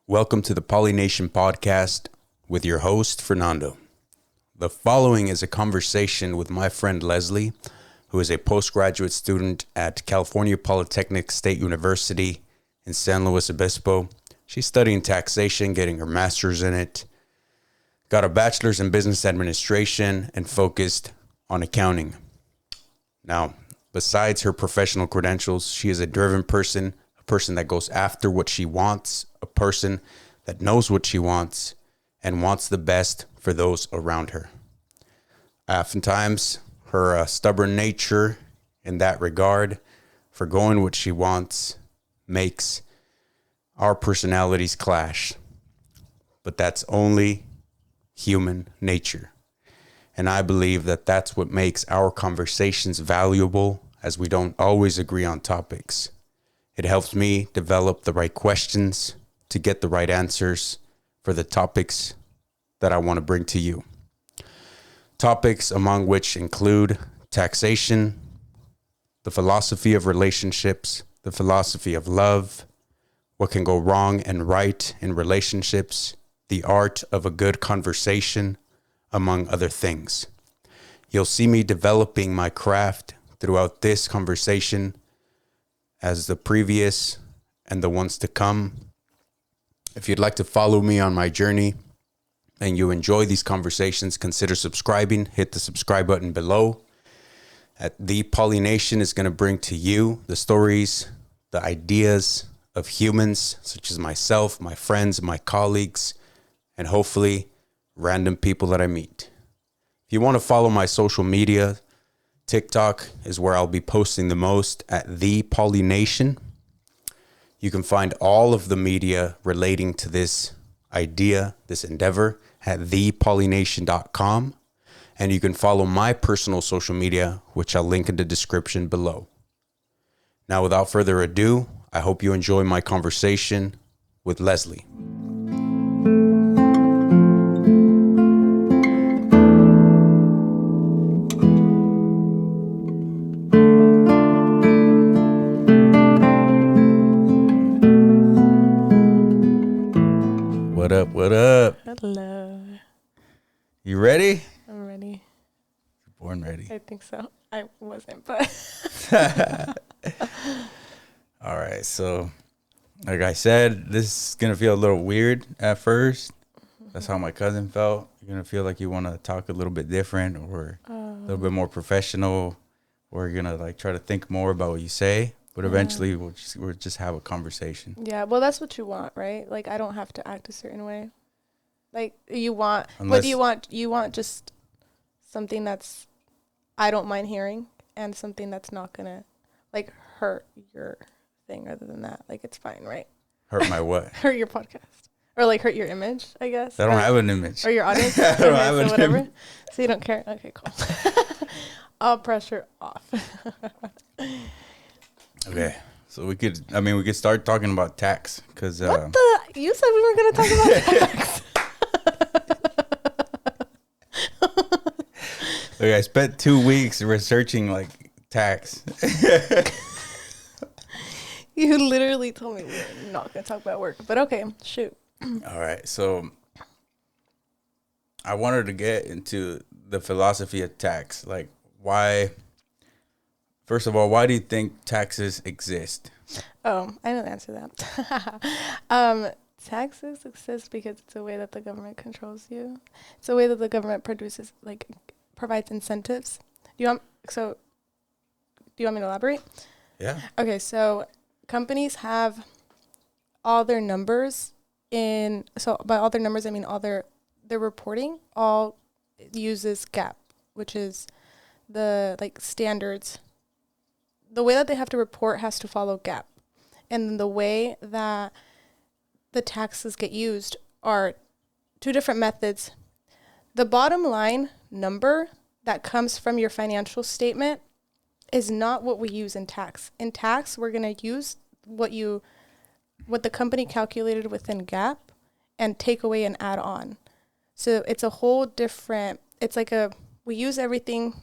Welcome to the ThePolyNation podcast with your host, Fernando. The following is a conversation with my friend Leslie, who is a postgraduate student at California Polytechnic State University in San Luis Obispo. She's studying taxation, getting her master's in it, got a bachelor's in business administration, and focused on accounting. Now, besides her professional credentials, she is a driven person, a person that goes after what she wants, a person that knows what she wants and wants the best for those around her. Oftentimes, her stubborn nature in that regard, for going what she wants, makes our personalities clash. But that's only human nature. And I believe that that's what makes our conversations valuable, as we don't always agree on topics. It helps me develop the right questions to get the right answers for the topics that I want to bring to you. Topics among which include taxation, the philosophy of relationships, the philosophy of love, what can go wrong and right in relationships, the art of a good conversation, among other things. You'll see me developing my craft throughout this conversation as the previous and the ones to come. If you'd like to follow me on my journey and you enjoy these conversations, consider subscribing. Hit the subscribe button below. At ThePolyNation is going to bring to you the stories, the ideas of humans such as myself, my friends, my colleagues, and hopefully random people that I meet. If you want to follow my social media, TikTok is where I'll be posting the most at ThePolyNation. You can find all of the media relating to this idea, this endeavor, at ThePolyNation.com. And you can follow my personal social media, which I'll link in the description below. Now, without further ado, I hope you enjoy my conversation with Leslie. What up? Hello. You ready? I'm ready. Born ready. I think so. I wasn't, but. All right. So, like I said, this is going to feel a little weird at first. That's how my cousin felt. You're going to feel like you want to talk a little bit different or a little bit more professional, or you're going to like try to think more about what you say. But eventually we'll just have a conversation. Yeah, well, that's what you want, right? Like, I don't have to act a certain way. Like, you want, Unless, what do you want? You want just something that's, I don't mind hearing, and something that's not going to, like, hurt your thing. Other than that, like, it's fine, right? hurt my what? Hurt your podcast. Or, like, hurt your image, I guess. I don't have an image. Or your audience. I don't have an whatever. image. So you don't care? Okay, cool. All pressure off. Okay, so we could start talking about tax, because What the? You said we were going to talk about tax. I spent 2 weeks researching like tax. You literally told me we were not going to talk about work, but okay, shoot. All right, so I wanted to get into the philosophy of tax. Like, why? First of all, why do you think taxes exist? Oh, I know the answer to that. Taxes exist because it's a way that the government controls you. It's a way that the government provides incentives. Do you want me to elaborate? Yeah. Okay, so companies have all their numbers in, so by all their numbers, I mean all their reporting all uses GAAP, which is the like standards. The way that they have to report has to follow GAAP. And the way that the taxes get used are two different methods. The bottom line number that comes from your financial statement is not what we use in tax. In tax, we're going to use what the company calculated within GAAP and take away and add on. So it's a whole different, we use everything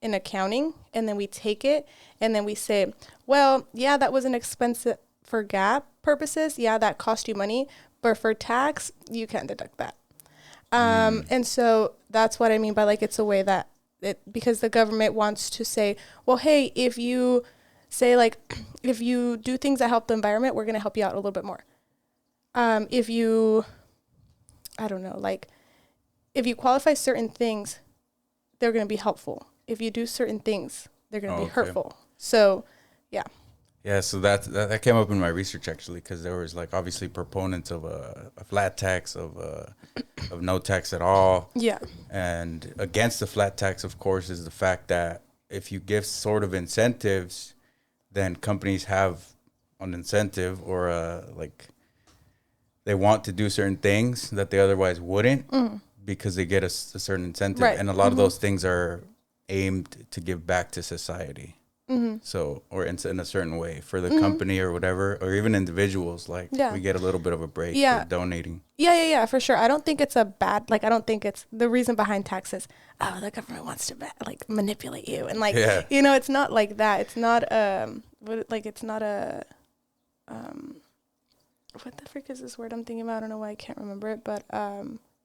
in accounting, and then we take it and then we say, well, yeah, that was an expense for GAAP purposes. Yeah, that cost you money, But for tax, you can't deduct that. And so that's what I mean by like, it's a way that because the government wants to say, well, hey, if you say like, if you do things that help the environment, we're going to help you out a little bit more. If you, I don't know, like if you qualify certain things, they're going to be helpful. If you do certain things, they're going to be hurtful. So, yeah. Yeah, so that came up in my research actually, because there was like obviously proponents of a flat tax, of no tax at all. Yeah. And against the flat tax, of course, is the fact that if you give sort of incentives, then companies have an incentive or like they want to do certain things that they otherwise wouldn't because they get a certain incentive. Right. And a lot of those things are aimed to give back to society. So, or in a certain way for the company or whatever, or even individuals, like we get a little bit of a break for donating. Yeah, for sure. I don't think it's a bad, like, I don't think it's the reason behind taxes. Oh, the government wants to like manipulate you. And like, you know, it's not like that. It's not, it's not a, what the frick is this word I'm thinking about? I don't know why I can't remember it, but,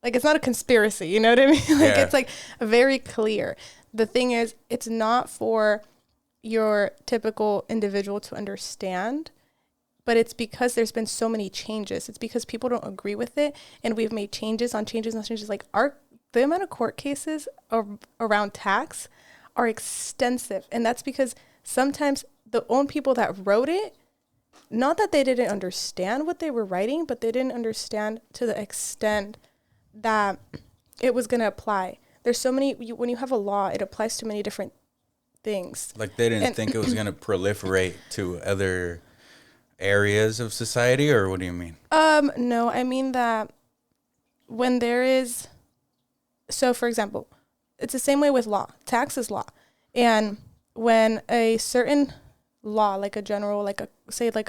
like, it's not a conspiracy, you know what I mean? Like, it's like very clear. The thing is, it's not for your typical individual to understand, but it's because there's been so many changes. It's because people don't agree with it, and we've made changes on changes on changes. Like the amount of court cases around tax are extensive, and that's because sometimes the own people that wrote it, not that they didn't understand what they were writing, but they didn't understand to the extent that it was going to apply. There's so many, when you have a law, it applies to many different things. Like they didn't think it was going to proliferate to other areas of society, or what do you mean? No, I mean that when there is, so for example, it's the same way with law. Tax is law. And when a certain law, like a general, like a, say like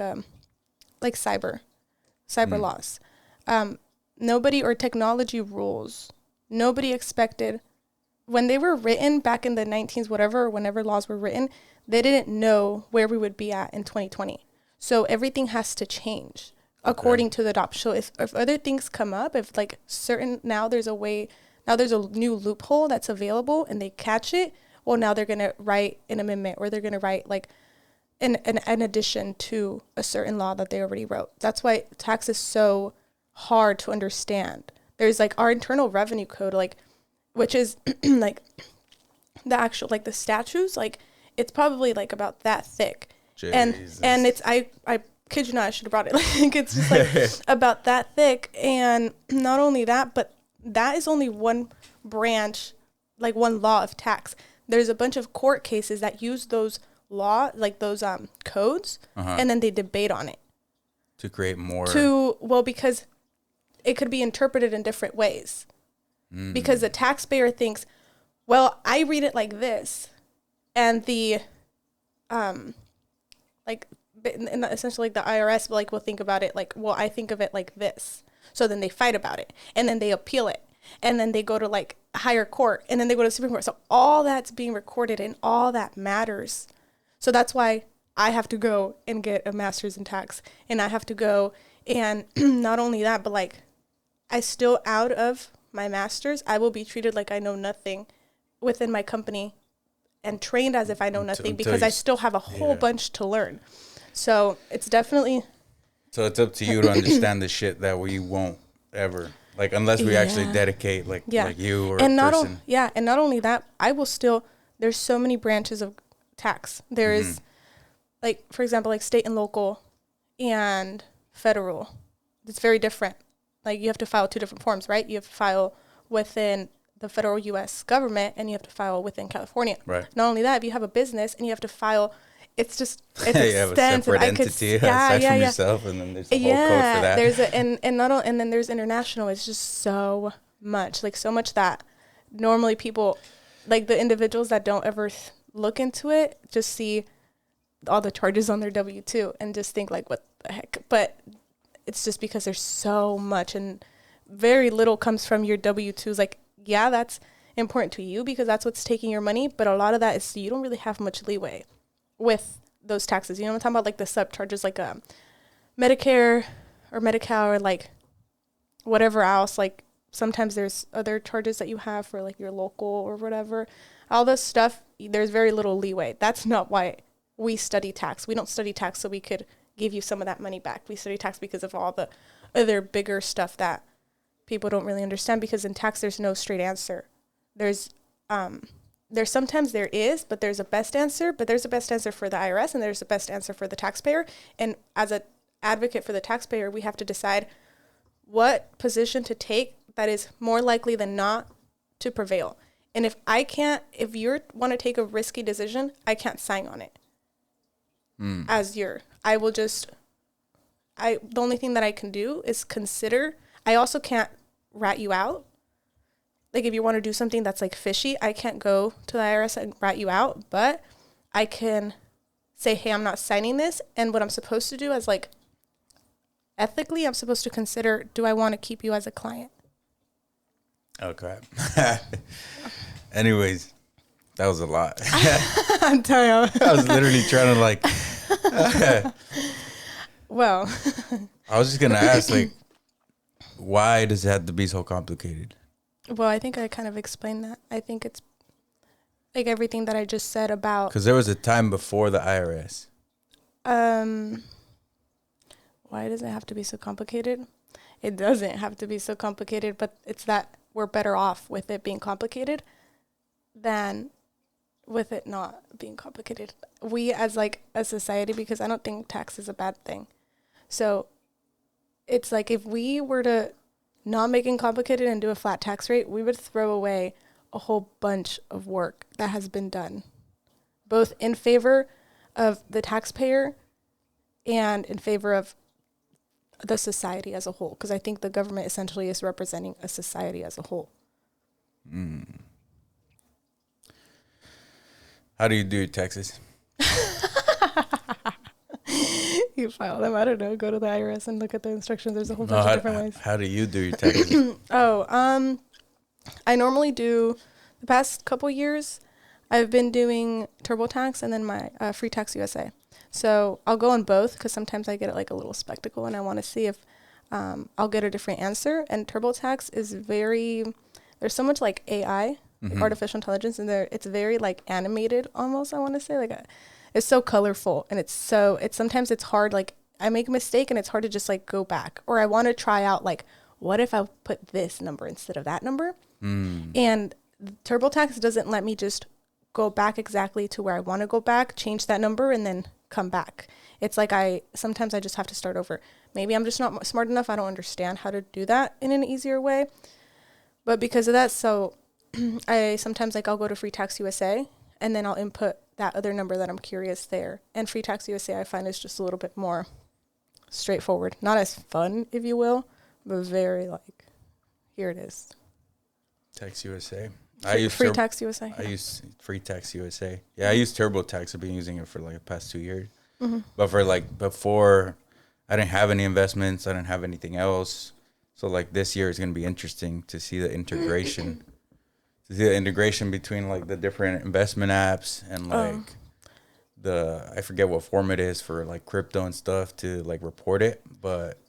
cyber laws, nobody, or technology rules, nobody expected, when they were written back in the 19s, whatever, whenever laws were written, they didn't know where we would be at in 2020. So everything has to change according to the adoption. So if other things come up, if like certain, now there's a new loophole that's available and they catch it, well, now they're going to write an amendment, or they're going to write like an addition to a certain law that they already wrote. That's why tax is so hard to understand. There's like our internal revenue code, like, which is like the actual, like the statutes, like it's probably like about that thick. Jesus. And it's, I kid you not, I should have brought it. Like it's just like about that thick. And not only that, but that is only one branch, like one law of tax. There's a bunch of court cases that use those like those codes, and then they debate on it. To create more. Well, because it could be interpreted in different ways. Because the taxpayer thinks, well, I read it like this, and the, like, and essentially like the IRS, like, will think about it like, well, I think of it like this. So then they fight about it, and then they appeal it, and then they go to like higher court, and then they go to the Supreme Court. So all that's being recorded, and all that matters. So that's why I have to go and get a master's in tax, and I have to go, and not only that, but like, I still, out of my master's, I will be treated like I know nothing within my company and trained as if I know nothing, because I still have a whole bunch to learn. So it's definitely. So it's up to you to understand the shit that we won't ever, like, unless we actually dedicate like you or and a person. And not only that, I will still, there's so many branches of tax. There is, like, for example, like state and local and federal. It's very different. Like, you have to file 2 different forms, right? You have to file within the federal U.S. government, and you have to file within California. Right. Not only that, if you have a business and you have to file, it's just, it's you extensive. have a separate entity aside from yourself, and then there's a whole code for that. There's and then there's international. It's just so much, like so much that normally people, like the individuals that don't ever look into it, just see all the charges on their W-2 and just think like, what the heck? But it's just because there's so much, and very little comes from your W-2s. Like, yeah, that's important to you because that's what's taking your money. But a lot of that is, you don't really have much leeway with those taxes. You know what I'm talking about? Like the subcharges, like Medicare or Medi-Cal, or like whatever else, like sometimes there's other charges that you have for like your local or whatever. All this stuff, there's very little leeway. That's not why we study tax. We don't study tax so we could give you some of that money back. We study tax because of all the other bigger stuff that people don't really understand, because in tax there's no straight answer. There's sometimes there is, but there's a best answer, but there's a best answer for the IRS and there's a best answer for the taxpayer. And as an advocate for the taxpayer, we have to decide what position to take that is more likely than not to prevail. And if you want to take a risky decision, I can't sign on it. The only thing that I can do is consider. I also can't rat you out. Like if you want to do something that's like fishy, I can't go to the IRS and rat you out, but I can say, hey, I'm not signing this. And what I'm supposed to do is like, ethically, I'm supposed to consider, do I want to keep you as a client? Oh, crap. Anyways, that was a lot. I'm telling you. I was literally trying to like... Well... I was just going to ask, like, why does it have to be so complicated? Well, I think I kind of explained that. I think it's like everything that I just said about... Because there was a time before the IRS. Why does it have to be so complicated? It doesn't have to be so complicated, but it's that we're better off with it being complicated than with it not being complicated. We as like a society, because I don't think tax is a bad thing. So it's like if we were to not make it complicated and do a flat tax rate, we would throw away a whole bunch of work that has been done, both in favor of the taxpayer and in favor of the society as a whole. Because I think the government essentially is representing a society as a whole. How do you do your taxes? You file them. I don't know. Go to the IRS and look at the instructions. There's a whole bunch of different ways. How do you do your taxes? I normally do, the past couple years, I've been doing TurboTax and then my Free Tax USA. So I'll go on both because sometimes I get like a little spectacle and I want to see if I'll get a different answer. And TurboTax is there's so much like AI, artificial intelligence, and it's very like animated almost, I want to say. Like it's so colorful and sometimes it's hard. Like I make a mistake and it's hard to just like go back. Or I want to try out like, what if I put this number instead of that number? And TurboTax doesn't let me just go back exactly to where I want to go back, change that number, and then come back. It's like sometimes I just have to start over. Maybe I'm just not smart enough. I don't understand how to do that in an easier way. But because of that, so sometimes like I'll go to Free Tax USA and then I'll input that other number that I'm curious there. And Free Tax USA I find is just a little bit more straightforward. Not as fun, if you will, but very like, here it is. Tax USA. Free Tax USA. I use Free Tax USA. Yeah, I use TurboTax. I've been using it for like the past 2 years. But for like before, I didn't have any investments. I didn't have anything else. So like this year is going to be interesting to see the integration. Between like the different investment apps and like I forget what form it is for like crypto and stuff to like report it. But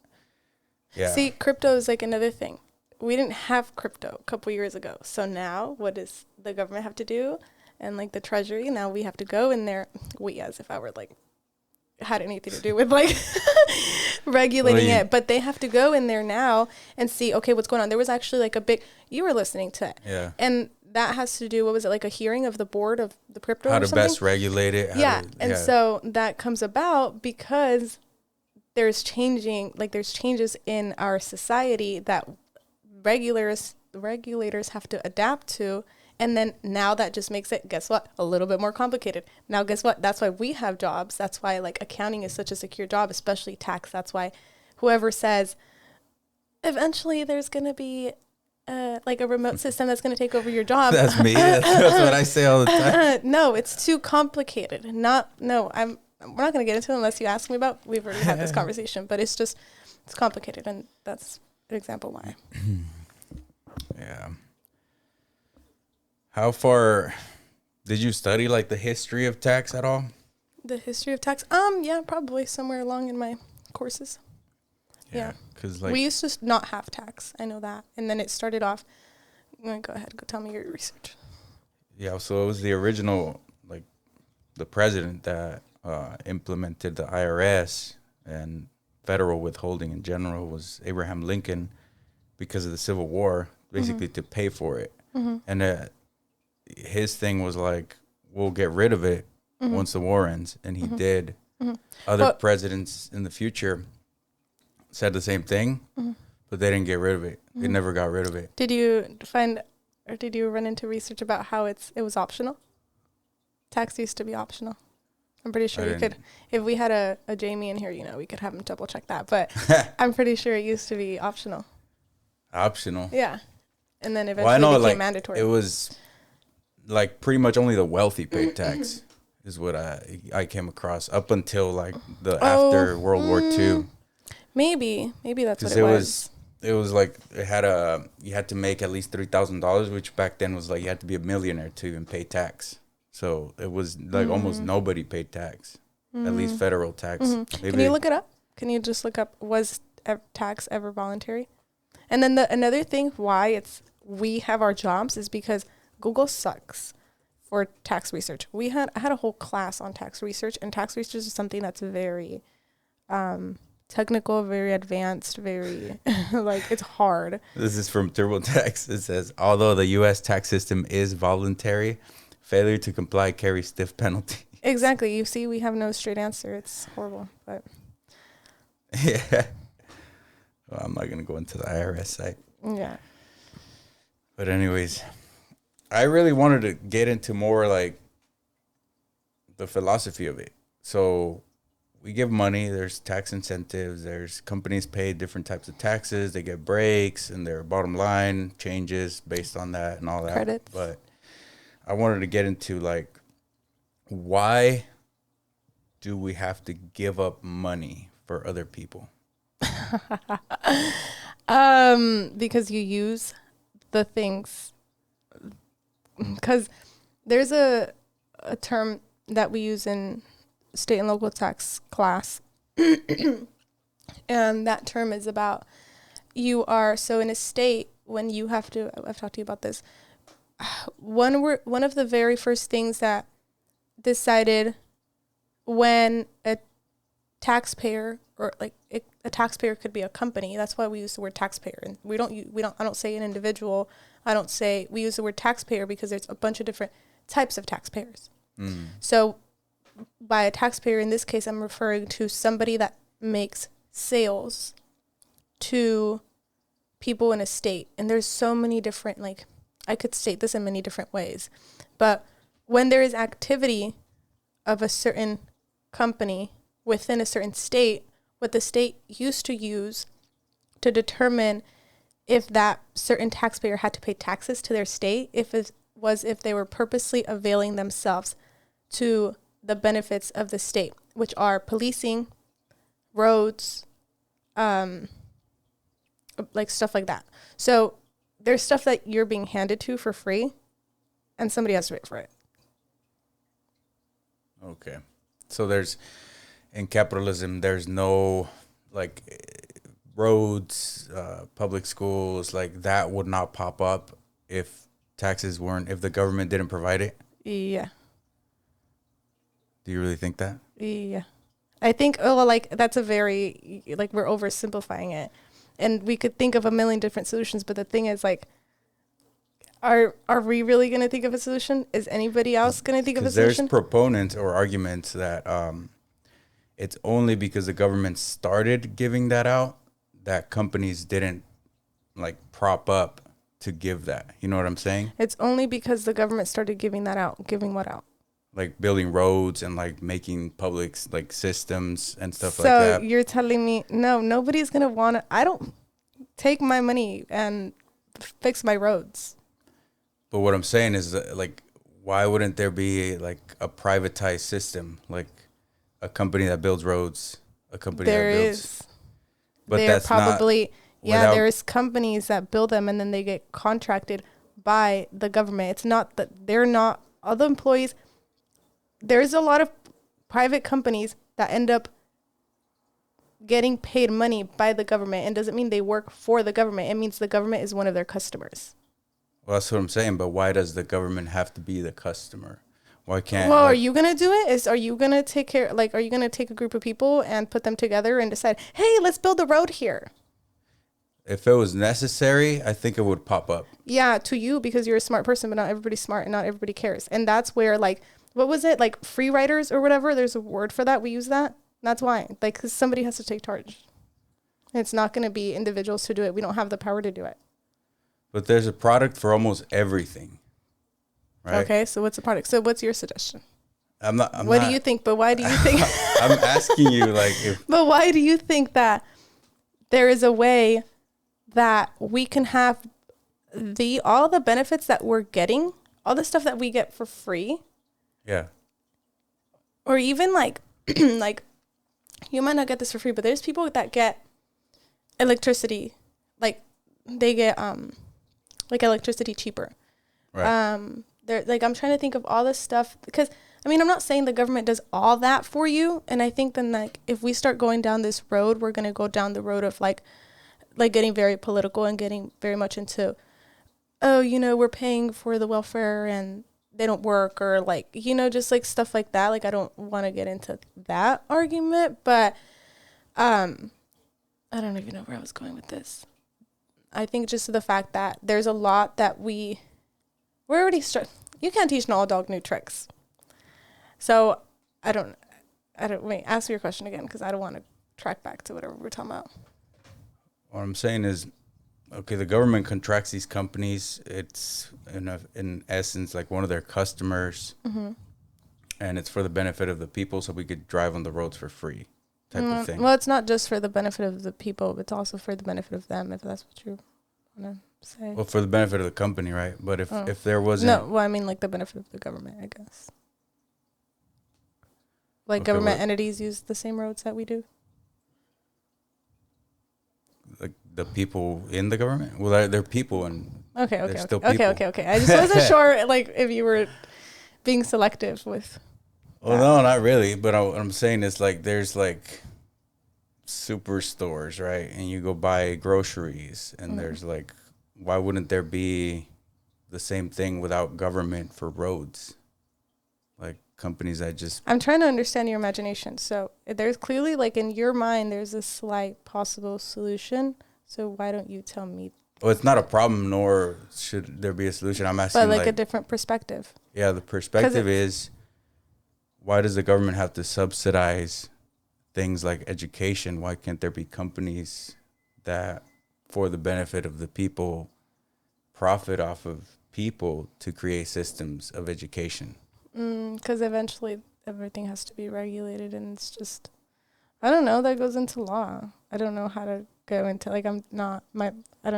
yeah. See, crypto is like another thing. We didn't have crypto a couple years ago. So now what does the government have to do? And like the treasury, now we have to go in there. As if I were like, had anything to do with like regulating it. But they have to go in there now and see, okay, what's going on. There was actually like you were listening to it. Yeah. And that has to do, what was it, like a hearing of the board of the crypto how or to something? best regulate it. So that comes about because there's changes in our society that regulators have to adapt to. And then now that just makes it, guess what, a little bit more complicated. Now, guess what? That's why we have jobs. That's why like accounting is such a secure job, especially tax. That's why whoever says eventually there's going to be like a remote system that's going to take over your job. That's me. That's what I say all the time. No, it's too complicated. We're not going to get into it unless you ask me about. We've already had this conversation, but it's complicated, and that's an example why. Yeah. How far did you study like the history of tax at all? The history of tax? Yeah, probably somewhere along in my courses. Yeah. Because like we used to not have tax. I know that. And then it started off. Go ahead. Go tell me your research. yeah, so it was the original, like the president that implemented the IRS and federal withholding in general was Abraham Lincoln because of the Civil War, basically to pay for it. And his thing was like, we'll get rid of it once the war ends. And he did. Other presidents in the future said the same thing, but they didn't get rid of it. They never got rid of it. Did you find, or did you run into research about how it was optional? Tax used to be optional. I'm pretty sure you could, if we had a Jamie in here, we could have him double check that. But I'm pretty sure it used to be optional. Optional? Yeah. And then eventually it became mandatory. It was like pretty much only the wealthy paid tax is what I came across up until like after World War II. Maybe that's what it was. It was like you had to make at least $3,000, which back then was like you had to be a millionaire to even pay tax. So it was like almost nobody paid tax, at least federal tax. Maybe. Can you look it up? Can you just look up, was tax ever voluntary? And then another thing why we have our jobs is because Google sucks for tax research. I had a whole class on tax research, and tax research is something that's very technical, very advanced, very like it's hard. This is from TurboTax. It says, although the U.S. tax system is voluntary, failure to comply carries stiff penalty. Exactly. You see, we have no straight answer. It's horrible, but yeah. Well, I'm not going to go into the IRS site. Yeah. But anyways, I really wanted to get into more like the philosophy of it. So we give money, there's tax incentives, there's companies pay different types of taxes, they get breaks, and their bottom line changes based on that and all that. Credits. But I wanted to get into like, why do we have to give up money for other people? Because you use the things, because there's a term that we use in state and local tax class, and that term is about so in a state when you have to, I've talked to you about this, one of the very first things that decided when a taxpayer, or like a taxpayer could be a company. That's why we use the word taxpayer. And I don't say an individual. We use the word taxpayer because there's a bunch of different types of taxpayers. So by a taxpayer, in this case, I'm referring to somebody that makes sales to people in a state. And there's so many different, like, I could state this in many different ways. But when there is activity of a certain company within a certain state, what the state used to use to determine if that certain taxpayer had to pay taxes to their state, if they were purposely availing themselves to the benefits of the state, which are policing, roads, like stuff like that. So there's stuff that you're being handed to for free, and somebody has to pay for it. Okay. So in capitalism, there's no, like, roads, public schools, like, that would not pop up if the government didn't provide it? Yeah. Do you really think that? Yeah. I think, that's a very, like, we're oversimplifying it. And we could think of a million different solutions, but the thing is, like, are we really going to think of a solution? Is anybody else going to think of a solution? There's proponents or arguments that it's only because the government started giving that out that companies didn't, like, prop up to give that. You know what I'm saying? It's only because the government started giving that out. Giving what out? Like building roads and like making public like systems and stuff like that. So you're telling me, no, nobody's going to want to, I don't take my money and fix my roads. But what I'm saying is like, why wouldn't there be like a privatized system? Like a company that builds roads, a company that builds. But that's probably, there's companies that build them and then they get contracted by the government. It's not that they're not, all the employees, there's a lot of private companies that end up getting paid money by the government, and doesn't mean they work for the government. It means the government is one of their customers. Well, that's what I'm saying. But why does the government have to be the customer? Why can't? Well, are you gonna do it? Are you gonna take care? Like, are you gonna take a group of people and put them together and decide, hey, let's build a road here? If it was necessary, I think it would pop up. Yeah, to you, because you're a smart person, but not everybody's smart and not everybody cares. And that's where, like, what was it? Like, free riders or whatever? There's a word for that. We use that. That's why. Like, because somebody has to take charge. And it's not going to be individuals to do it. We don't have the power to do it. But there's a product for almost everything. Right? Okay, so what's the product? So what's your suggestion? What do you think? But why do you think? I'm asking you, like, if. But why do you think that there is a way that we can have all the benefits that we're getting, all the stuff that we get for free? Yeah. Or even like, like, you might not get this for free, but there's people that get electricity, like they get like electricity cheaper. Right. They're like, I'm trying to think of all this stuff, because I mean, I'm not saying the government does all that for you, and I think then, like, if we start going down this road, we're gonna go down the road of like getting very political and getting very much into, oh, you know, we're paying for the welfare and they don't work, or like, you know, just like stuff like that. Like, I don't want to get into that argument, but I don't even know where I was going with this. I think just the fact that there's a lot that we're already you can't teach an old dog new tricks. So wait, ask your question again, because I don't want to track back to whatever we're talking about. What I'm saying is, okay, the government contracts these companies. It's in essence like one of their customers, and it's for the benefit of the people, so we could drive on the roads for free, type of thing. Well, it's not just for the benefit of the people, but it's also for the benefit of them, if that's what you want to say. Well, for the benefit of the company, right? But if there wasn't, no, well, I mean like the benefit of the government, I guess. Like, okay, government entities use the same roads that we do. Like the people in the government? Well, they're people, and okay. I just wasn't sure, like, if you were being selective with. Well, no, not really. But what I'm saying is, like, there's like superstores, right? And you go buy groceries, and there's like, why wouldn't there be the same thing without government for roads? Like companies that just. I'm trying to understand your imagination. So there's clearly, like, in your mind, there's a slight possible solution. So why don't you tell me? Well, it's not a problem, nor should there be a solution. I'm asking, but like a different perspective. Yeah, the perspective is, why does the government have to subsidize things like education? Why can't there be companies that, for the benefit of the people, profit off of people to create systems of education? Because eventually everything has to be regulated, and it's just, I don't know, that goes into law. I don't know how to go into, like, I don't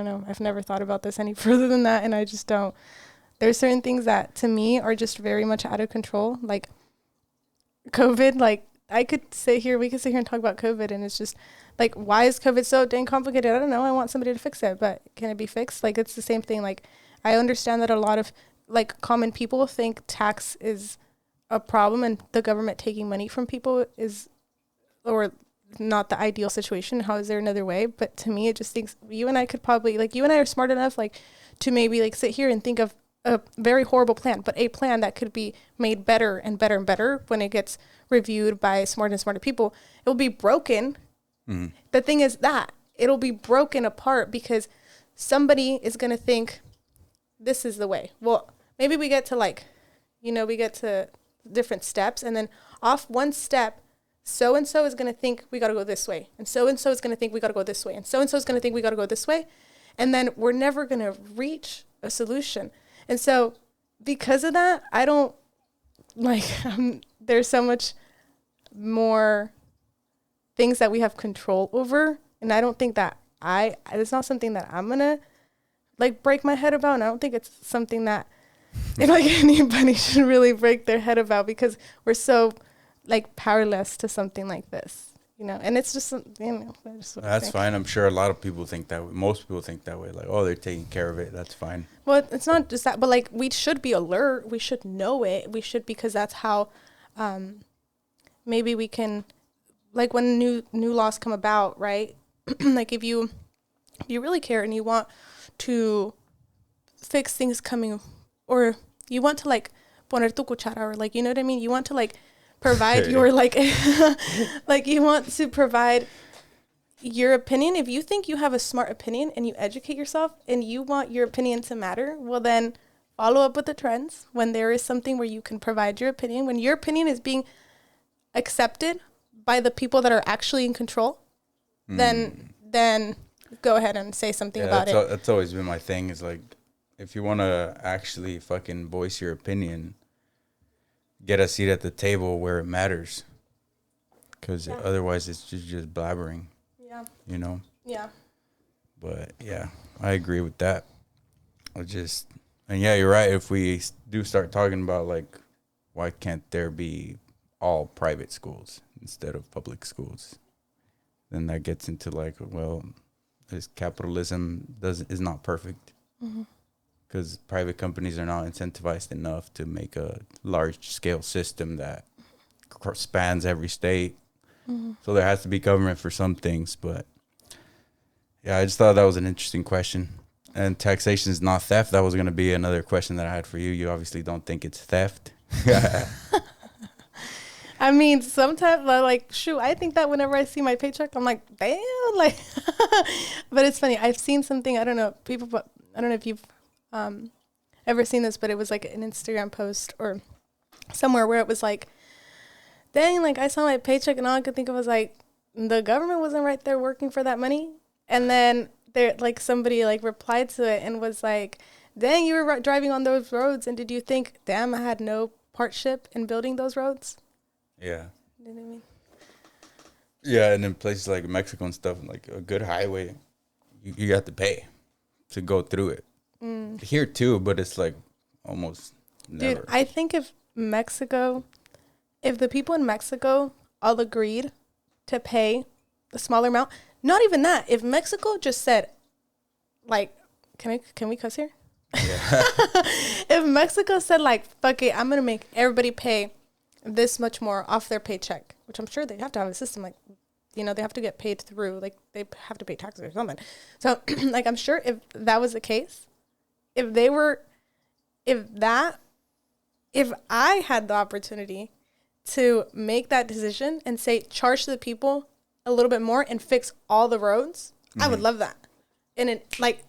know. I've never thought about this any further than that, and I just don't. There's certain things that to me are just very much out of control, like COVID. Like, we could sit here and talk about COVID, and it's just like, why is COVID so dang complicated? I don't know. I want somebody to fix it, but can it be fixed? Like, it's the same thing. Like, I understand that a lot of, like, common people think tax is a problem, and the government taking money from people is, or not the ideal situation. How is there another way? But to me, it just thinks you and I could probably, like, you and I are smart enough, like, to maybe, like, sit here and think of a very horrible plan, but a plan that could be made better and better and better when it gets reviewed by smarter and smarter people. It will be broken. The thing is that it'll be broken apart because somebody is going to think this is the way. Well, maybe we get to, like, you know, we get to different steps, and then off one step, so-and-so is going to think we got to go this way, and so-and-so is going to think we got to go this way, and so-and-so is going to think we got to go this way, and then we're never going to reach a solution. And so because of that, I don't, like, there's so much more things that we have control over, and I don't think that it's not something that I'm going to, like, break my head about, and I don't think it's something that like anybody should really break their head about, because we're so, like, powerless to something like this, you know. And it's just, you know, that's fine. I'm sure a lot of people think that way. Most people think that way, like, oh, they're taking care of it, that's fine. Well, it's not just that, but, like, we should be alert, we should know it, we should, because that's how maybe we can like when new laws come about, right? Like if you really care and you want to fix things coming, or you want to like poner tu cuchara, or like, you know what I mean? You want to like provide your like, like you want to provide your opinion. If you think you have a smart opinion and you educate yourself and you want your opinion to matter, well then follow up with the trends. When there is something where you can provide your opinion, when your opinion is being accepted by the people that are actually in control, then go ahead and say something about it. That's always been my thing, is like, if you want to actually fucking voice your opinion, get a seat at the table where it matters. Because otherwise it's just blabbering. Yeah. You know? Yeah. But yeah, I agree with that. And yeah, you're right. If we do start talking about like, why can't there be all private schools instead of public schools? Then that gets into like, well, this capitalism is not perfect, because private companies are not incentivized enough to make a large scale system that spans every state. So there has to be government for some things. But yeah, I just thought that was an interesting question. And taxation is not theft. That was going to be another question that I had for you. You obviously don't think it's theft. I mean, sometimes like, shoot, I think that whenever I see my paycheck, I'm like, damn, like, but it's funny. I've seen something, I don't know, but I don't know if you've ever seen this, but it was like an Instagram post or somewhere where it was like, dang, like I saw my paycheck and all I could think of was like, the government wasn't right there working for that money. And then there, like somebody like replied to it and was like, dang, you were driving on those roads. And did you think, damn, I had no partship in building those roads? Yeah. You know what I mean? Yeah, and in places like Mexico and stuff, like a good highway, you have to pay to go through it. Here too, but it's like almost never. Dude, I think if the people in Mexico all agreed to pay a smaller amount, not even that, if Mexico just said, like, can we cuss here? Yeah. If Mexico said, like, fuck it, I'm going to make everybody pay this much more off their paycheck, which I'm sure they have to have a system, like, you know, they have to get paid through, like, they have to pay taxes or something. So, like, I'm sure if that was the case, if I had the opportunity to make that decision and say, charge the people a little bit more and fix all the roads, I would love that. And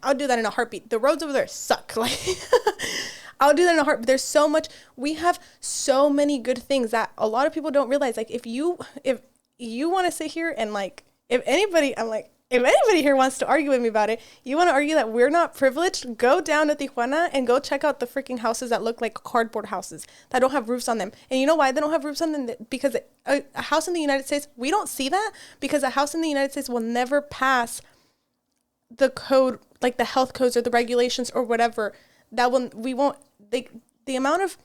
I'll do that in a heartbeat. The roads over there suck. Like, I'll do that in a heartbeat. There's so much, we have so many good things that a lot of people don't realize. Like, if you want to sit here and like, if anybody here wants to argue with me about it, you want to argue that we're not privileged, go down to Tijuana and go check out the freaking houses that look like cardboard houses that don't have roofs on them. And you know why they don't have roofs on them? Because a house in the United States, we don't see that because a house in the United States will never pass the code, like the health codes or the regulations or whatever. The amount of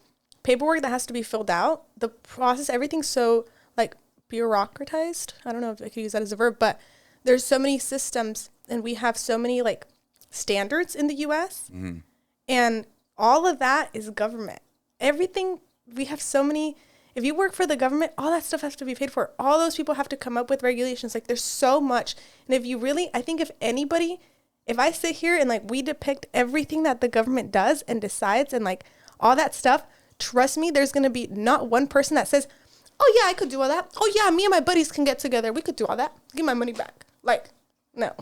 paperwork that has to be filled out, the process, everything's so like bureaucratized. I don't know if I could use that as a verb, but there's so many systems and we have so many like standards in the US and all of that is government. Everything, we have so many, if you work for the government, all that stuff has to be paid for. All those people have to come up with regulations. Like there's so much. And if you really, I think if I sit here and like we depict everything that the government does and decides and like all that stuff, trust me, there's going to be not one person that says, oh yeah, I could do all that. Oh yeah, me and my buddies can get together. We could do all that. Give my money back. Like, no.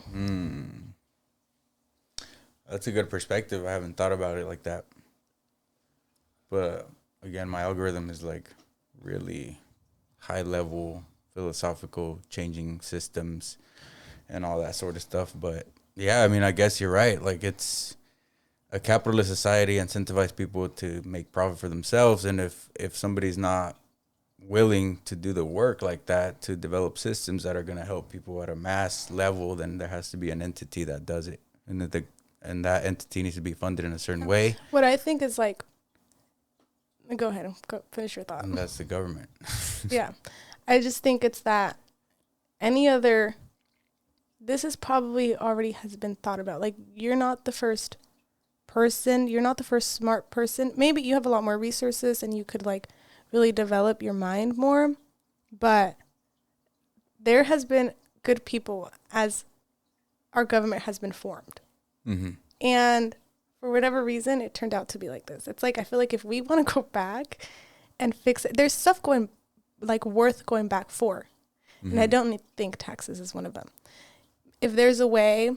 That's a good perspective. I haven't thought about it like that. But again, my algorithm is like really high level, philosophical, changing systems and all that sort of stuff. But yeah, I mean, I guess you're right. Like it's a capitalist society incentivizes people to make profit for themselves. And if somebody's not willing to do the work like that, to develop systems that are going to help people at a mass level, then there has to be an entity that does it. And that entity needs to be funded in a certain way. What I think is like, go ahead, finish your thought. And that's the government. Yeah. I just think it's that this is probably already has been thought about. Like, you're not the first person. You're not the first smart person. Maybe you have a lot more resources and you could like really develop your mind more. But there has been good people as our government has been formed. Mm-hmm. And for whatever reason, it turned out to be like this. It's like, I feel like if we want to go back and fix it, there's stuff going, like, worth going back for. Mm-hmm. And I don't think taxes is one of them. If there's a way,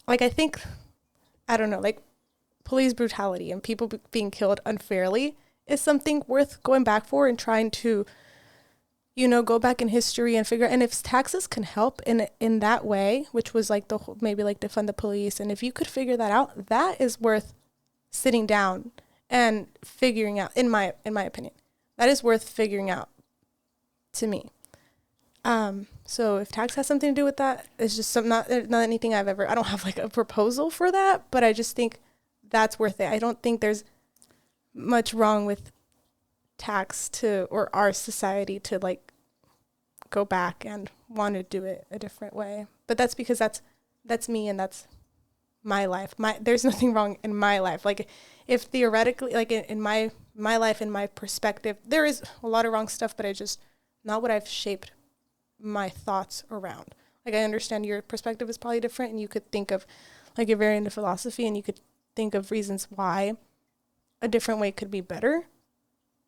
like, I think, I don't know, like, police brutality and people being killed unfairly is something worth going back for and trying to, you know, go back in history and figure. And if taxes can help in that way, which was like the whole, maybe like defund the police, and if you could figure that out, that is worth sitting down and figuring out. In my opinion, that is worth figuring out to me. So if tax has something to do with that, it's just not anything I don't have like a proposal for that, but I just think that's worth it. I don't think there's much wrong with tax or our society to like go back and want to do it a different way. But that's because that's me and that's my life. There's nothing wrong in my life. Like if theoretically, like in my life, in my perspective, there is a lot of wrong stuff, but I just not what I've shaped my thoughts around. Like I understand your perspective is probably different, and you could think of, like, you're very into philosophy, and you could think of reasons why a different way could be better,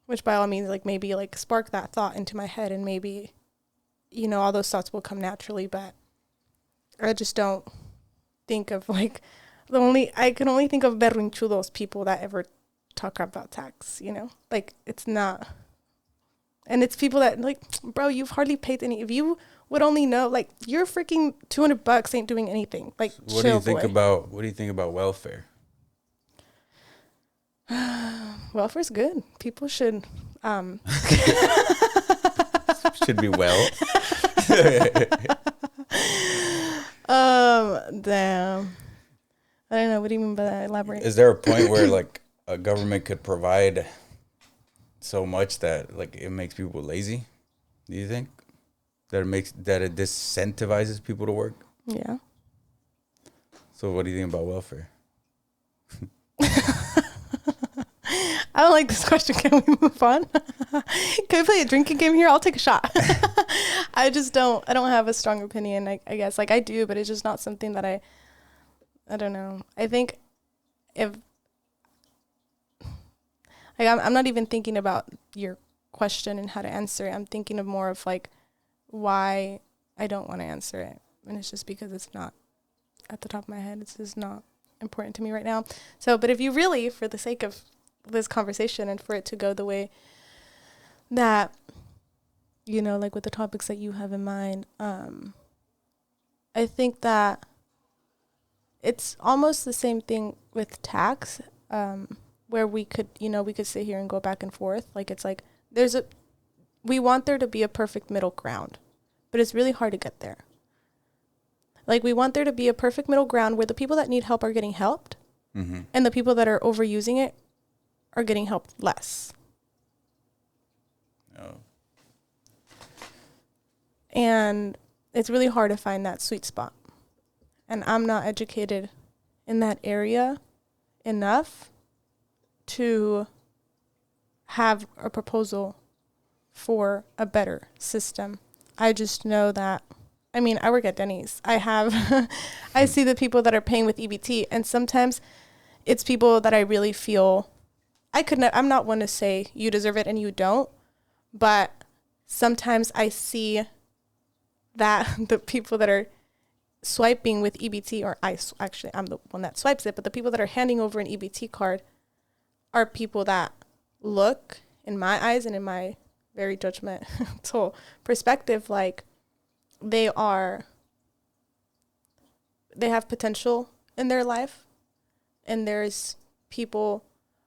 which by all means, like, maybe like spark that thought into my head, and maybe, you know, all those thoughts will come naturally. But I just don't think of like I can only think of berrinchudos people that ever talk about tax, you know, like it's not. And it's people that, like, bro, you've hardly paid any. If you would only know, like, your freaking $200 ain't doing anything. Like, what do you think about welfare? Welfare's good. People should should be well. Damn. I don't know. What do you mean by that? Elaborate. Is there a point where like a government could provide so much that like it makes people lazy? Do you think that it disincentivizes people to work? Yeah. So what do you think about welfare? I don't like this question. Can we move on? Can we play a drinking game here? I'll take a shot. I don't have a strong opinion. I guess like I do, but it's just not something that I don't know. I think if like I'm not even thinking about your question and how to answer it. I'm thinking of more of like why I don't want to answer it. And it's just because it's not at the top of my head. It's just not important to me right now. So, but if you really, for the sake of this conversation and for it to go the way that, you know, like with the topics that you have in mind, I think that it's almost the same thing with tax, where we could sit here and go back and forth. Like, it's like, we want there to be a perfect middle ground, but it's really hard to get there. Like, we want there to be a perfect middle ground where the people that need help are getting helped, mm-hmm. and the people that are overusing it are getting helped less. Oh. And it's really hard to find that sweet spot. And I'm not educated in that area enough to have a proposal for a better system. I just know that, I mean, I work at Denny's. I see the people that are paying with EBT, and sometimes it's people that I really feel, I'm not one to say you deserve it and you don't, but sometimes I see that the people that are swiping with EBT, or I'm the one that swipes it, but the people that are handing over an EBT card are people that look, in my eyes and in my very judgmental perspective, like they have potential in their life, and there's people,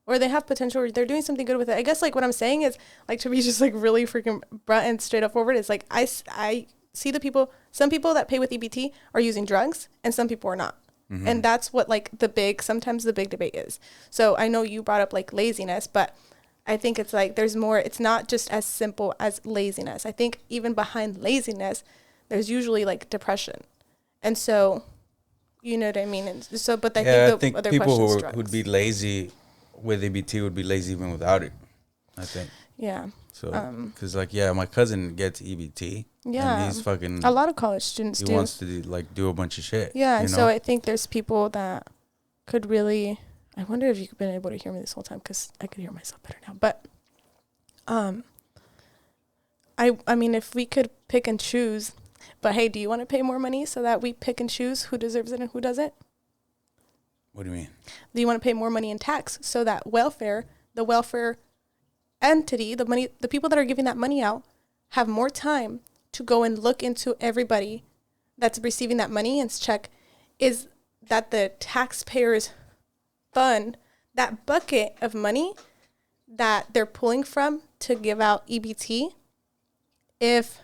or they have potential, or they're doing something good with it. I guess like what I'm saying is, like, to be just like really freaking blunt and straight up forward, is like I see the people, some people that pay with EBT are using drugs and some people are not. Mm-hmm. And that's what like sometimes the big debate is. So I know you brought up like laziness, but I think it's like there's more, it's not just as simple as laziness. I think even behind laziness, there's usually like depression. And so, you know what I mean? And so, but I think the other people questions who'd be lazy with EBT would be lazy even without it, I think. Yeah. So, because my cousin gets EBT. Yeah. And he's fucking. A lot of college students he do. wants to do a bunch of shit. Yeah, and so I think there's people that could really. I wonder if you've been able to hear me this whole time because I could hear myself better now. But, I mean, if we could pick and choose, but hey, do you want to pay more money so that we pick and choose who deserves it and who doesn't? What do you mean? Do you want to pay more money in tax so that the welfare entity, the people that are giving that money out, have more time to go and look into everybody that's receiving that money and check, is that the taxpayers fund, that bucket of money that they're pulling from to give out EBT, if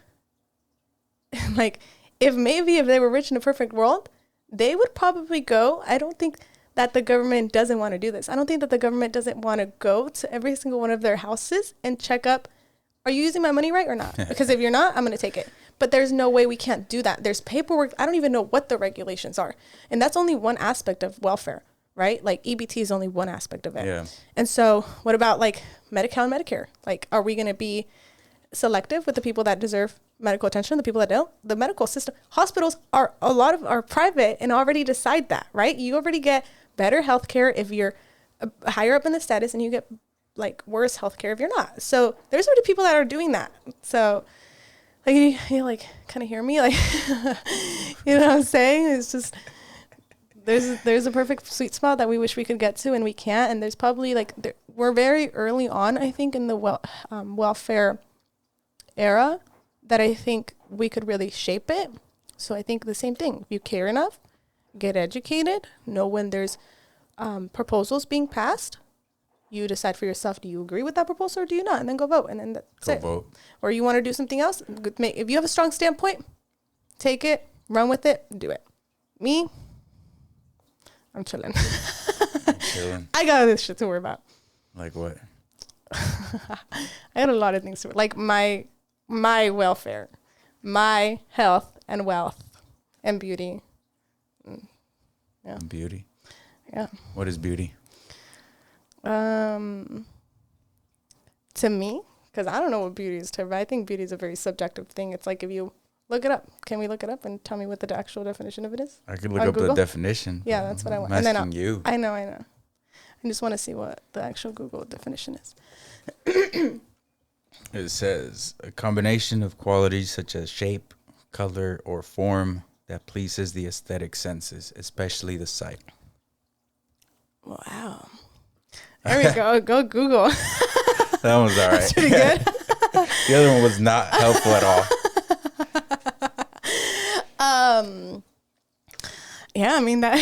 they were rich in a perfect world, they would probably go. I don't think that the government doesn't want to do this. I don't think that the government doesn't want to go to every single one of their houses and check up, are you using my money right or not? Because if you're not, I'm going to take it. But there's no way we can't do that. There's paperwork. I don't even know what the regulations are. And that's only one aspect of welfare, right? Like EBT is only one aspect of it. Yeah. And so what about like Medi-Cal and Medicare? Like, are we going to be selective with the people that deserve medical attention, the people that don't? The medical system, hospitals are private and already decide that, right? You already get better healthcare if you're higher up in the status, and you get like worse healthcare if you're not. So there's already people that are doing that. So like you like kind of hear me, like you know what I'm saying? It's just there's a perfect sweet spot that we wish we could get to and we can't. And there's probably we're very early on, I think, in the welfare era that I think we could really shape it. So I think the same thing. If you care enough, get educated, know when there's proposals being passed, you decide for yourself, do you agree with that proposal or do you not? And then go vote. And then that's it. Vote. Or you want to do something else, if you have a strong standpoint, take it, run with it, do it. Me, I'm chilling. I got this shit to worry about. Like what? I got a lot of things to worry. Like my welfare, my health and wealth and beauty. Yeah. And beauty? Yeah. What is beauty? To me, because I don't know what beauty is to everybody. I think beauty is a very subjective thing. It's like if you look it up. Can we look it up and tell me what the actual definition of it is? I could look up Google? The definition. Yeah, that's what I want. I'm asking you. I know. I just want to see what the actual Google definition is. It says a combination of qualities such as shape, color, or form that pleases the aesthetic senses, especially the sight. Wow. There we go. Go Google. That one's all right. That's pretty good. The other one was not helpful at all. Yeah, I mean that.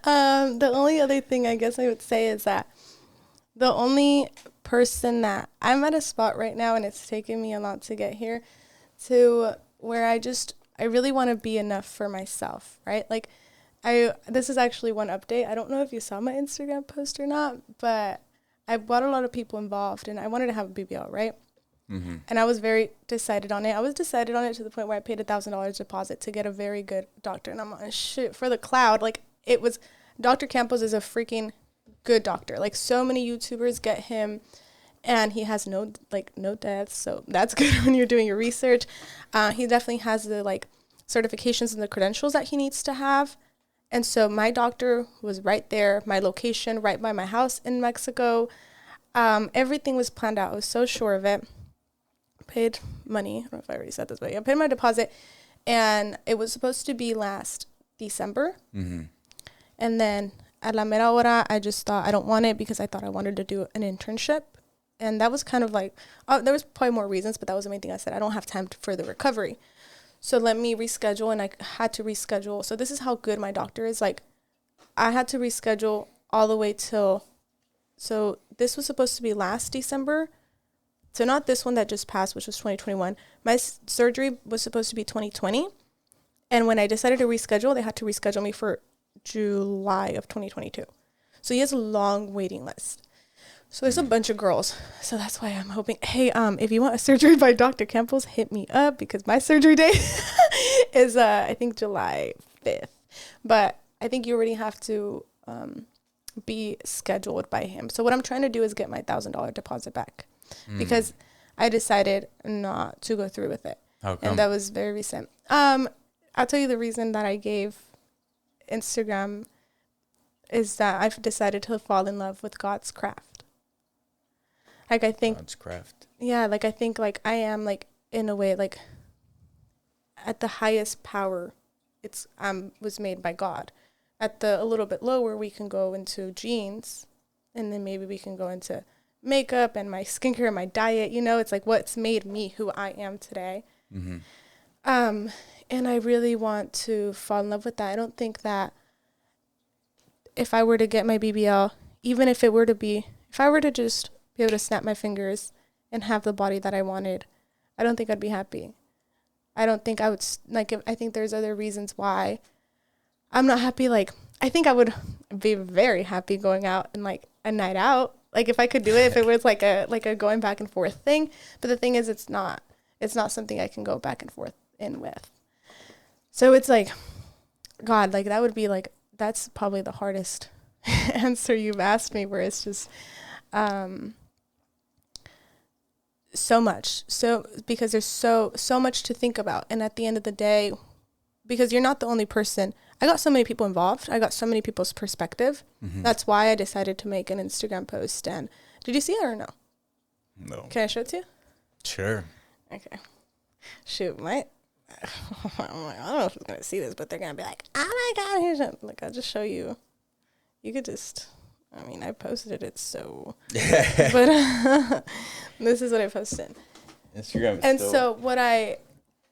The only other thing I guess I would say is that the only person that I'm at a spot right now, and it's taken me a lot to get here, to where I really want to be enough for myself, right? Like this is actually one update. I don't know if you saw my Instagram post or not, but I brought a lot of people involved and I wanted to have a BBL, right? Mm-hmm. And I was very decided on it. I was decided on it to the point where I paid $1,000 deposit to get a very good doctor. And I'm like, shit, for the cloud. Like it was, Dr. Campos is a freaking good doctor. Like so many YouTubers get him and he has no deaths. So that's good when you're doing your research. He definitely has the certifications and the credentials that he needs to have. And so my doctor was right there, my location, right by my house in Mexico. Everything was planned out. I was so sure of it. Paid money. I don't know if I already said this, but I paid my deposit. And it was supposed to be last December. Mm-hmm. And then at la mera hora, I just thought I don't want it because I thought I wanted to do an internship. And that was kind of there was probably more reasons, but that was the main thing I said. I don't have time for the recovery. So let me reschedule, and I had to reschedule. So this is how good my doctor is. Like, I had to reschedule all the way till, so this was supposed to be last December. So not this one that just passed, which was 2021. My surgery was supposed to be 2020. And when I decided to reschedule, they had to reschedule me for July of 2022. So he has a long waiting list. So there's a bunch of girls. So that's why I'm hoping, hey, if you want a surgery by Dr. Campos, hit me up because my surgery date is, I think, July 5th. But I think you already have to be scheduled by him. So what I'm trying to do is get my $1,000 deposit back because I decided not to go through with it. How come? And that was very recent. I'll tell you the reason that I gave Instagram is that I've decided to fall in love with God's craft. Like, I think God's craft. Yeah, like I think like I am like in a way like at the highest power it's was made by God. At the a little bit lower we can go into jeans, and then maybe we can go into makeup and my skincare and my diet, you know, it's like what's made me who I am today. Mm-hmm. And I really want to fall in love with that. I don't think that if I were to get my BBL, even if I were to just be able to snap my fingers and have the body that I wanted, I don't think I'd be happy. I don't think I would, I think there's other reasons why I'm not happy. Like, I think I would be very happy going out and like a night out. Like if I could do it, if it was like a going back and forth thing. But the thing is, it's not something I can go back and forth in with. So it's like, God, like that would be like, that's probably the hardest answer you've asked me, where it's just, so much. So because there's so much to think about. And at the end of the day, because you're not the only person, I got so many people involved. I got so many people's perspective. Mm-hmm. That's why I decided to make an Instagram post. And did you see it or no? No. Can I show it to you? Sure. Okay. Shoot, I don't know if it's going to see this, but they're going to be like, oh my God, here's it. Like, I'll just show you. You could just, I posted it, so. But this is what I posted. Instagram is and so what I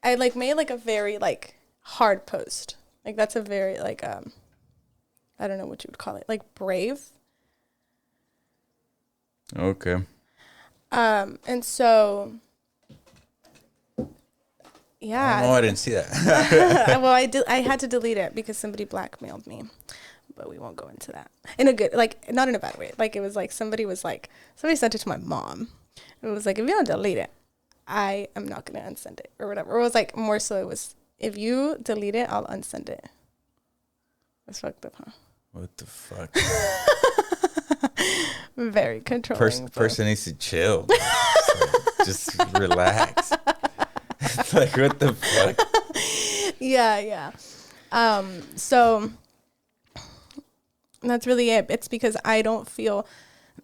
like made like a very like hard post. Like that's a very like, I don't know what you would call it. Like brave. Okay. And so. Yeah. I didn't see that. Well, I had to delete it because somebody blackmailed me, but we won't go into that. In a good, like, not in a bad way. Like, it was like, somebody sent it to my mom. It was like, if you don't delete it, I am not going to unsend it or whatever. Or it was like, more so it was, if you delete it, I'll unsend it. That's fucked up, huh? What the fuck? Very controlling. Person needs to chill. Just relax. Like, what the fuck? Yeah. So that's really it. It's because I don't feel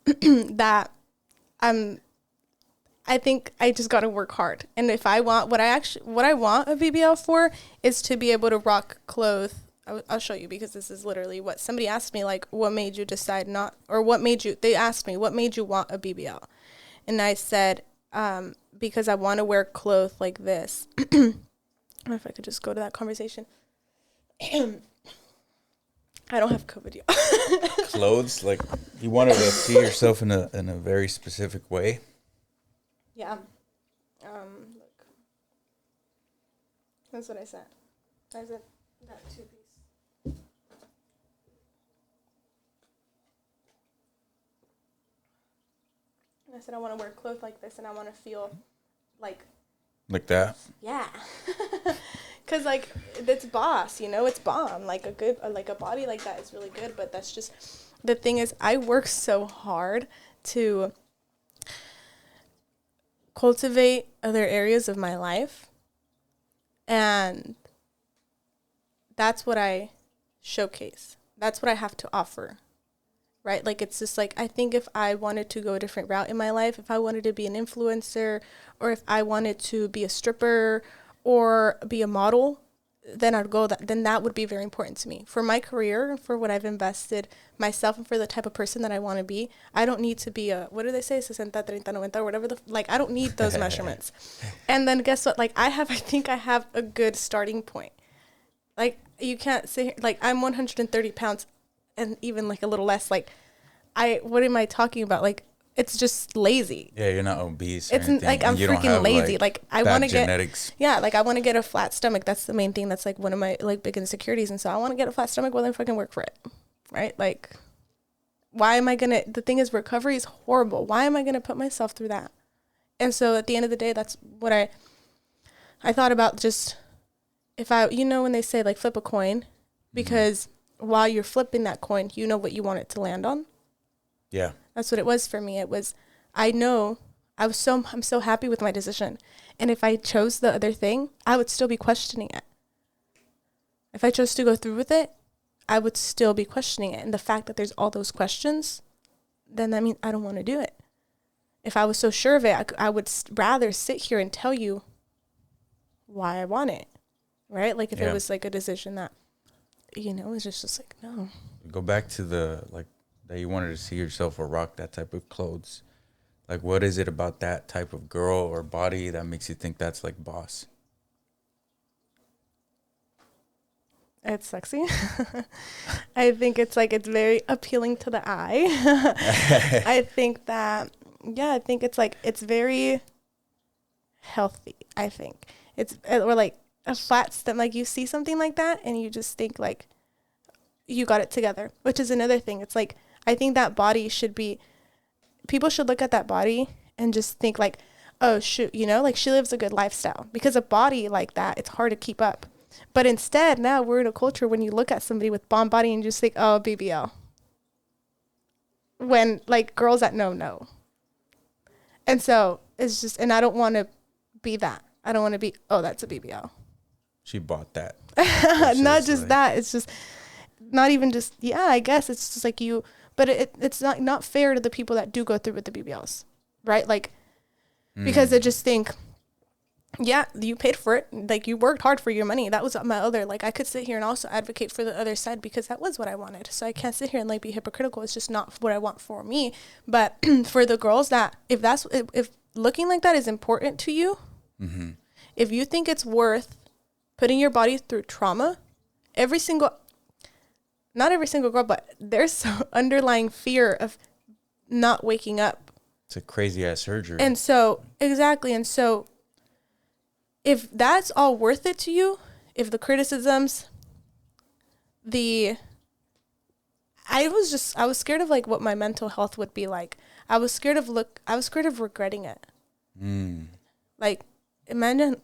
that I think I just got to work hard. And if I want what I want a BBL for is to be able to rock clothes. I'll show you, because this is literally what somebody asked me, like, what made you decide not, or they asked me, what made you want a BBL? And I said, because I want to wear clothes like this. I don't know if I could just go to that conversation. I don't have COVID yet. Clothes, like you wanted to see yourself in a very specific way. Yeah. Look. That's what I said. I said that 2-piece. And I said I want to wear clothes like this, and I want to feel like that. Yeah. Because like it's boss, you know, it's bomb. Like a body like that is really good, but that's just, the thing is, I work so hard to cultivate other areas of my life, and that's what I showcase. That's what I have to offer. Right? Like, it's just like, I think if I wanted to go a different route in my life, if I wanted to be an influencer, or if I wanted to be a stripper or be a model, then then that would be very important to me. For my career, for what I've invested myself, and for the type of person that I want to be, I don't need to be what do they say? 60, 30, 90, or whatever. I don't need those measurements. And then guess what? Like, I think I have a good starting point. Like, you can't say, like, I'm 130 pounds and even like a little less. Like, what am I talking about? Like, it's just lazy. Yeah, you're not obese. It's like, I'm freaking lazy. Like, I want to genetics. like, I want to get a flat stomach. That's the main thing. That's like one of my like big insecurities. And so I want to get a flat stomach. Well, then fucking work for it. Right? Like, why am I the thing is, recovery is horrible. Why am I going to put myself through that? And so at the end of the day, that's what I thought about. Just if when they say like flip a coin, because while you're flipping that coin, you know what you want it to land on. Yeah. That's what it was for me. It was, I know I'm so happy with my decision. And if I chose the other thing, I would still be questioning it. If I chose to go through with it, I would still be questioning it. And the fact that there's all those questions, then that means I don't want to do it. If I was so sure of it, I would rather sit here and tell you why I want it, right? Like if it was like a decision that, you know, it's just like, no. Go back to the, like, that you wanted to see yourself or rock that type of clothes. Like, what is it about that type of girl or body that makes you think that's like boss? It's sexy. I think it's like, it's very appealing to the eye. I think that, I think it's like, it's very healthy. I think it's, or like a flat stem, like you see something like that and you just think like you got it together, which is another thing. It's like, I think that body should be, people should look at that body and just think like, oh shoot, you know, like she lives a good lifestyle, because a body like that, it's hard to keep up. But instead, now we're in a culture when you look at somebody with bomb body and you just think, oh, BBL. When like girls that know. And so it's just, and I don't want to be that. I don't want to be, oh, that's a BBL. She bought that. Not just like that. It's just not even just, I guess it's just like you, but it's not fair to the people that do go through with the BBLs, right? Like, because they just think, you paid for it. Like you worked hard for your money. That was my other, like I could sit here and also advocate for the other side because that was what I wanted. So I can't sit here and like be hypocritical. It's just not what I want for me. But for the girls that, if looking like that is important to you, if you think it's worth putting your body through trauma, not every single girl, but there's some underlying fear of not waking up. It's a crazy ass surgery. And so, exactly. And so if that's all worth it to you, if the criticisms, I was scared of like what my mental health would be like. I was scared of regretting it. Like, imagine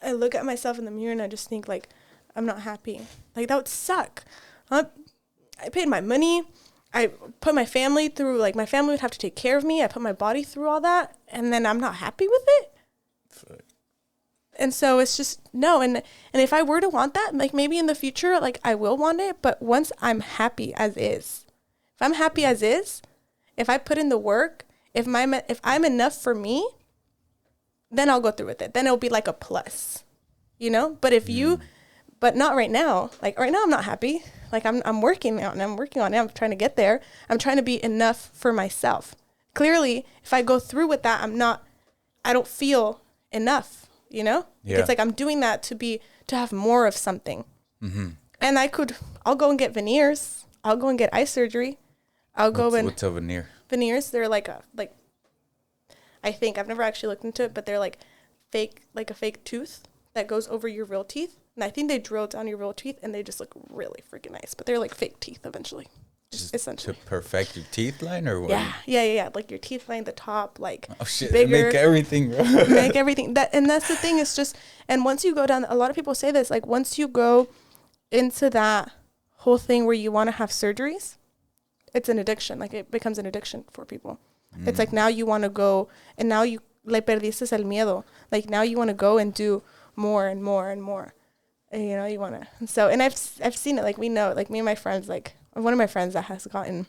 I look at myself in the mirror and I just think like, I'm not happy. Like that would suck. I paid my money. I put my family through, like my family would have to take care of me. I put my body through all that and then I'm not happy with it. Fuck. And so it's just, no. And if I were to want that, like maybe in the future, like I will want it. But once I'm happy as is, if I'm happy as is, if I put in the work, if I'm enough for me, then I'll go through with it. Then it'll be like a plus, you know? But but not right now. Like right now I'm not happy. Like I'm working out and I'm working on it. I'm trying to get there. I'm trying to be enough for myself. Clearly, if I go through with that, I don't feel enough, you know? Yeah. It's like I'm doing that to have more of something. And I'll go and get veneers. I'll go and get eye surgery. What's a veneer? Veneers, they're I think, I've never actually looked into it, but they're like a fake tooth that goes over your real teeth. And I think they drill down your real teeth and they just look really freaking nice. But they're like fake teeth eventually. Just essentially. To perfect your teeth line or what? Yeah. Like your teeth line, the top, like oh shit, bigger. Make everything, bro. Make everything. And that's the thing, it's just, and once you go down, a lot of people say this, like once you go into that whole thing where you want to have surgeries, it's an addiction. Like it becomes an addiction for people. It's like now you want to go, and now you, le perdiste el miedo. Like now you want to go and do more and more and more. And, you know, you want to. And so, and I've seen it. Like we know, like me and my friends, like one of my friends that has gotten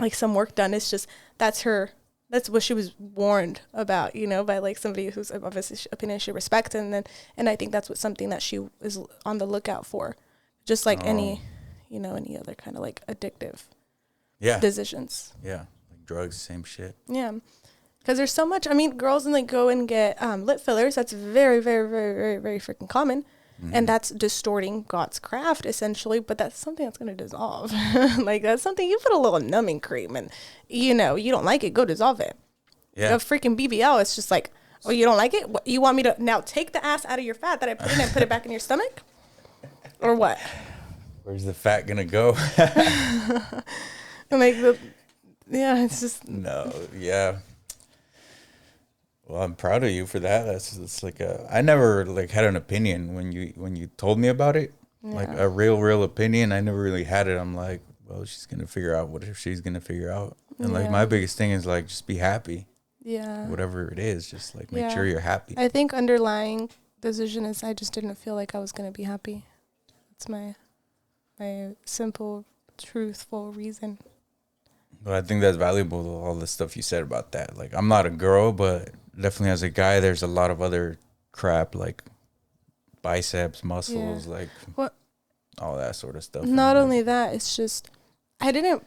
like some work done. It's just, that's what she was warned about, you know, by like somebody who's obviously opinion she respects. And I think that's something that she is on the lookout for. Just like any other kind of like addictive decisions. Yeah. Drugs, same shit. Yeah, because there's so much. I mean, girls and like go and get lip fillers. That's very, very, very, very, very freaking common, and that's distorting God's craft essentially. But that's something that's gonna dissolve. Like that's something you put a little numbing cream, and you don't like it, go dissolve it. Yeah, a freaking BBL. It's just like, oh, you don't like it? What, you want me to now take the ass out of your fat that I put in and put it back in your stomach, or what? Where's the fat gonna go? Yeah, it's just no. Yeah. Well, I'm proud of you for that. It's like I never like had an opinion when you told me about it. Like a real opinion, I never really had it. I'm like, well, she's gonna figure out what she's gonna figure out. And like my biggest thing is like just be happy. Yeah. Whatever it is, just like make sure you're happy. I think underlying decision is I just didn't feel like I was gonna be happy. That's my simple, truthful reason. But I think that's valuable, all the stuff you said about that. Like, I'm not a girl, but definitely as a guy, there's a lot of other crap like biceps, muscles, like all that sort of stuff. Not only that, it's just I didn't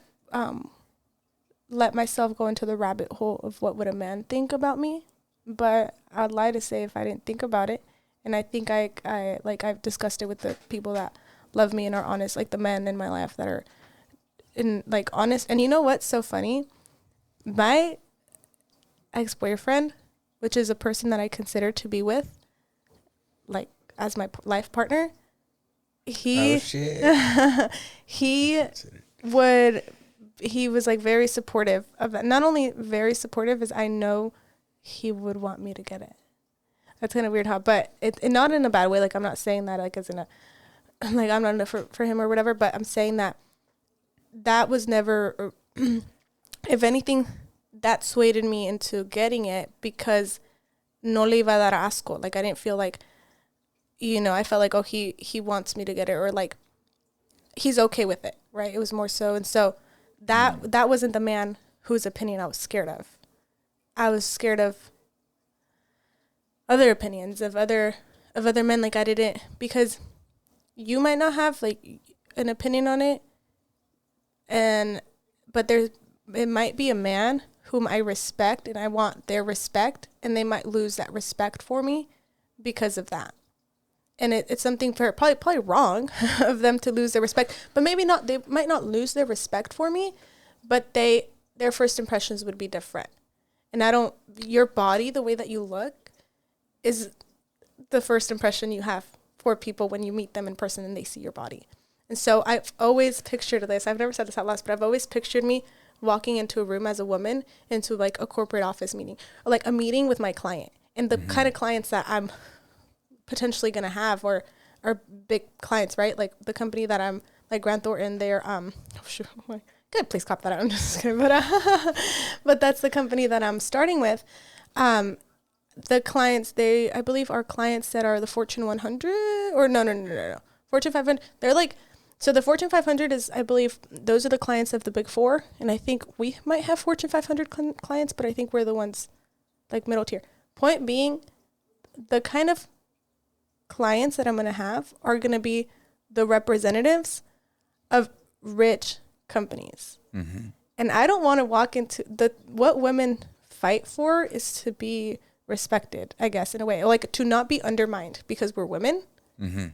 let myself go into the rabbit hole of what would a man think about me, but I'd lie to say if I didn't think about it. And I think I've discussed it with the people that love me and are honest, like the men in my life that are like honest. And you know what's so funny? My ex-boyfriend, which is a person that I consider to be with, like as my life partner, he he was like very supportive of that. Not only very supportive, as I know he would want me to get it. That's kind of weird but it not in a bad way. Like I'm not saying that like as in a, like I'm not enough for him or whatever, but I'm saying that was never, if anything, that swayed me into getting it because no le iba a dar asco. Like I didn't feel like, I felt like, oh, he wants me to get it, or like he's okay with it, right? It was more so. And so that wasn't the man whose opinion I was scared of. I was scared of other opinions of other men. Like I didn't, because you might not have like an opinion on it, but it might be a man whom I respect and I want their respect, and they might lose that respect for me because of that. And it's something probably wrong of them to lose their respect, but maybe not. They might not lose their respect for me, but their first impressions would be different. And your body, the way that you look, is the first impression you have for people when you meet them in person and they see your body. And so I've always pictured this. I've never said this out loud, but I've always pictured me walking into a room as a woman into like a corporate office meeting, or like a meeting with my client, and the kind of clients that I'm potentially going to have are big clients, right? Like the company that I'm, like Grant Thornton, they're good, please clap that out. I'm just kidding, but that's the company that I'm starting with. The clients, I believe are clients that are the Fortune 100, or no, Fortune 500. They're like, so the Fortune 500 is, I believe, those are the clients of the Big Four, and I think we might have Fortune 500 clients, but I think we're the ones like middle tier. Point being, the kind of clients that I'm going to have are going to be the representatives of rich companies. Mm-hmm. And I don't want to walk into what women fight for is to be respected, I guess, in a way, like to not be undermined because we're women. Mm-hmm.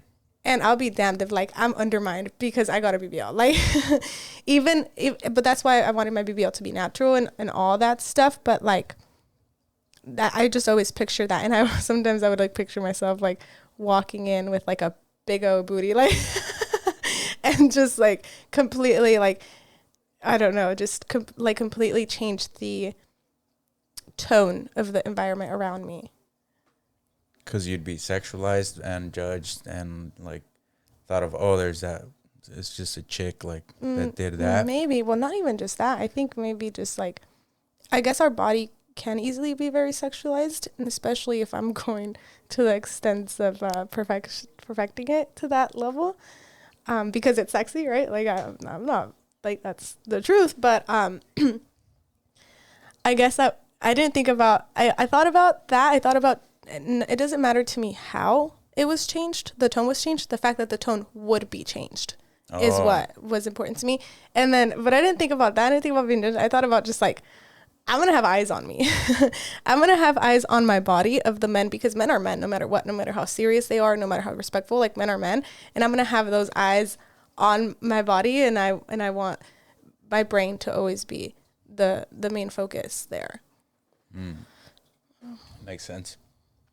And I'll be damned if like I'm undermined because I got a BBL. Like but that's why I wanted my BBL to be natural and all that stuff. But like that, I just always picture that. And sometimes I would like picture myself like walking in with like a big old booty, like, and just like completely like, I don't know, just completely change the tone of the environment around me. Because you'd be sexualized and judged and like thought of, oh, there's that, it's just a chick like that did that. Maybe. Well, not even just that. I think maybe just like, I guess our body can easily be very sexualized, and especially if I'm going to the extents of perfecting it to that level, because it's sexy, right? Like I'm not like that's the truth, but I guess that I didn't think about. I thought about that. I thought about. It doesn't matter to me how it was changed. The tone was changed. The fact that the tone would be changed is what was important to me. And then, but I didn't think about that. I didn't think about being judged. I thought about just like, I'm going to have eyes on me. I'm going to have eyes on my body of the men, because men are men no matter what, no matter how serious they are, no matter how respectful, like men are men. And I'm going to have those eyes on my body. And I want my brain to always be the main focus there. Makes sense.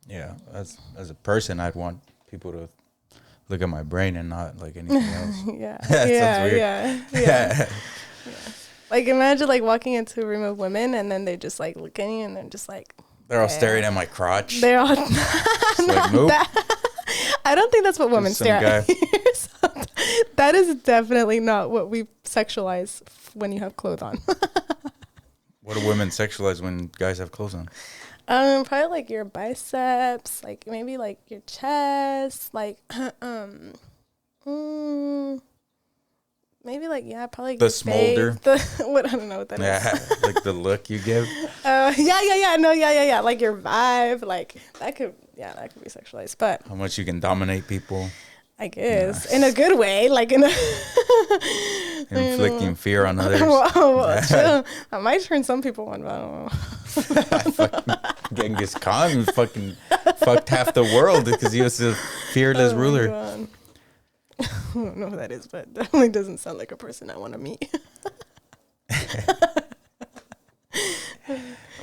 Yeah, as a person, I'd want people to look at my brain and not like anything else. Yeah. Like imagine like walking into a room of women and then they just like look at you and they're just like they're all staring at my crotch. They're all like, nope. I don't think that's what women stare at. That is definitely not what we sexualize when you have clothes on. What do women sexualize when guys have clothes on? Probably like your biceps, like maybe like your chest, like maybe like probably like the smolder. What I don't know what that is. Like the look you give. Yeah. Like your vibe, like that could be sexualized. But how much you can dominate people. I guess in a good way, like in a inflicting fear on others. Chill. I might turn some people on, but I don't know. Genghis Khan fucking fucked half the world because he was a fearless ruler. I don't know who that is, but definitely doesn't sound like a person I want to meet.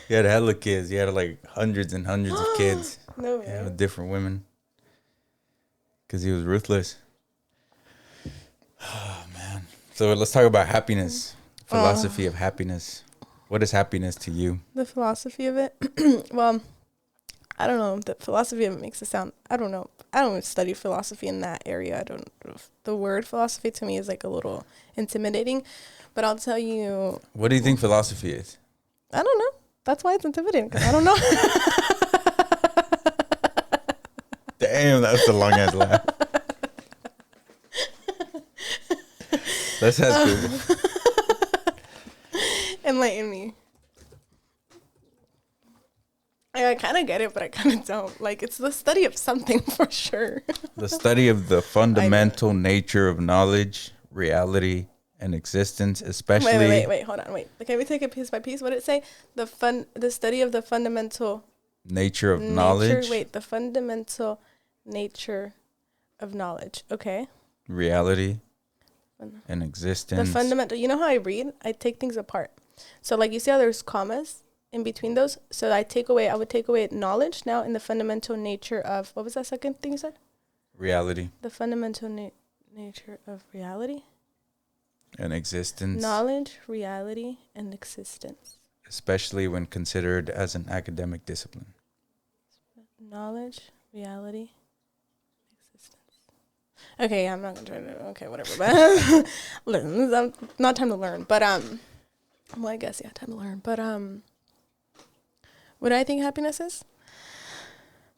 He had hella kids. He had like hundreds and hundreds of kids. No way. Yeah, with different women. Because he was ruthless. Oh, man. So let's talk about happiness. Philosophy of happiness. What is happiness to you? The philosophy of it? Well, I don't know. The philosophy of it makes it sound... I don't know. I don't study philosophy in that area. I don't know. The word philosophy to me is like a little intimidating. But I'll tell you... What do you think philosophy is? I don't know. That's why it's intimidating. Because I don't know. Damn, that was a long ass laugh. Let's ask Google. Enlighten me. I kind of get it, but I kind of don't. Like, it's the study of something for sure. The study of the fundamental nature of knowledge, reality, and existence, especially... Wait, hold on, wait. Can we take it piece by piece? What did it say? The study of the fundamental... Nature of knowledge. Wait, the fundamental nature of knowledge. Okay. Reality and existence. The fundamental... You know how I read? I take things apart. So, like, you see how there's commas in between those? So I would take away knowledge now in the fundamental nature of... What was that second thing you said? Reality. The fundamental nature of reality. And existence. Knowledge, reality, and existence. Especially when considered as an academic discipline. Knowledge, reality, existence. Okay, I'm not going to try to... Okay, whatever. But listen, not time to learn. But, well, I guess, time to learn. But, what do I think happiness is?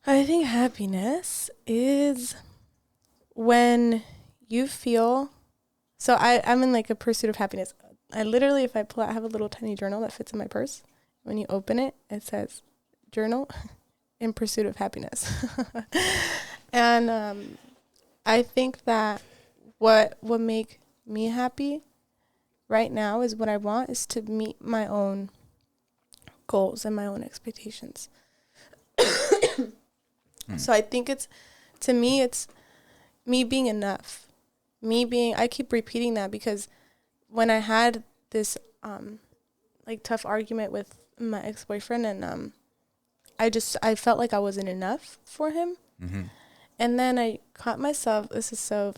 I think happiness is when you feel... So I'm in like a pursuit of happiness. I literally, if I pull out, I have a little tiny journal that fits in my purse. When you open it, it says journal in pursuit of happiness. And I think that what will make me happy right now is what I want is to meet my own goals and my own expectations. So I think to me, it's me being enough. I keep repeating that because when I had this, like tough argument with my ex-boyfriend and, I felt like I wasn't enough for him. Mm-hmm. And then I caught myself, this is so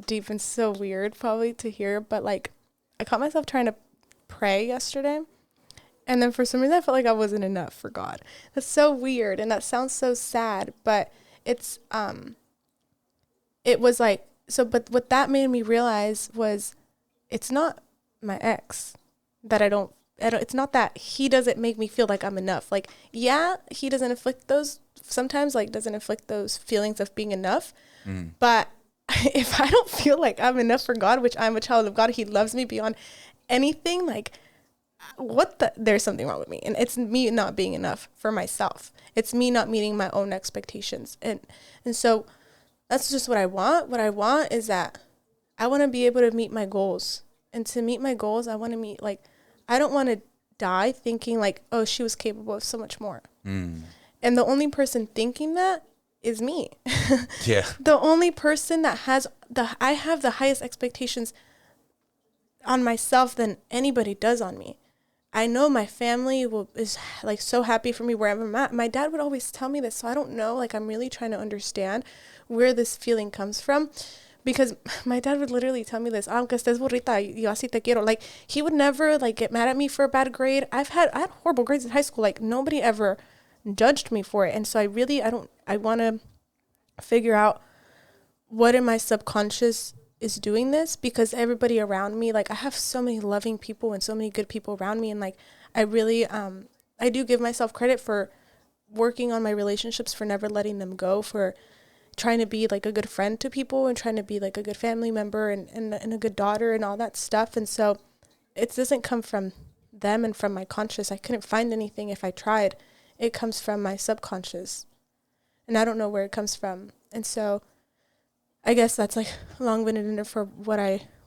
deep and so weird probably to hear, but like I caught myself trying to pray yesterday. And then for some reason I felt like I wasn't enough for God. That's so weird. And that sounds so sad, but it was like, but what that made me realize was it's not my ex that I don't, it's not that he doesn't make me feel like I'm enough. Like, yeah, he doesn't inflict those, sometimes like doesn't inflict those feelings of being enough. But if I don't feel like I'm enough for God, which I'm a child of God, he loves me beyond anything, like there's something wrong with me. And it's me not being enough for myself. It's me not meeting my own expectations. And so that's just what I want. What I want is that I want to be able to meet my goals. And to meet my goals, I want to meet, like, I don't want to die thinking like, oh, she was capable of so much more. And the only person thinking that is me. Yeah. The only person that I have the highest expectations on myself than anybody does on me. I know my family is like so happy for me wherever I'm at. My dad would always tell me this, so I don't know. Like, I'm really trying to understand where this feeling comes from, because my dad would literally tell me this. Aunque estés burrita, yo así te quiero. Like, he would never like get mad at me for a bad grade. I had horrible grades in high school. Like, nobody ever judged me for it, and so I want to figure out what in my subconscious is doing this, because everybody around me, like I have so many loving people and so many good people around me, and like I really I do give myself credit for working on my relationships, for never letting them go, for trying to be like a good friend to people and trying to be like a good family member and a good daughter and all that stuff. And so it doesn't come from them and from my conscious. I couldn't find anything if I tried. It comes from my subconscious, and I don't know where it comes from. And so I guess that's like a long-winded for what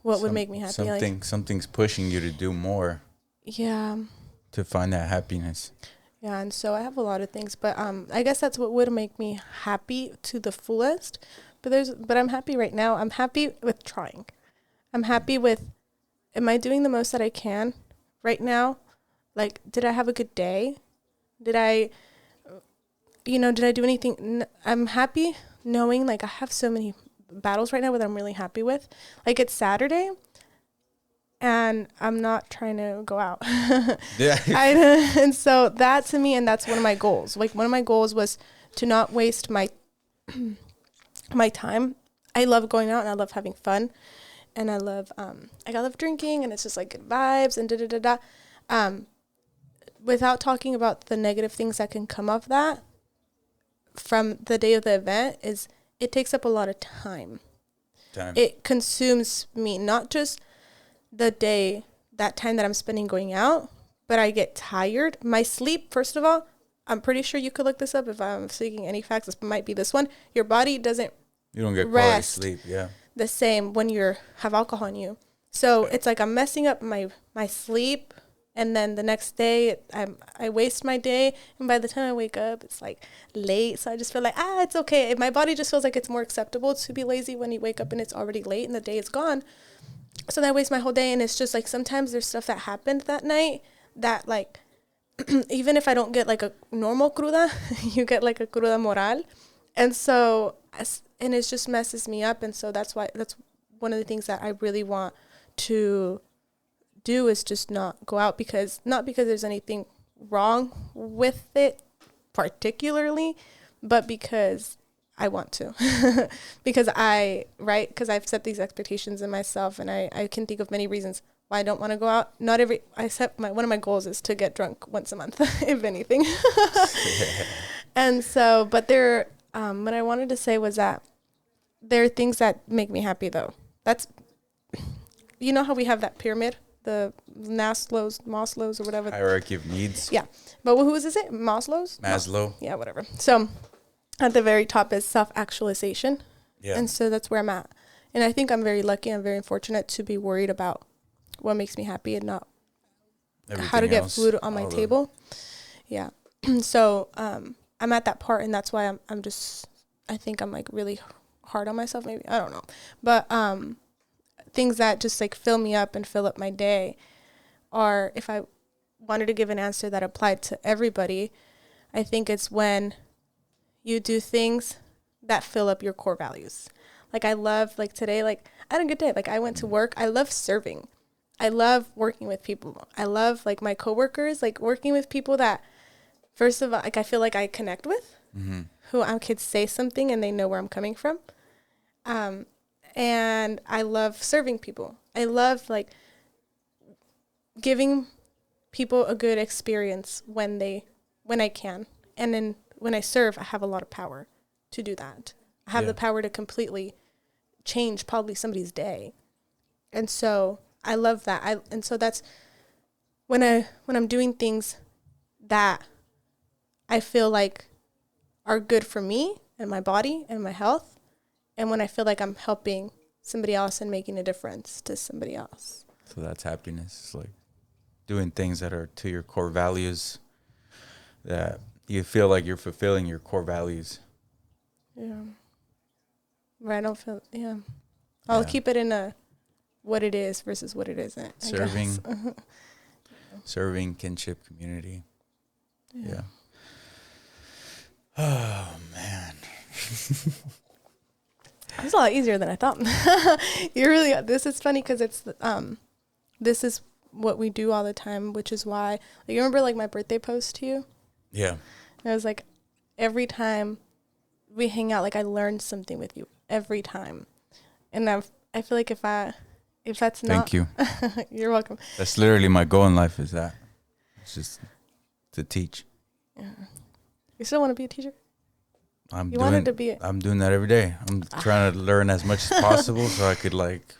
would make me happy. Something's pushing you to do more. Yeah. To find that happiness. Yeah, and so I have a lot of things, but I guess that's what would make me happy to the fullest. But I'm happy right now. I'm happy with trying. I'm happy with, am I doing the most that I can right now? Like, did I have a good day? Did I do anything? I'm happy knowing like I have so many battles right now that I'm really happy with. Like, it's Saturday and I'm not trying to go out. Yeah. And so that to me, and that's one of my goals. Like, one of my goals was to not waste my my time. I love going out and I love having fun, and I love drinking, and it's just like good vibes and without talking about the negative things that can come of that from the day of the event, is it takes up a lot of time. It consumes me, not just the day, that time that I'm spending going out, but I get tired. My sleep, first of all, I'm pretty sure you could look this up if I'm seeking any facts. This might be this one. Your body doesn't You don't get quality sleep, yeah. The same when you have alcohol in you. So it's like I'm messing up my sleep, and then the next day I waste my day, and by the time I wake up, it's like late. So I just feel like, it's okay. My body just feels like it's more acceptable to be lazy when you wake up and it's already late and the day is gone. So then I waste my whole day, and it's just like sometimes there's stuff that happened that night that like even if I don't get like a normal cruda, you get like a cruda moral. And so and it just messes me up. And so that's one of the things that I really want to do, is just not go out, not because there's anything wrong with it particularly, but because I want to, because I've set these expectations in myself, and I can think of many reasons why I don't want to go out. One of my goals is to get drunk once a month, if anything. And so, but what I wanted to say was that there are things that make me happy though. That's, you know how we have that pyramid, the Maslow's or whatever. Hierarchy of needs. Yeah. But who is it? Maslow? Yeah, whatever. So at the very top is self-actualization. Yeah. And so that's where I'm at. And I think I'm very lucky. I'm very fortunate to be worried about what makes me happy and not everything how to get food on my table. Yeah. So I'm at that part, and that's why I think I'm like really hard on myself, maybe. I don't know. But things that just like fill me up and fill up my day are, if I wanted to give an answer that applied to everybody, I think it's when you do things that fill up your core values. Like, I love, like today, like I had a good day. Like, I went to work. I love serving. I love working with people. I love like my coworkers, like working with people that, first of all, like I feel like I connect with, who I could say something and they know where I'm coming from. And I love serving people. I love like giving people a good experience when I can. And then when I serve, I have a lot of power to do that. I have the power to completely change probably somebody's day. And so I love that. And so that's when I'm doing things that I feel like are good for me and my body and my health. And when I feel like I'm helping somebody else and making a difference to somebody else. So that's happiness. It's like doing things that are to your core values, that you feel like you're fulfilling your core values. Yeah. Right. I don't feel, I'll keep it in a what it is versus what it isn't. Serving, kinship, community. Yeah. Oh, man. It's a lot easier than I thought. This is funny because it's, this is what we do all the time, which is why, like, you remember like my birthday post to you? Yeah. And it was like, every time we hang out, like I learned something with you every time. And I feel like if that's not... Thank you. You're welcome. That's literally my goal in life, is that. It's just to teach. Yeah. You still want to be a teacher? I'm doing that every day. I'm trying to learn as much as possible so I could like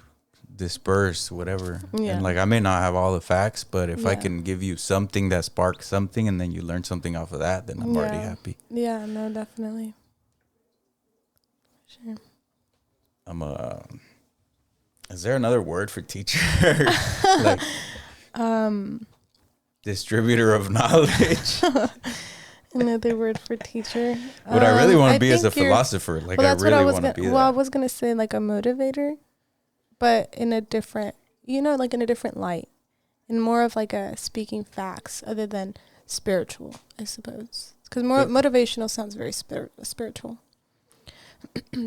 disperse whatever. Yeah. And like I may not have all the facts, but if I can give you something that sparks something and then you learn something off of that, then I'm already happy. Yeah, no, definitely. Sure. Is there another word for teacher? Like distributor of knowledge. Another word for teacher. What I really want to be is a philosopher. Like I really want to be that. Well, I was gonna say like a motivator, but in a different, like in a different light, and more of like a speaking facts other than spiritual, I suppose. Because more motivational sounds very spiritual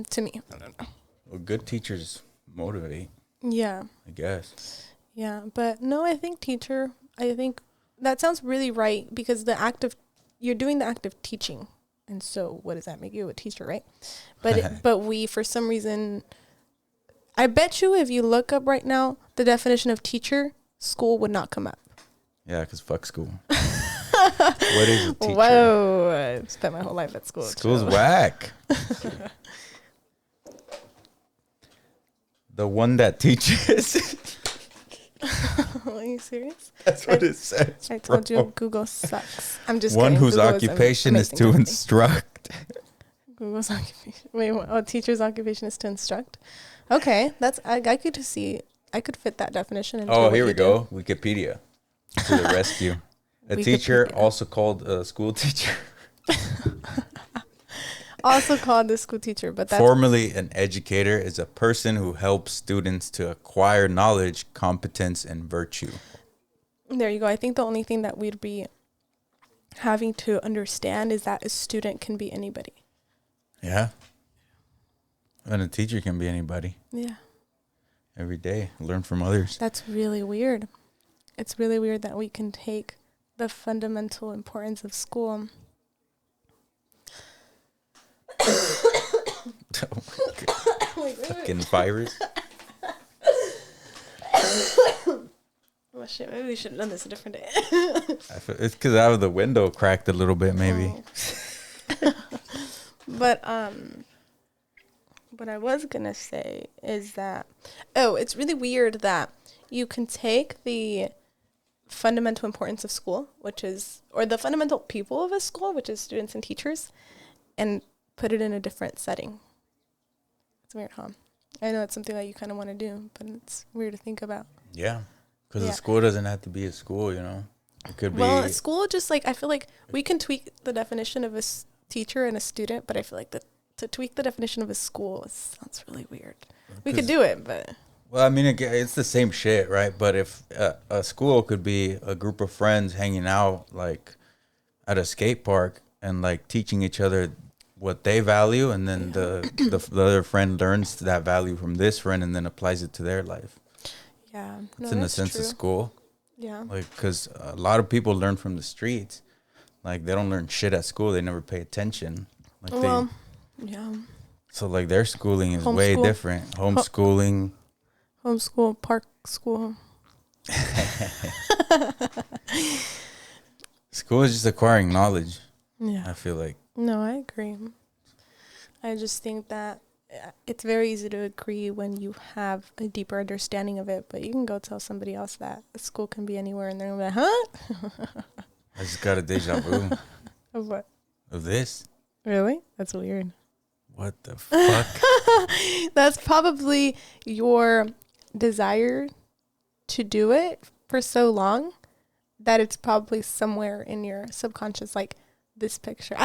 to me. I don't know. Well, good teachers motivate. Yeah. I guess. Yeah, but no, I think teacher. I think that sounds really right because you're doing the act of teaching, and so what does that make you, a teacher, right? But but we, for some reason, I bet you if you look up right now the definition of teacher, school would not come up. Yeah, because fuck school. What is a teacher? Whoa, I spent my whole life at school. School's whack. The one that teaches. Are you serious? That's what it says. I told you Google sucks. I'm just one kidding. whose Google occupation is to instruct. Google's occupation. Wait, what? Oh, teacher's occupation is to instruct. Okay, that's I could see. I could fit that definition into. Oh, here we go. Wikipedia to the rescue. A teacher, also called a school teacher. Also called the school teacher, but that's... Formerly an educator is a person who helps students to acquire knowledge, competence, and virtue. There you go. I think the only thing that we'd be having to understand is that a student can be anybody. Yeah. And a teacher can be anybody. Yeah. Every day, learn from others. That's really weird. It's really weird that we can take the fundamental importance of school. Oh my God. Fucking virus. Oh shit, maybe we should have done this a different day. It's because I have the window cracked a little bit, maybe. Oh. But what I was gonna say is that it's really weird that you can take the fundamental importance of school, or the fundamental people of a school, which is students and teachers, and put it in a different setting. It's weird, huh? I know it's something that you kind of want to do, but it's weird to think about. Yeah, because a school doesn't have to be a school, It could be... Well, a school, just like, I feel like we can tweak the definition of a teacher and a student, but I feel like to tweak the definition of a school sounds really weird. We could do it, but... Well, I mean, it's the same shit, right? But if a school could be a group of friends hanging out, like, at a skate park and, like, teaching each other what they value, and then the other friend learns that value from this friend and then applies it to their life. Yeah. It's in the sense of school. Yeah. Like, because a lot of people learn from the streets. Like, they don't learn shit at school. They never pay attention. Like, yeah. So, like, their schooling is way different. Homeschooling. Homeschool, park school. School is just acquiring knowledge. Yeah. I feel like. No, I agree. I just think that it's very easy to agree when you have a deeper understanding of it, but you can go tell somebody else that a school can be anywhere and they're going to be like, huh? I just got a deja vu. Of what? Of this. Really? That's weird. What the fuck? That's probably your desire to do it for so long that it's probably somewhere in your subconscious, like, this picture.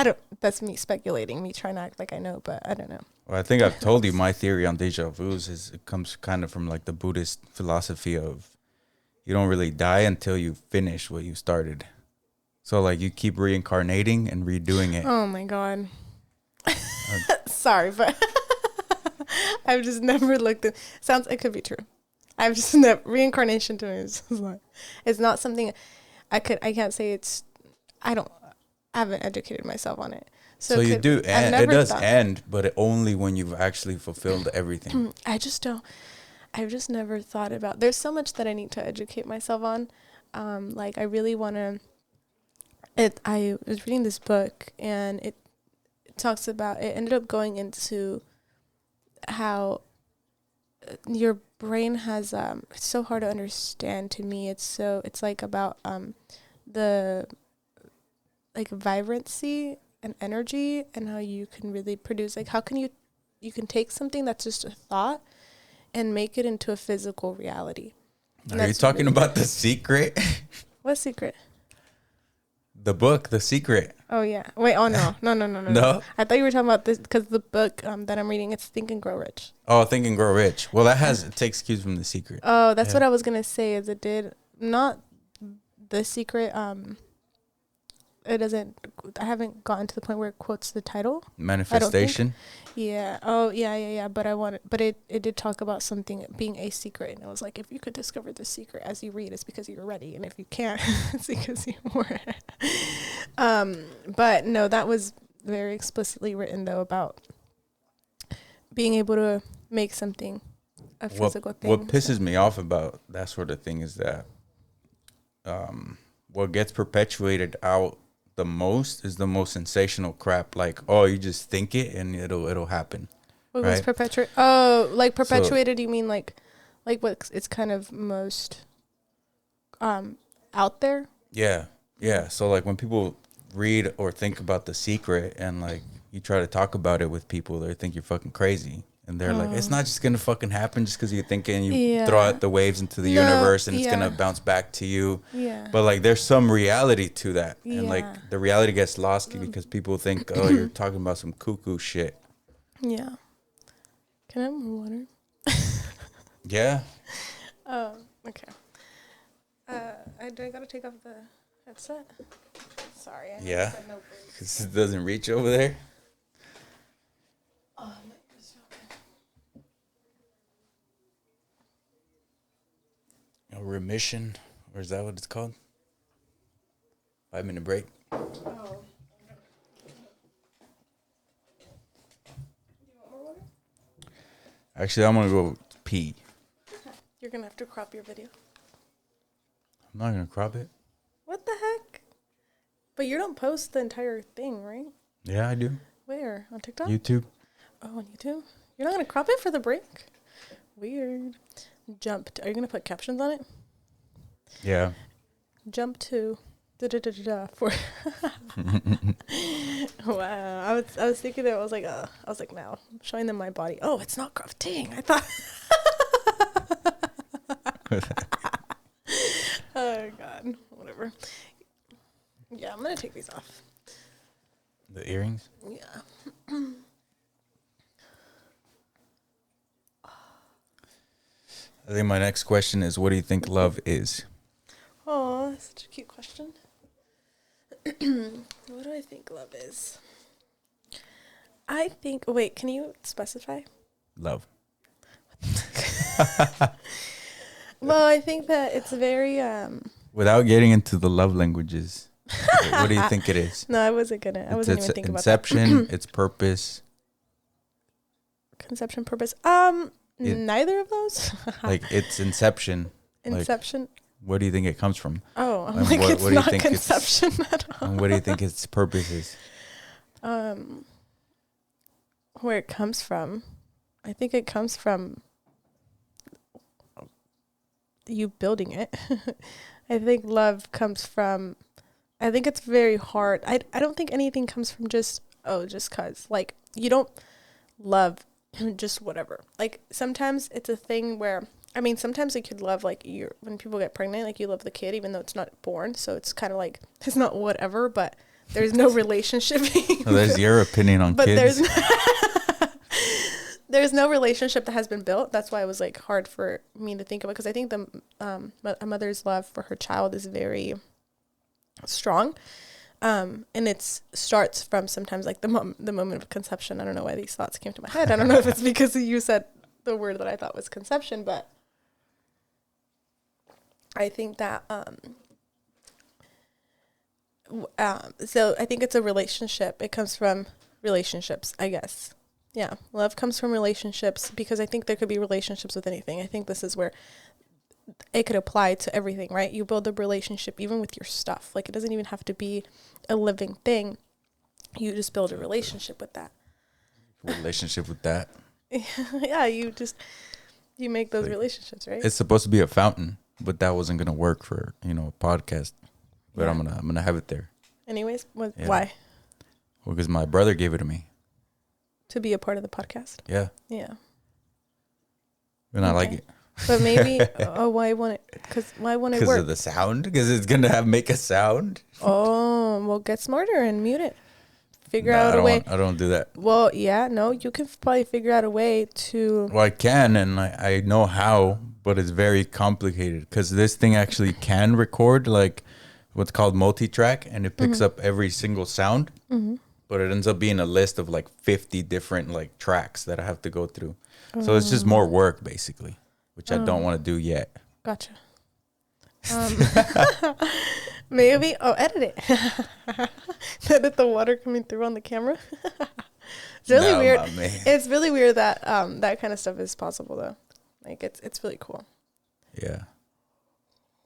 That's me speculating, me trying to act like I know, but I don't know. Well, I think I've told you my theory on deja vus is it comes kind of from like the Buddhist philosophy of you don't really die until you finish what you started. So like you keep reincarnating and redoing it. Oh my God. Sorry, but I've just never looked at, it could be true. I've just never, reincarnation to me is just like, it's not something I can't say I haven't educated myself on it. So you do, and it does end, but only when you've actually fulfilled everything. I've just never thought about. There's so much that I need to educate myself on. Like I really want to. I was reading this book, and it talks about. It ended up going into how your brain has. It's so hard to understand to me. It's like about the like vibrancy and energy, and how you can really produce, like how can you can take something that's just a thought and make it into a physical reality. Are you talking about The Secret? What secret? The book, The Secret. Oh yeah. Wait. Oh no. No. I thought you were talking about this because the book that I'm reading, it's Think and Grow Rich. Oh, Think and Grow Rich. Well, it takes cues from The Secret. Oh, that's what I was gonna say. Is it did not The Secret? It doesn't. I haven't gotten to the point where it quotes the title. Manifestation. Yeah. Oh, yeah. But it did talk about something being a secret, and it was like, if you could discover the secret as you read, it's because you're ready, and if you can't, it's because you weren't. But no, that was very explicitly written though about being able to make something a physical thing. What pisses me off about that sort of thing is that what gets perpetuated out the most is the most sensational crap. Like, oh, you just think it and it'll happen. What was perpetuated? Oh, like perpetuated? So, you mean like what? It's kind of most out there. Yeah. So like when people read or think about The Secret and like you try to talk about it with people, they think you're fucking crazy. And they're like, it's not just going to fucking happen just because you think it and you throw out the waves into the universe and it's going to bounce back to you. Yeah. But like there's some reality to that. Yeah. And like the reality gets lost because people think, oh, you're talking about some cuckoo shit. Yeah. Can I have more water? Yeah. Oh, okay. I got to take off the headset. Sorry. Yeah. Because it doesn't reach over there. Remission, or is that what it's called? 5-minute break. Oh. Do you want more water? Actually, I'm gonna go pee. You're gonna have to crop your video. I'm not gonna crop it. What the heck? But you don't post the entire thing, right? Yeah, I do. Where? On TikTok? YouTube. Oh, on YouTube? You're not gonna crop it for the break? Weird. Are you gonna put captions on it? Yeah. Jump to for wow. I was thinking that I was like now I'm showing them my body. Oh, it's not cropped. Dang, I thought. Oh God, whatever. Yeah, I'm gonna take these off. The earrings? Yeah. I think my next question is, what do you think love is? Oh, that's such a cute question. What do I think love is? I think... Wait, can you specify? Love. Well, I think that it's very... Without getting into the love languages, what do you think it is? No, I wasn't even thinking about that. Inception, its purpose. Conception, purpose. Neither of those. Like it's inception. Inception. Like, where do you think it comes from? Oh, I'm like, it's not conception at all. And what do you think its purpose is? Where it comes from, I think it comes from you building it. I think love comes from. I think it's very hard. I don't think anything comes from just cause. Like you don't love just whatever. Like sometimes it's a thing where sometimes you could love like when people get pregnant, like you love the kid even though it's not born, so it's kind of like it's not whatever, but there's no relationship. Well, there's your opinion on but kids. There's no relationship that has been built. That's why it was like hard for me to think about, because I think a mother's love for her child is very strong. And it starts from sometimes like the moment of conception. I don't know why these thoughts came to my head. I don't know if it's because you said the word that I thought was conception, but I think that So I think it's a relationship. It comes from relationships, I guess. Yeah, love comes from relationships, because I think there could be relationships with anything. I think this is where it could apply to everything, right? You build a relationship even with your stuff. Like, it doesn't even have to be a living thing. You just build a relationship with that. Relationship with that. Yeah, you make those relationships, right? It's supposed to be a fountain, but that wasn't gonna work for a podcast. But I'm gonna have it there. Anyways, why? Well, because my brother gave it to me. To be a part of the podcast. Yeah. Yeah. And I like it. But maybe, why won't it? Why won't it work? Because of the sound? Because it's going to make a sound? Oh, well, get smarter and mute it. Figure out a way. I don't do that. Well, yeah, no, you can probably figure out a way to. Well, I can, and I know how, but it's very complicated, because this thing actually can record like what's called multi-track, and it picks up every single sound. Mm-hmm. But it ends up being a list of like 50 different like tracks that I have to go through. So it's just more work, basically, which I don't want to do yet. Gotcha. Maybe edit it. Edit the water coming through on the camera. It's really weird. It's really weird that that kind of stuff is possible, though. Like, it's really cool. Yeah.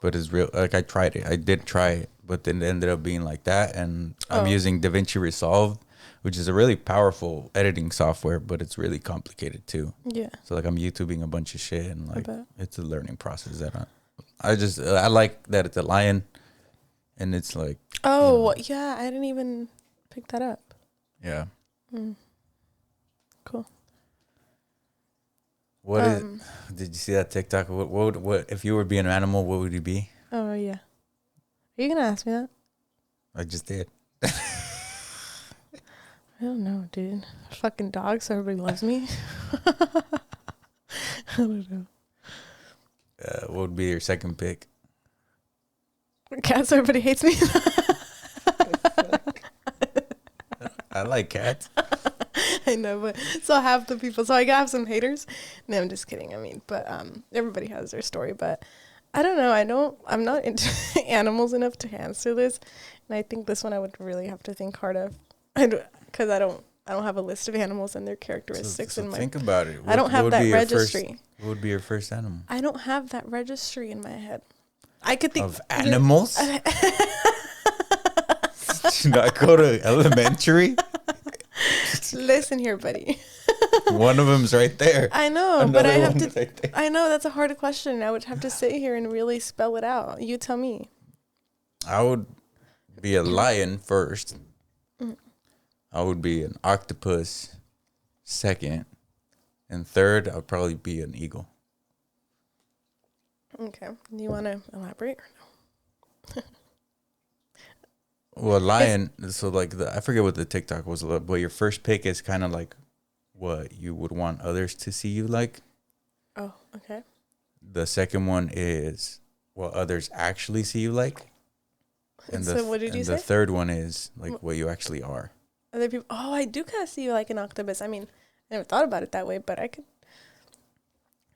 But it's real. Like, I tried it. I did try it, but then it ended up being like that. And I'm using DaVinci Resolve, which is a really powerful editing software, but it's really complicated too. Yeah. So like, I'm YouTubing a bunch of shit, and like, it's a learning process that I like that it's a lion, and it's like. Oh, yeah. I didn't even pick that up. Yeah. Cool. What did you see that TikTok? What if you were being an animal, what would you be? Oh, yeah. Are you going to ask me that? I just did. I don't know, dude. Fucking dog, so everybody loves me. I don't know. What would be your second pick? Cat, so everybody hates me. I like cats. I know, but so half the people. So I have some haters. No, I'm just kidding. I mean, but everybody has their story. But I don't know. I'm not into animals enough to answer this, and I think this one I would really have to think hard of, because I don't have a list of animals and their characteristics so in my. Think about it. I don't have that registry. What would be your first animal? I don't have that registry in my head. I could think of animals. Did you not go to elementary? Listen here, buddy. One of them's right there. I know, but I have to. Right, I know that's a hard question. I would have to sit here and really spell it out. You tell me. I would be a lion first. I would be an octopus second, and third, I'd probably be an eagle. Okay. Do you want to elaborate or no? Well, lion. So like I forget what the TikTok was, but your first pick is kind of like what you would want others to see you like. Oh, okay. The second one is what others actually see you like. And so what did you say? The third one is like what you actually are. Other people. Oh, I do kind of see you like an octopus. I mean, I never thought about it that way, but I could.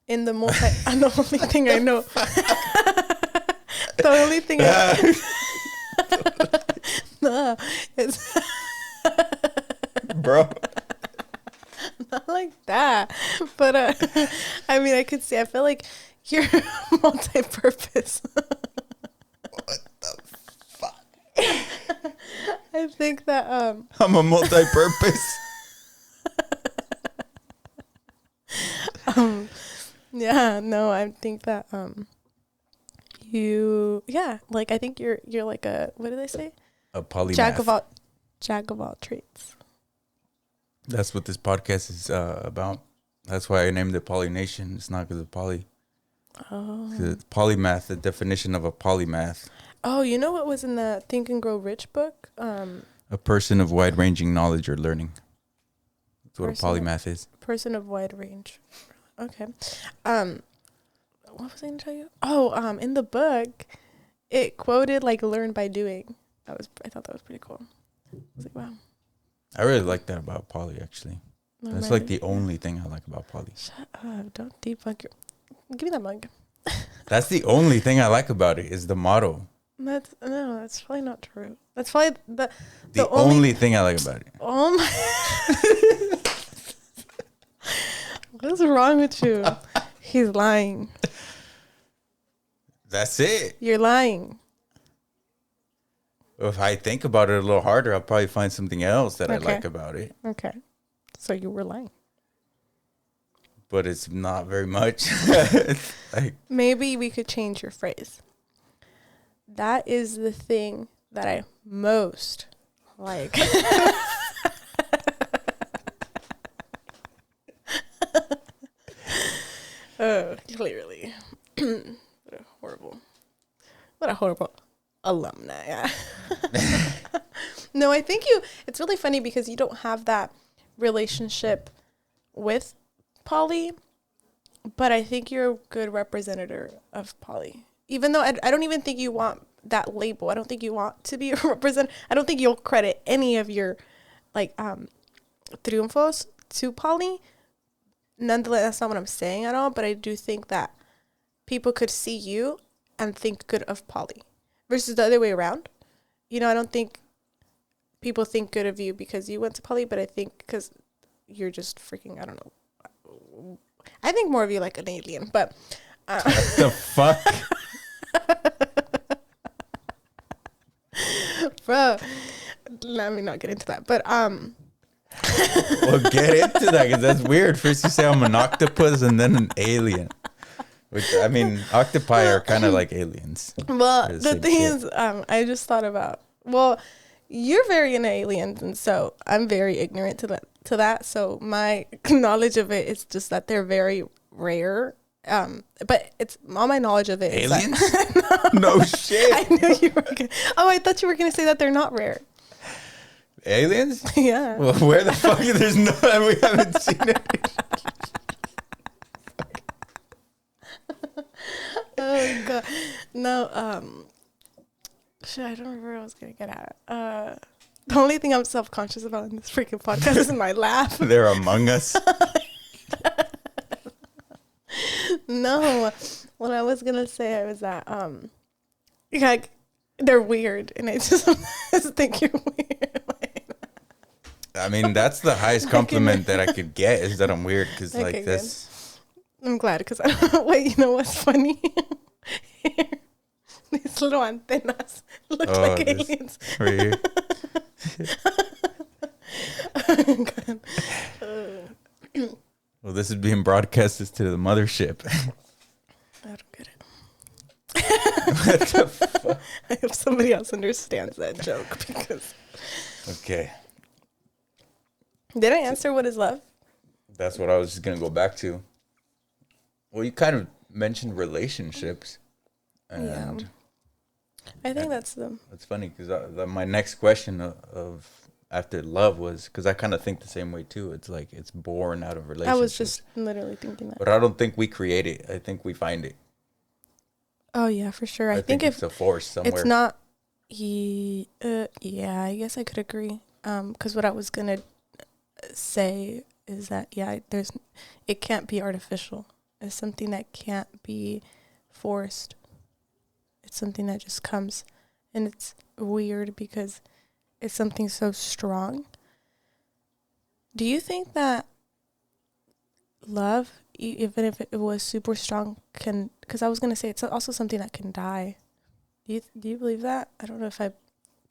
In the multi, the only thing I know. The only thing I. No, it's bro. Not like that, but I mean, I could see. I feel like you're multi-purpose. What the fuck? I think that I'm a multi-purpose. Yeah, no, I think that like I think you're like a, what do they say? A polymath. Jack of all trades. That's what this podcast is about. That's why I named it ThePolyNation. It's not because of poly. Oh. The polymath, the definition of a polymath. Oh, you know what was in the Think and Grow Rich book? A person of wide-ranging knowledge or learning. That's what a polymath is. Person of wide range. Okay. What was I going to tell you? Oh, in the book, it quoted like "learn by doing." I thought that was pretty cool. I was like, wow. I really like that about poly, actually. That's like the only thing I like about poly. Shut up! Don't debunk your. Give me that mug. That's the only thing I like about it is the motto. That's probably not true. That's probably the only thing I like about it. Oh my! What's wrong with you? He's lying. That's it. You're lying. If I think about it a little harder, I'll probably find something else that I like about it. Okay. So you were lying. But it's not very much. Like, maybe we could change your phrase. That is the thing that I most like. Oh, clearly. What a horrible alumni. No, I think it's really funny because you don't have that relationship with poly, but I think you're a good representative of poly. Even though I don't even think you want that label. I don't think you want to be a representative. I don't think you'll credit any of your triunfos to poly. Nonetheless, that's not what I'm saying at all, but I do think that people could see you and think good of poly versus the other way around. I don't think people think good of you because you went to poly, but I think because you're just freaking, I don't know. I think more of you like an alien, but... What the fuck? Bro, let me not get into that, but... Well, get into that because that's weird. First you say I'm an octopus and then an alien. Which, I mean, octopi are kind of like aliens. Well, the thing is, I just thought about, you're very into aliens, and so I'm very ignorant to that. So my knowledge of it is just that they're very rare. But it's all my knowledge of it. Aliens? No shit. I knew you were gonna. Oh, I thought you were gonna say that they're not rare. Aliens? Yeah. Well, where the fuck? There's no. We haven't seen it. Oh god. No. Shit, I don't remember what I was gonna get at. The only thing I'm self-conscious about in this freaking podcast is my laugh. They're among us. No, what I was gonna say was that like they're weird, and I just think you're weird. I mean, that's the highest compliment that I could get is that I'm weird because like this. I'm glad because I don't. Wait, you know what's funny? These little antennas look like aliens. Right here. Oh, God. Well, this is being broadcasted to the mothership. I don't get it. What the fuck? I hope somebody else understands that joke because. Okay. Did I answer what is love? That's what I was just gonna go back to. Well, you kind of mentioned relationships, and I think that's them. That's funny because my next question of after love was because I kind of think the same way too. It's like it's born out of relationships. I was just literally thinking that. But I don't think we create it. I think we find it. Oh yeah, for sure. I think it's a force somewhere. It's not. Yeah, I guess I could agree. Because what I was gonna say is that it can't be artificial. It's something that can't be forced. It's something that just comes, and it's weird because it's something so strong. Do you think that love, even if it was super strong, can? Because I was gonna say it's also something that can die. Do you believe that? I don't know if I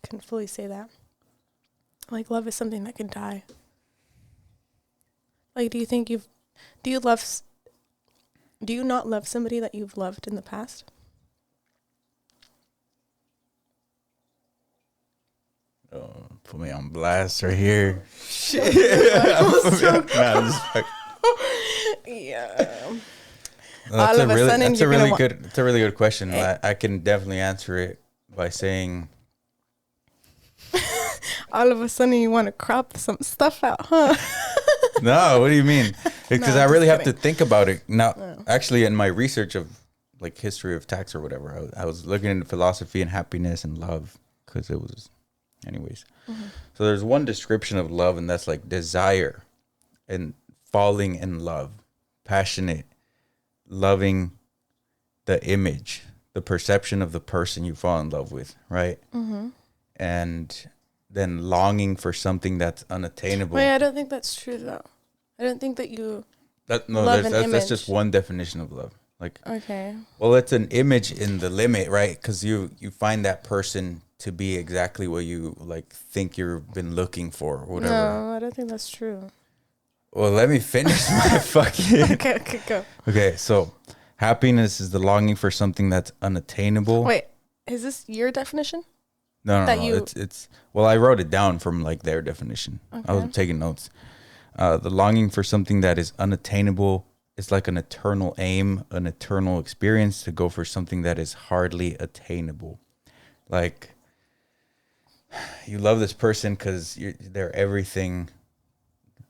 can fully say that. Like love is something that can die. Like, do you not love somebody that you've loved in the past? Oh, put me on blast right here. Shit. Yeah. That's a really good question. I can definitely answer it by saying. All of a sudden, you want to crop some stuff out, huh? No, what do you mean? Because I really have to think about it. Now, No. Actually, in my research of like history of tax or whatever, I was looking into philosophy and happiness and love because it was, anyways. Mm-hmm. So there's one description of love, and that's like desire and falling in love, passionate, loving the image, the perception of the person you fall in love with, right? Mm-hmm. And then longing for something that's unattainable. Wait, I don't think that's true though. I don't think that you that's just one definition of love. Like, okay. Well, it's an image in the limit, right? Because you find that person to be exactly what you like think you've been looking for or whatever. No, I don't think that's true. Well, let me finish my fucking. Okay, go. Okay, so happiness is the longing for something that's unattainable. Wait, is this your definition? No. It's well, I wrote it down from like their definition. Okay. I was taking notes. The longing for something that is unattainable is like an eternal aim, an eternal experience to go for something that is hardly attainable. Like, you love this person because they're everything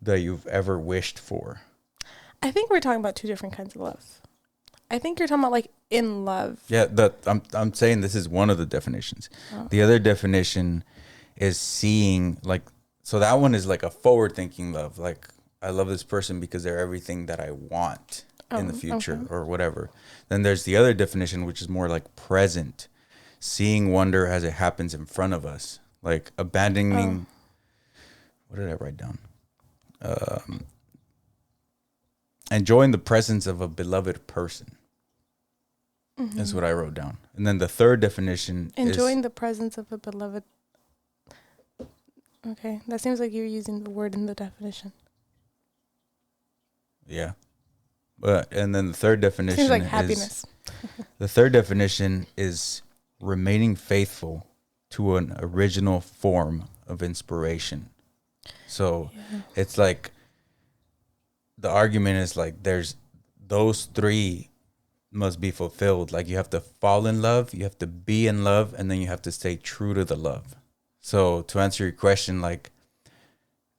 that you've ever wished for. I think we're talking about two different kinds of love. I think you're talking about like in love. Yeah, I'm saying this is one of the definitions. Oh. The other definition is seeing, like, so that one is like a forward thinking love. Like, I love this person because they're everything that I want in the future or whatever. Then there's the other definition, which is more like present, seeing wonder as it happens in front of us, like abandoning. What did I write down? Enjoying the presence of a beloved person. That's what I wrote down. And then the third definition enjoying the presence of a beloved. Okay, that seems like you're using the word in the definition. Yeah. And then the third definition seems like happiness. The third definition is remaining faithful to an original form of inspiration. So it's like the argument is like there's those three must be fulfilled. Like you have to fall in love, you have to be in love, and then you have to stay true to the love. So to answer your question, like,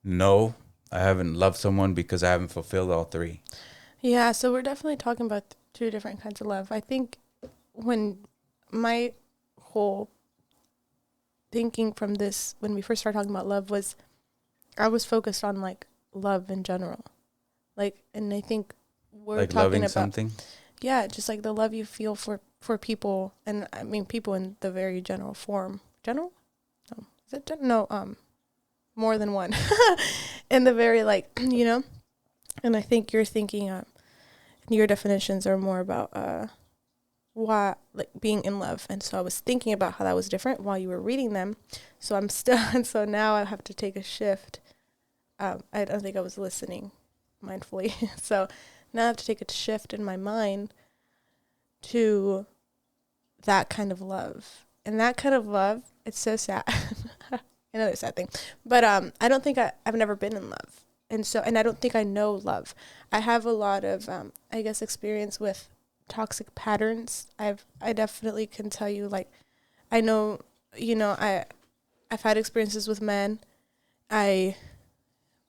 no, I haven't loved someone because I haven't fulfilled all three. Yeah, so we're definitely talking about two different kinds of love. I think when my whole thinking from this, when we first started talking about love, was I was focused on like love in general. Like, and I think we're like talking loving about something. Yeah, just like the love you feel for people, and I mean people in the very general form. General? No, is it no? More than one. In the very like and I think you're thinking your definitions are more about why like being in love, and so I was thinking about how that was different while you were reading them. So I'm still, and so now I have to take a shift. I don't think I was listening mindfully, so now I have to take a shift in my mind to that kind of love. And that kind of love, it's so sad. Another sad thing. But I don't think I've never been in love. And I don't think I know love. I have a lot of, I guess, experience with toxic patterns. I definitely can tell you, like, I know, I've had experiences with men. I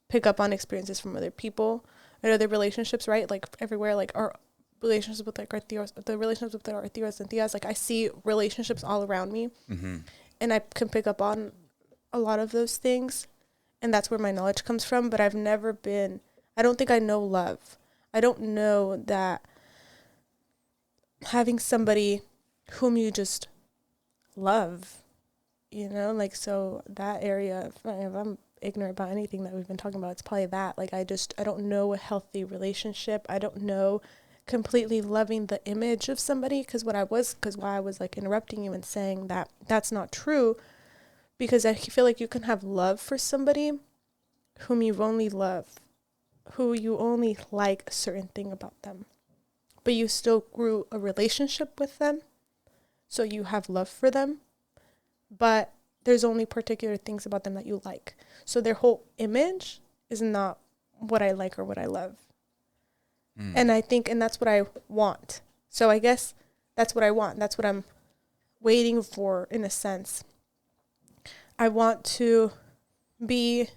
pick up on experiences from other people and other relationships, right? Like everywhere, like our relationships with like our tios, the relationships with our tios and tias. Like I see relationships all around me, and I can pick up on a lot of those things, and that's where my knowledge comes from. But I've never been. I don't think I know love. I don't know that having somebody whom you just love, like, so that area, if I'm ignorant about anything that we've been talking about, it's probably that. Like, I don't know a healthy relationship. I don't know completely loving the image of somebody, because why I was like interrupting you and saying that that's not true, because I feel like you can have love for somebody whom you only love, who you only like a certain thing about them, but you still grew a relationship with them, so you have love for them, but there's only particular things about them that you like. So their whole image is not what I like or what I love. And I think, and that's what I want. So I guess that's what I want. That's what I'm waiting for, in a sense. I want to be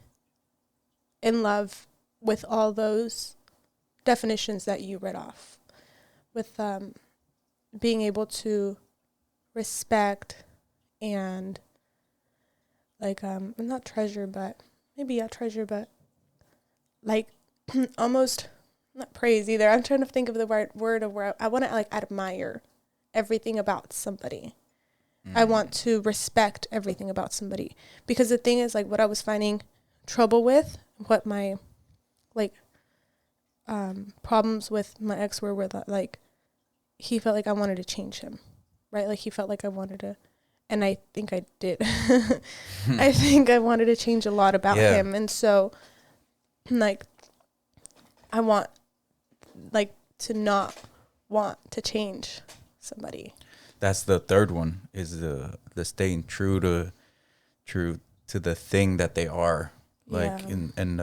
in love with all those definitions that you read off, with being able to respect and like not treasure, but maybe treasure, but like almost not praise either. I'm trying to think of the right word of where I want to like admire everything about somebody. I want to respect everything about somebody. Because the thing is, like, what I was finding trouble with, what my, like, problems with my ex were that, like, he felt like I wanted to change him, right? Like, he felt like I wanted to, and I think I did. I think I wanted to change a lot about him. And so, like, I want, like, to not want to change somebody. That's the third one, is the staying true to the thing that they are, like, and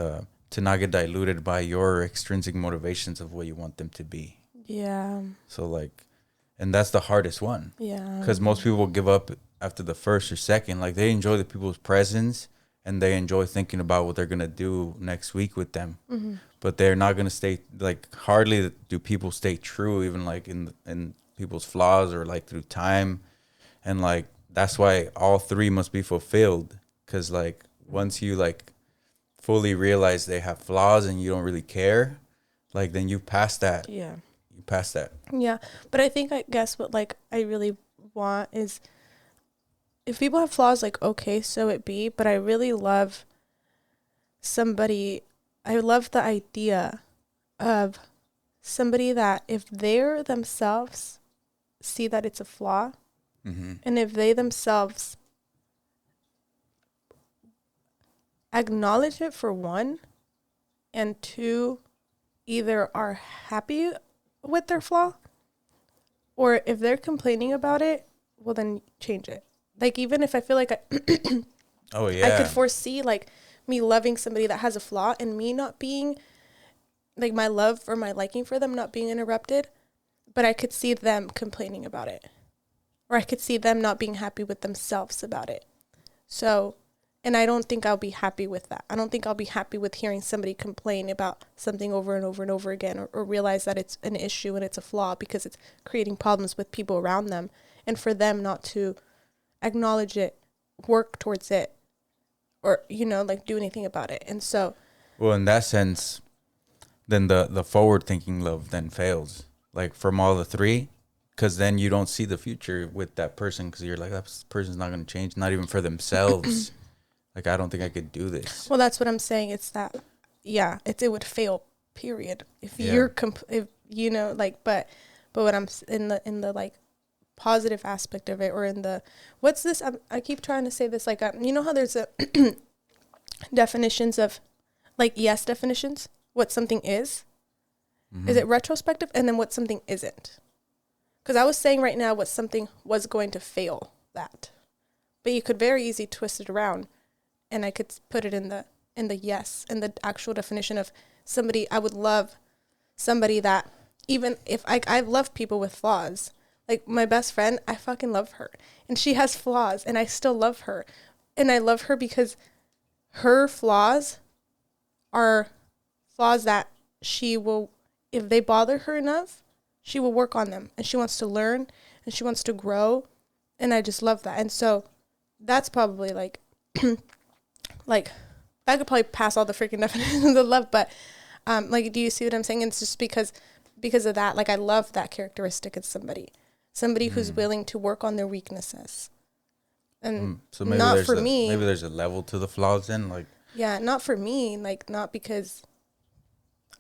to not get diluted by your extrinsic motivations of what you want them to be. Yeah. So, like, and that's the hardest one. Yeah. Because most people give up after the first or second. Like, they enjoy the people's presence and they enjoy thinking about what they're gonna do next week with them. Mm-hmm. But they're not gonna stay, like, hardly do people stay true, even like in people's flaws or like through time. And like, that's why all three must be fulfilled, because like, once you like fully realize they have flaws and you don't really care, like, then you pass that. Yeah. You pass that. Yeah. But I think, I guess what, like, I really want is, if people have flaws, like, okay, so it be. But I really love somebody, I love the idea of somebody that, if they're themselves see that it's a flaw, and if they themselves acknowledge it, for one, and two, either are happy with their flaw, or if they're complaining about it, well, then change it. Like, even if I feel like I could foresee, like, me loving somebody that has a flaw and me not being, like, my love or my liking for them not being interrupted, but I could see them complaining about it, or I could see them not being happy with themselves about it. So, and I don't think I'll be happy with that. I don't think I'll be happy with hearing somebody complain about something over and over and over again, or realize that it's an issue and it's a flaw because it's creating problems with people around them, and for them not to acknowledge it, work towards it, or, you know, like, do anything about it. And so, well, in that sense, then the forward thinking love then fails, like, from all the three, because then you don't see the future with that person, because you're like, that person's not going to change, not even for themselves. Like, I don't think I could do this. Well, that's what I'm saying. It's that, yeah, it would fail, period. If you're, if, you know, like, but when I'm in the like positive aspect of it, or in the, what's this? I keep trying to say this, like, you know how there's a definitions of, like, yes definitions, what something is. Is it retrospective? And then what something isn't. Because I was saying right now what something was going to fail that. But you could very easily twist it around, and I could put it in the yes, in the actual definition of somebody. I would love somebody that, even if I love people with flaws. Like, my best friend, I fucking love her. And she has flaws, and I still love her. And I love her because her flaws are flaws that she will, if they bother her enough, she will work on them. And she wants to learn, and she wants to grow. And I just love that. And so that's probably, like, like, I could probably pass all the freaking definitions of love. But, like, do you see what I'm saying? It's just because of that. Like, I love that characteristic in somebody who's willing to work on their weaknesses. And so maybe not for me. Maybe there's a level to the flaws then, like. Yeah, not for me. Like, not because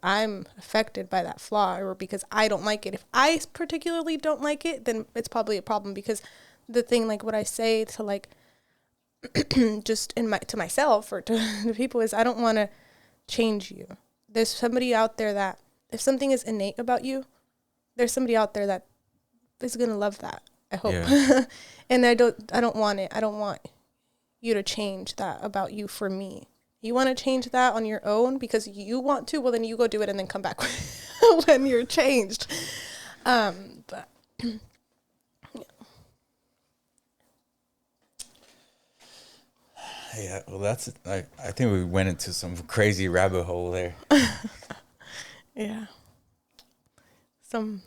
I'm affected by that flaw, or because I don't like it. If I particularly don't like it, then it's probably a problem. Because the thing, like, what I say to, like, just to myself or to the people is, I don't want to change you. There's somebody out there that, if something is innate about you, there's somebody out there that is going to love that, I hope. Yeah. And I don't want it. I don't want you to change that about you for me. You want to change that on your own because you want to, well, then you go do it and then come back when you're changed. But yeah. Yeah, well, that's, like, I think we went into some crazy rabbit hole there. Yeah. Some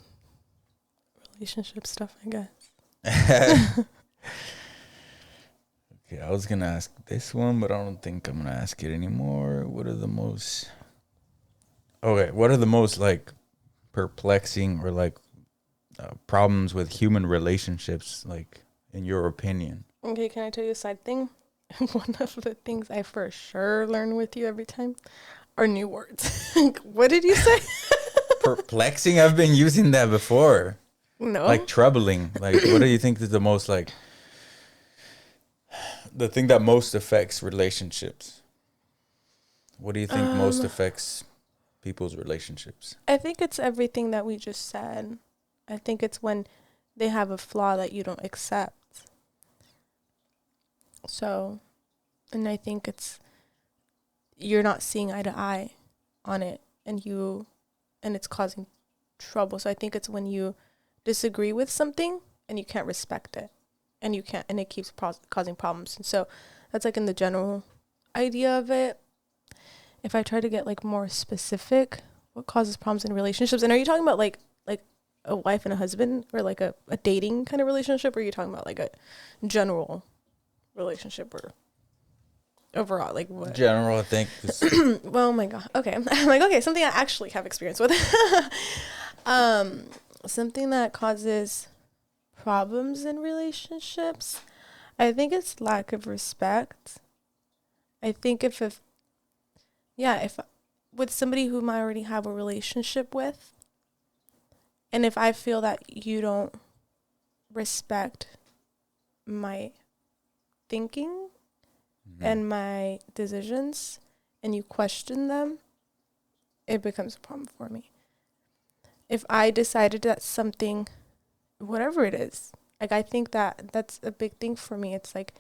relationship stuff, I guess. Okay, I was going to ask this one, but I don't think I'm going to ask it anymore. What are the most, like, perplexing, or, like, problems with human relationships, like in your opinion? Okay, can I tell you a side thing? One of the things I for sure learn with you every time are new words. What did you say? Perplexing. I've been using that before. No. Like troubling. Like, what do you think is the most, like, the thing that most affects relationships? What do you think most affects people's relationships? I think it's everything that we just said. I think it's when they have a flaw that you don't accept. So, and I think it's you're not seeing eye to eye on it, and it's causing trouble. So I think it's when you disagree with something and you can't respect it, and it keeps causing problems. And so that's like in the general idea of it. If I try to get like more specific, what causes problems in relationships? And are you talking about like a wife and a husband, or like a dating kind of relationship, or are you talking about like a general relationship, or overall, like what? General, I think. Well, oh my God. Okay. I'm like, okay, something I actually have experience with. Something that causes problems in relationships, I think it's lack of respect. I think if with somebody whom I already have a relationship with, and if I feel that you don't respect my thinking and my decisions, and you question them, it becomes a problem for me. If I decided that something, whatever it is, like I think that's a big thing for me. It's like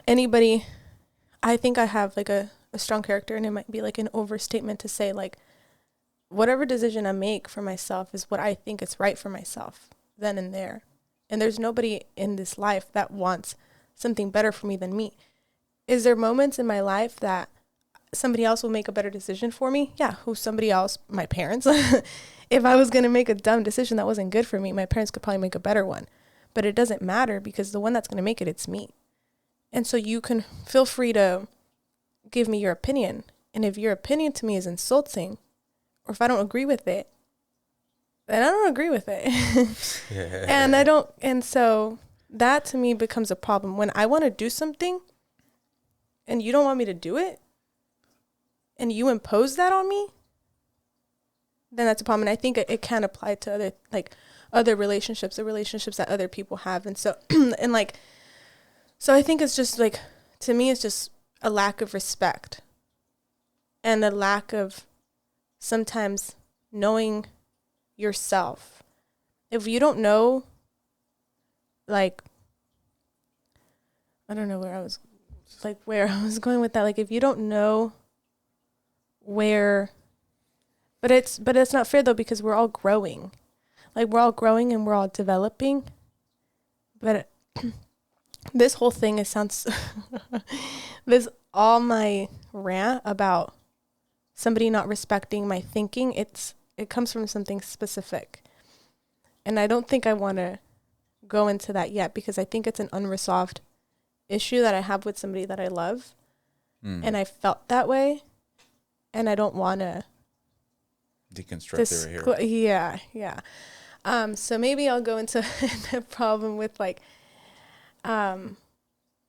anybody, I think I have like a strong character, and it might be like an overstatement to say like whatever decision I make for myself is what I think is right for myself then and there. And there's nobody in this life that wants something better for me than me. Is there moments in my life that somebody else will make a better decision for me? Yeah, who's somebody else? My parents. If I was going to make a dumb decision that wasn't good for me, my parents could probably make a better one. But it doesn't matter, because the one that's going to make it, it's me. And so you can feel free to give me your opinion. And if your opinion to me is insulting, or if I don't agree with it, then I don't agree with it. And so that to me becomes a problem. When I want to do something and you don't want me to do it, and you impose that on me, then that's a problem. And I think it can apply to other relationships, the relationships that other people have. And so, so I think it's just like, to me, it's just a lack of respect, and a lack of sometimes knowing yourself. If you don't know, like, I don't know where I was going with that. Like, if you don't know where, but it's not fair though, because we're all growing. Like, we're all growing and we're all developing. But this whole thing, it sounds, my rant about somebody not respecting my thinking, it comes from something specific. And I don't think I want to go into that yet, because I think it's an unresolved issue that I have with somebody that I love. And I felt that way, and I don't want to deconstruct it right here. Yeah. So maybe I'll go into the problem with like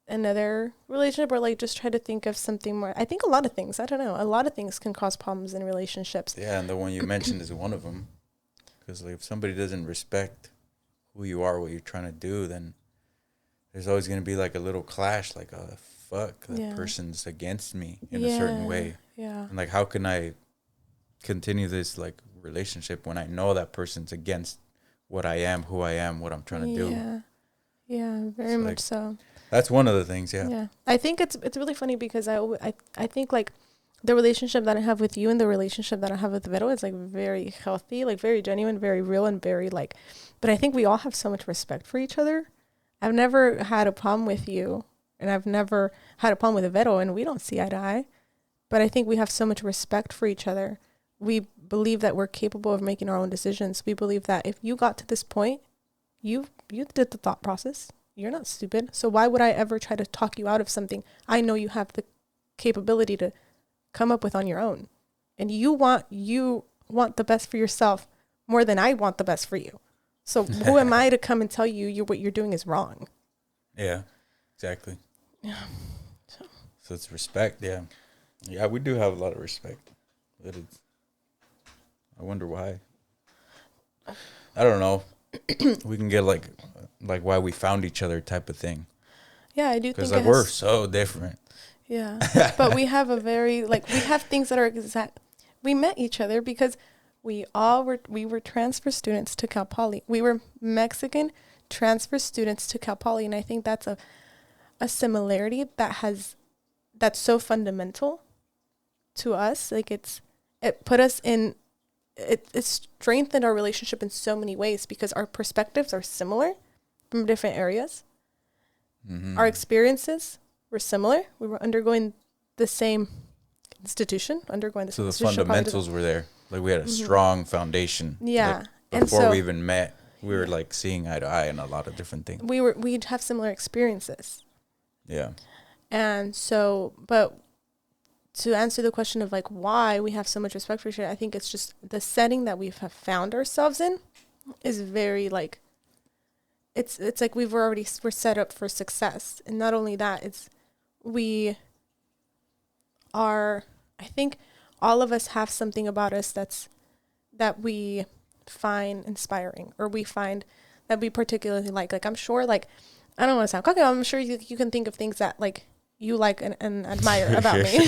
another relationship, or like just try to think of something more. I think a lot of things can cause problems in relationships. Yeah, and the one you mentioned is one of them. Because like, if somebody doesn't respect who you are, what you're trying to do, then there's always going to be like a little clash, like, oh, fuck, that person's against me in a certain way. Yeah. And like, how can I continue this like relationship when I know that person's against what I am, who I am, what I'm trying to do? Yeah, very much like, so. That's one of the things, yeah. I think it's really funny, because I think like the relationship that I have with you and the relationship that I have with Vero is like very healthy, like very genuine, very real, and very like, but I think we all have so much respect for each other. I've never had a problem with you, and I've never had a problem with Vero, and we don't see eye to eye. But I think we have so much respect for each other. We believe that we're capable of making our own decisions. We believe that if you got to this point, you did the thought process. You're not stupid. So why would I ever try to talk you out of something I know you have the capability to come up with on your own? And you want the best for yourself more than I want the best for you. So who am I to come and tell you what you're doing is wrong? Yeah, exactly. Yeah. So it's respect. Yeah. Yeah, we do have a lot of respect. But I wonder why. I don't know. We can get like why we found each other type of thing. Yeah, I do think because like we're so different. Yeah, but we have a very we have things that are exact. We met each other because we were transfer students to Cal Poly. We were Mexican transfer students to Cal Poly, and I think that's a similarity that's so fundamental to us. Like it put us in. It strengthened our relationship in so many ways because our perspectives are similar from different areas. Mm-hmm. Our experiences were similar. We were undergoing the same institution, So the fundamentals were there. Like we had a strong foundation. Yeah. Like before we even met, we were like seeing eye to eye in a lot of different things. We'd have similar experiences. Yeah. And so, but to answer the question of why we have so much respect for each other, I think it's just the setting that we've found ourselves in is very it's like we're set up for success. And not only that, I think all of us have something about us that we find inspiring, or we find that we particularly like I'm sure I don't want to sound cocky. I'm sure you can think of things that you like and admire about me.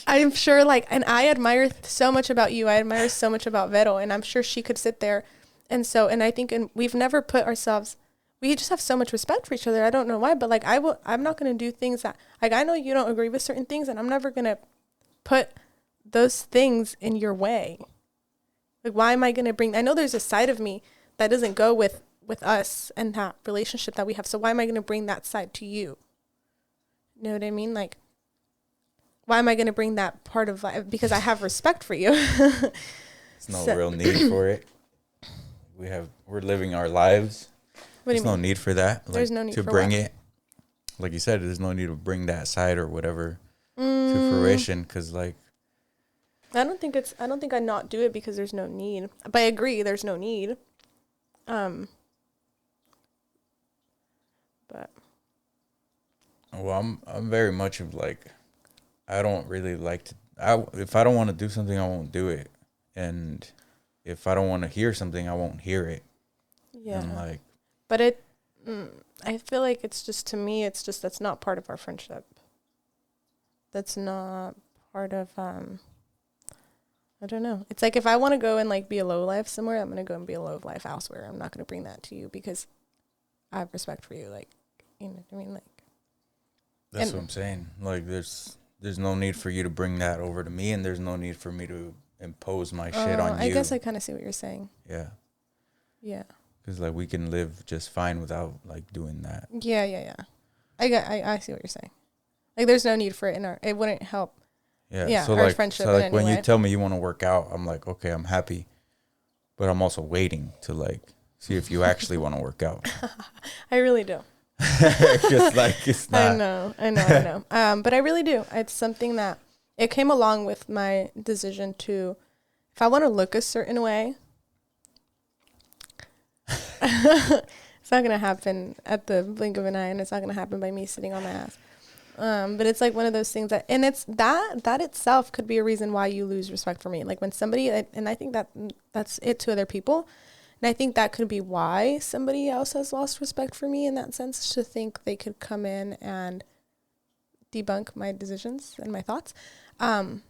I'm sure and I admire so much about you. I admire so much about Vero, and I'm sure she could sit there. And I think, we've never put ourselves, we just have so much respect for each other. I don't know why, but I'm not going to do things that, I know you don't agree with certain things, and I'm never going to put those things in your way. Why am I going to bring, I know there's a side of me that doesn't go with us and that relationship that we have. So why am I going to bring that side to you? You know what I mean? Why am I going to bring that part of life? Because I have respect for you. There's no real need for it. We're living our lives. There's no need for that. There's no need to for bring what? it. Like you said, there's no need to bring that side or whatever to fruition. Because I don't think I not do it because there's no need. But I agree, there's no need. But. Well, I'm very much of I don't really like to. If I don't want to do something, I won't do it, and if I don't want to hear something, I won't hear it. Yeah. And but I feel like it's just, to me, it's just that's not part of our friendship. That's not part of I don't know. It's if I want to go and be a low life somewhere, I'm gonna go and be a low life elsewhere. I'm not gonna bring that to you because I have respect for you. You know what I mean? That's what I'm saying. There's no need for you to bring that over to me, and there's no need for me to impose my shit on you. I guess I kind of see what you're saying. Yeah. Yeah. Because we can live just fine without doing that. Yeah. I see what you're saying. There's no need for it it wouldn't help. Yeah. So our friendship. So when you tell me you want to work out, I'm okay, I'm happy, but I'm also waiting to see if you actually want to work out. I really do. It's not. I know. But I really do. It's something that it came along with my decision to, if I want to look a certain way, it's not gonna happen at the blink of an eye, and it's not gonna happen by me sitting on my ass. But it's one of those things that, and it's that itself could be a reason why you lose respect for me. When somebody, and I think that's it to other people. And I think that could be why somebody else has lost respect for me in that sense, to think they could come in and debunk my decisions and my thoughts. Of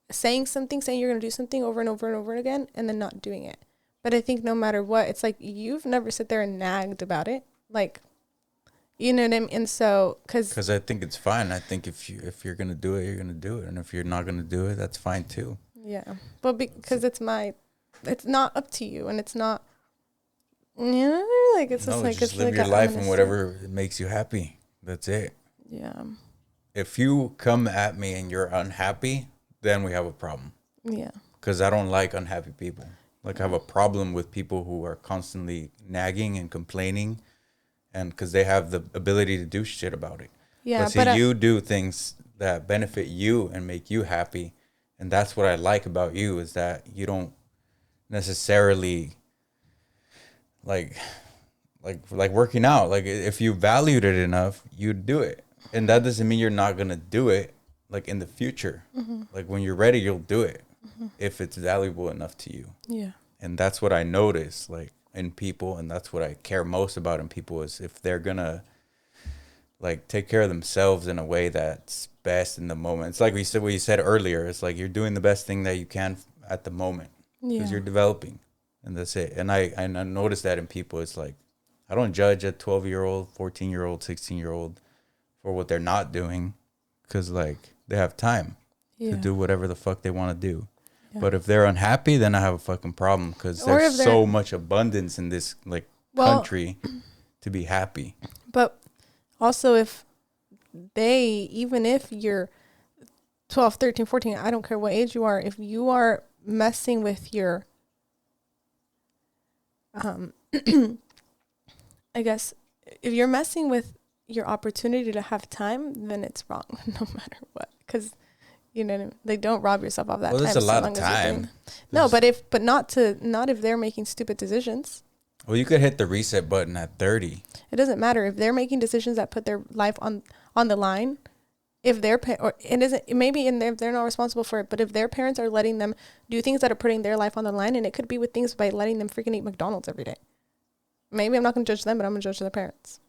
saying you're going to do something over and over and over again and then not doing it. But I think no matter what, it's you've never sit there and nagged about it. You know what I mean? And so, because I think it's fine. I think if you're going to do it, you're going to do it. And if you're not going to do it, that's fine too. Yeah. But because it's not up to you, and it's not, it's just live your life and whatever makes you happy. That's it. Yeah. If you come at me and you're unhappy, then we have a problem. Yeah. Because I don't like unhappy people. I have a problem with people who are constantly nagging and complaining, and because they have the ability to do shit about it. Yeah. But you do things that benefit you and make you happy. And that's what I like about you, is that you don't necessarily like working out. Like if you valued it enough, you'd do it. And that doesn't mean you're not going to do it like in the future. Like when you're ready, you'll do it if it's valuable enough to you. Yeah. And that's what I notice like in people, and that's what I care most about in people is if they're going to like take care of themselves in a way that's best in the moment. It's like we said earlier, it's like you're doing the best thing that you can at the moment because you're developing, and that's it. And I notice that in people. It's like I don't judge a 12-year-old, 14-year-old, 16-year-old for what they're not doing, because like they have time to do whatever the fuck they want to do. But if they're unhappy, then I have a fucking problem, because there's so much abundance in this like country to be happy. But also, if even if you're 12, 13, 14, I don't care what age you are, if you are messing with your, I guess, if you're messing with your opportunity to have time, then it's wrong, no matter what. Because, you know, they don't rob yourself of that time. Well, there's a lot of time. No, but if they're making stupid decisions. Well, you could hit the reset button at 30. It doesn't matter if they're making decisions that put their life on the line. If they're if they're not responsible for it, but if their parents are letting them do things that are putting their life on the line, and it could be with things by letting them freaking eat McDonald's every day. Maybe I'm not going to judge them, but I'm going to judge their parents.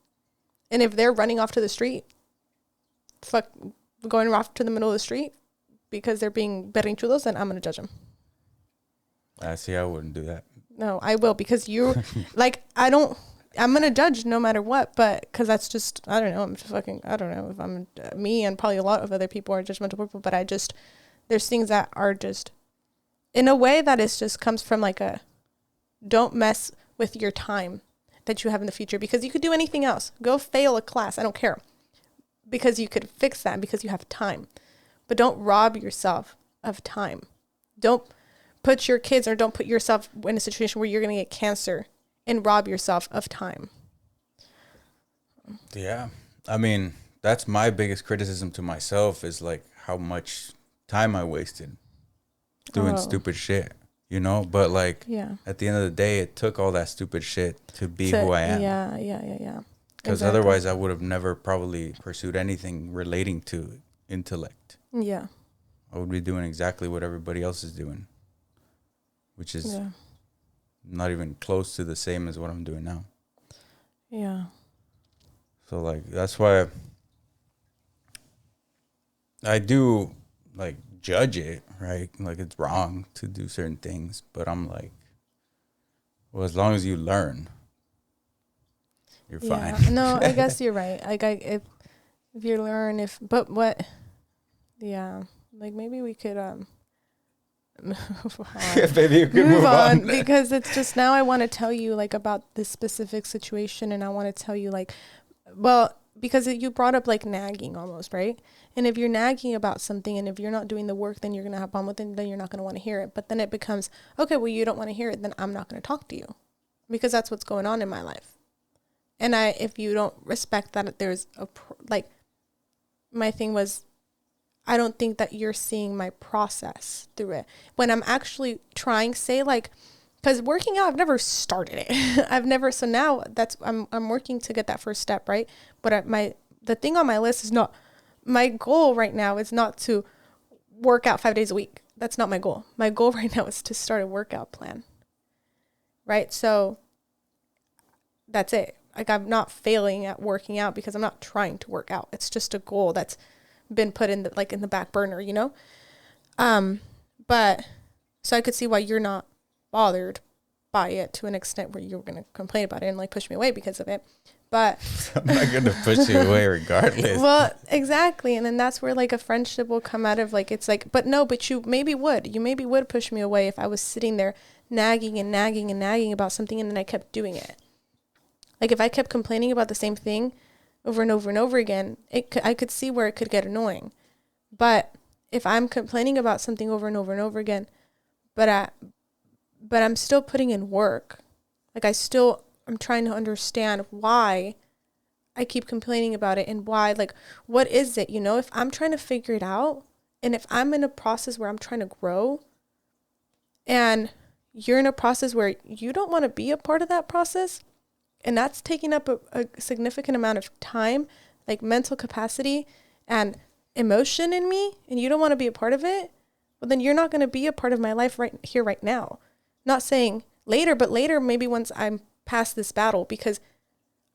And if they're running off to the street, going off to the middle of the street because they're being berrinchudos, then I'm going to judge them. I see. I wouldn't do that. No, I will, because you I'm going to judge no matter what, but because that's just, I don't know. I don't know if I'm me, and probably a lot of other people are judgmental people, but there's things that are just in a way that is just comes from like don't mess with your time that you have in the future, because you could do anything else. Go fail a class. I don't care, because you could fix that because you have time, but don't rob yourself of time. Don't put your kids, or don't put yourself in a situation where you're going to get cancer and rob yourself of time. Yeah. I mean, that's my biggest criticism to myself, is like how much time I wasted doing stupid shit, you know? But like at the end of the day, it took all that stupid shit to be who I am. Yeah. Because otherwise I would have never probably pursued anything relating to intellect. Yeah. I would be doing exactly what everybody else is doing, which is not even close to the same as what I'm doing now. Yeah. So like that's why I do like judge it, right? Like it's wrong to do certain things, but I'm like, well, as long as you learn, you're fine. No, I guess you're right. Like if you learn, like maybe we could Maybe you could move on because it's just, now I want to tell you like about this specific situation, and I want to tell you like, well, because you brought up like nagging almost, right? And if you're nagging about something, and if you're not doing the work, then you're going to have a problem with it, and then you're not going to want to hear it. But then it becomes, okay, well, you don't want to hear it, then I'm not going to talk to you, because that's what's going on in my life. And if you don't respect that, there's my thing was, I don't think that you're seeing my process through it. When I'm actually trying, say like, because working out, I've never started it. So now I'm working to get that first step, right? But the thing on my list is not, my goal right now is not to work out 5 days a week. That's not my goal. My goal right now is to start a workout plan. Right? So that's it. Like, I'm not failing at working out because I'm not trying to work out. It's just a goal that's been put in the back burner, you know? But so I could see why you're not bothered by it to an extent where you're going to complain about it and like push me away because of it. But I'm not going to push you away regardless. Well, exactly. And then that's where like a friendship will come out of, like, it's like, but you maybe would push me away if I was sitting there nagging about something, and then I kept doing it. Like if I kept complaining about the same thing over and over and over again, I could see where it could get annoying. But if I'm complaining about something over and over and over again, but I'm still putting in work, like I'm trying to understand why I keep complaining about it, and why, like, what is it, you know? If I'm trying to figure it out, and if I'm in a process where I'm trying to grow, and you're in a process where you don't want to be a part of that process, and that's taking up a significant amount of time, like mental capacity and emotion in me, and you don't want to be a part of it, well, then you're not going to be a part of my life right here, right now. Not saying later, but later, maybe once I'm past this battle, because